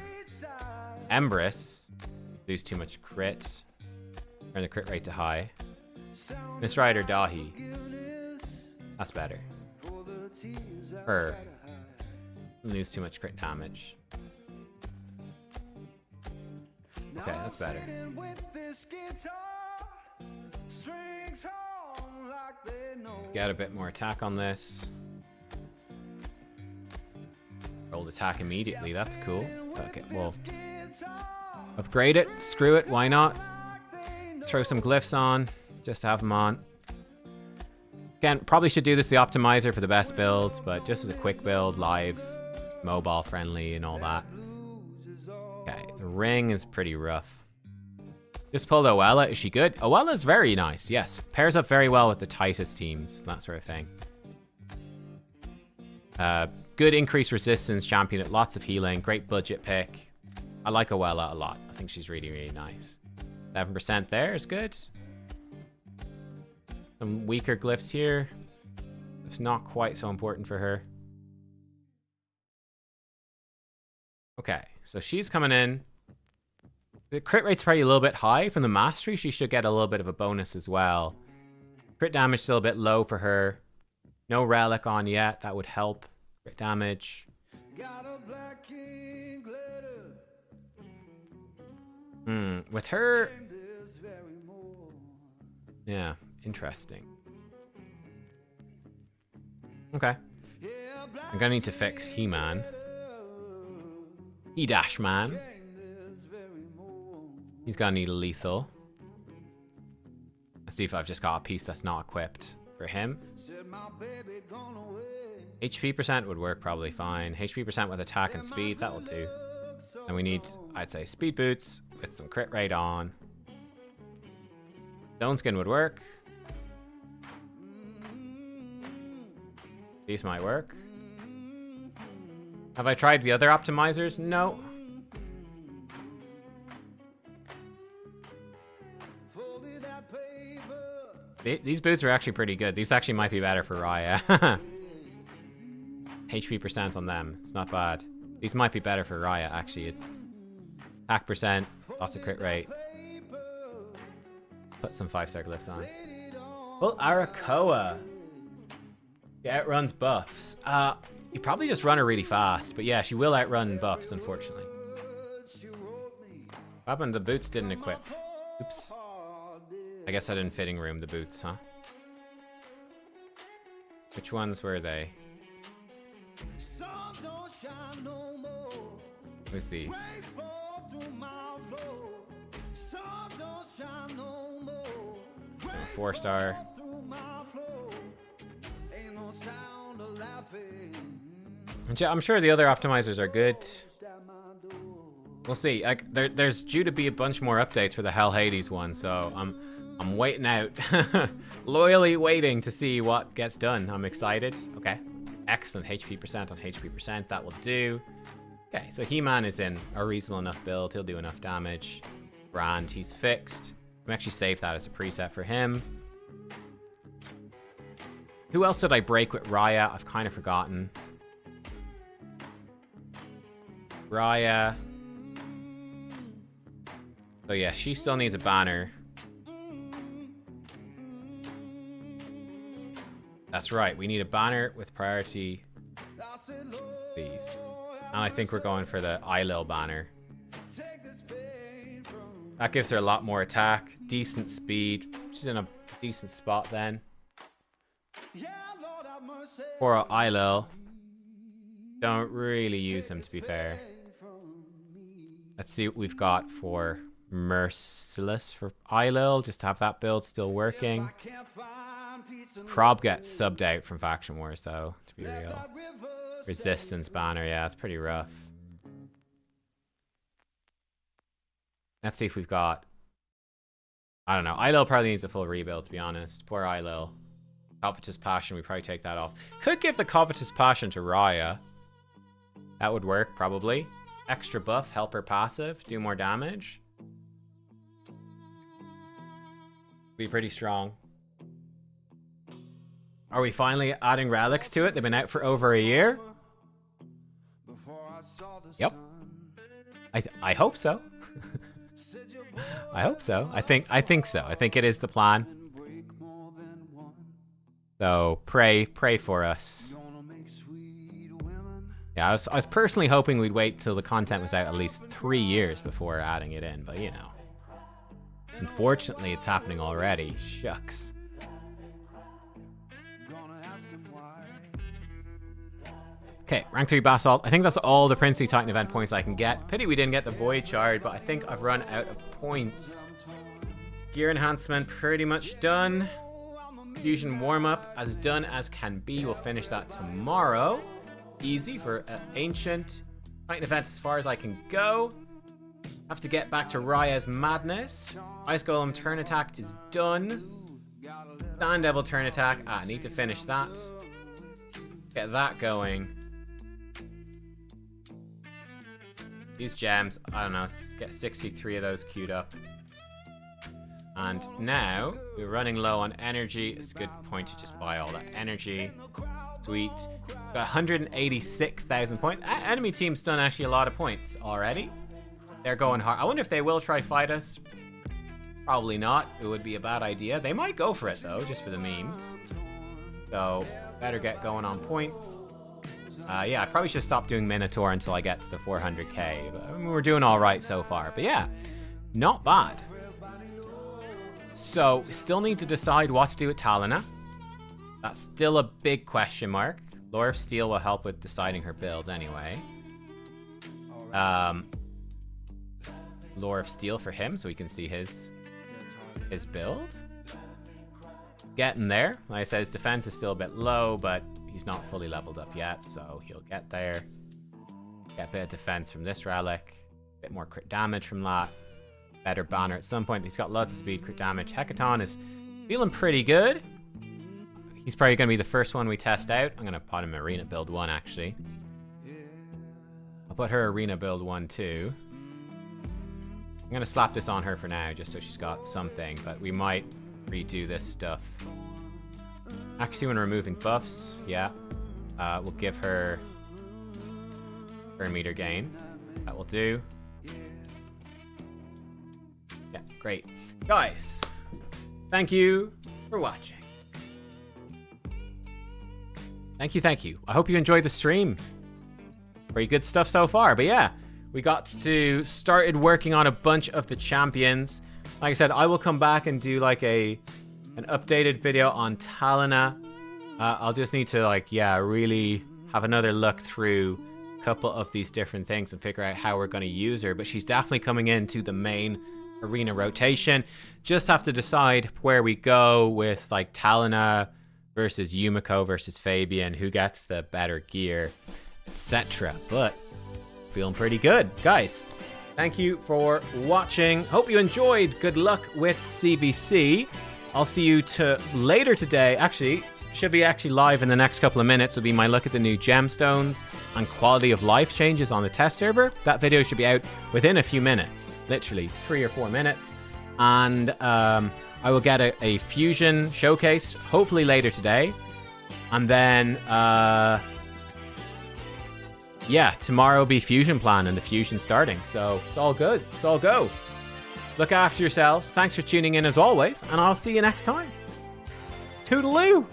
[SPEAKER 2] Empress. Lose too much crit. Turn the crit rate to high. Miss Rider Dahi. That's better. Her. Lose too much crit damage. Okay, that's better. Get a bit more attack on this. Rolled attack immediately, that's cool. Okay, well. Upgrade it, screw it, why not? Throw some glyphs on, just to have them on. Again, probably should do this the optimizer for the best builds, but just as a quick build, live, mobile friendly and all that. Okay, the ring is pretty rough. Just pulled Oella. Is she good? Oella's very nice, yes. Pairs up very well with the Titus teams, that sort of thing. Good increased resistance champion at lots of healing. Great budget pick. I like Oella a lot. I think she's really, really nice. 7% there is good. Some weaker glyphs here. It's not quite so important for her. Okay, so she's coming in. The crit rate's probably a little bit high from the mastery. She should get a little bit of a bonus as well. Crit damage still a bit low for her. No relic on yet. That would help. Crit damage. With her... Yeah, interesting. Okay. I'm gonna need to fix He-Man. He-Dash-Man. He's gonna need a lethal. Let's see if I've just got a piece that's not equipped for him. HP percent would work probably fine. HP percent with attack and speed, that will do. And we need, I'd say, speed boots with some crit rate on. Stone skin would work. These might work. Have I tried the other optimizers? No. These boots are actually pretty good. These actually might be better for Raya. HP percent on them. It's not bad. These might be better for Raya, actually. Attack percent. Lots of crit rate. Put some 5-star glyphs on. Well, Arakoa. She outruns buffs. You probably just run her really fast. But yeah, she will outrun buffs, unfortunately. What happened? The boots didn't equip. Oops. I guess I didn't fitting room the boots, huh? Which ones were they? Who's these? 4-star. I'm sure the other optimizers are good. We'll see. There's due to be a bunch more updates for the Hell Hades one, so I'm waiting out. Loyally waiting to see what gets done. I'm excited. Okay. Excellent HP percent on HP percent. That will do. Okay, so He-Man is in a reasonable enough build. He'll do enough damage. Grand, he's fixed. I'm actually save that as a preset for him. Who else did I break with Raya? I've kind of forgotten. Raya. So yeah, she still needs a banner. That's right, we need a banner with priority. Please. And I think we're going for the Eilil banner. That gives her a lot more attack, decent speed. She's in a decent spot then. Poor Eilil. Don't really use him, to be fair. Let's see what we've got for Merciless for Eilil, just to have that build still working. Prob gets subbed out from Faction Wars, though, to be real. Resistance banner, yeah, it's pretty rough. Let's see if we've got... I don't know. Eilil probably needs a full rebuild, to be honest. Poor Eilil. Covetous Passion, we probably take that off. Could give the Covetous Passion to Raya. That would work, probably. Extra buff, help her passive, do more damage. Be pretty strong. Are we finally adding relics to it? They've been out for over a year. Yep. I hope so. I hope so. I think so. I think it is the plan. So pray for us. Yeah, I was personally hoping we'd wait till the content was out at least 3 years before adding it in, but you know. Unfortunately, it's happening already. Shucks. Okay, rank 3 Basalt. I think that's all the Princely Titan event points I can get. Pity we didn't get the Void Shard, but I think I've run out of points. Gear enhancement pretty much done. Fusion warm-up as done as can be. We'll finish that tomorrow. Easy for Ancient. Titan event as far as I can go. Have to get back to Raya's Madness. Ice Golem turn attack is done. Sand Devil turn attack. I need to finish that. get that going. These gems, I don't know, let's get 63 of those queued up. And now we're running low on energy. It's a good point to just buy all that energy. Sweet. Got 186,000 points. Enemy team's done actually a lot of points already. They're going hard. I wonder if they will try fight us. Probably not. It would be a bad idea. They might go for it though, just for the memes. So better get going on points. Yeah, I probably should stop doing Minotaur until I get to the 400k. But I mean, we're doing all right so far. But yeah, not bad. So, still need to decide what to do with Talina. That's still a big question mark. Lore of Steel will help with deciding her build anyway. Lore of Steel for him, so we can see his build. Getting there. Like I said, his defense is still a bit low, but he's not fully leveled up yet, so he'll get there. Get a bit of defense from this relic. A bit more crit damage from that. Better banner at some point. He's got lots of speed, crit damage. Hecaton is feeling pretty good. He's probably going to be the first one we test out. I'm going to put him Arena Build 1, actually. I'll put her Arena Build 1, too. I'm going to slap this on her for now, just so she's got something. But we might redo this stuff. Actually, when removing buffs, yeah. We'll give her meter gain. That will do. Yeah, great. Guys, thank you for watching. Thank you. I hope you enjoyed the stream. Pretty good stuff so far. But yeah, we got to started working on a bunch of the champions. Like I said, I will come back and do like an updated video on Talina. I'll just need to like, yeah, really have another look through a couple of these different things and figure out how we're going to use her. But she's definitely coming into the main arena rotation. Just have to decide where we go with like Talina versus Yumiko versus Fabian, who gets the better gear, etc. But feeling pretty good. Guys, thank you for watching. Hope you enjoyed. Good luck with CvC. I'll see you later today. Actually, should be live in the next couple of minutes. Will be my look at the new gemstones and quality of life changes on the test server. That video should be out within a few minutes. Literally 3 or 4 minutes. And I will get a fusion showcase hopefully later today. And then yeah, tomorrow will be fusion plan and the fusion starting. So it's all good. It's all go. Look after yourselves. Thanks for tuning in as always, and I'll see you next time. Toodaloo!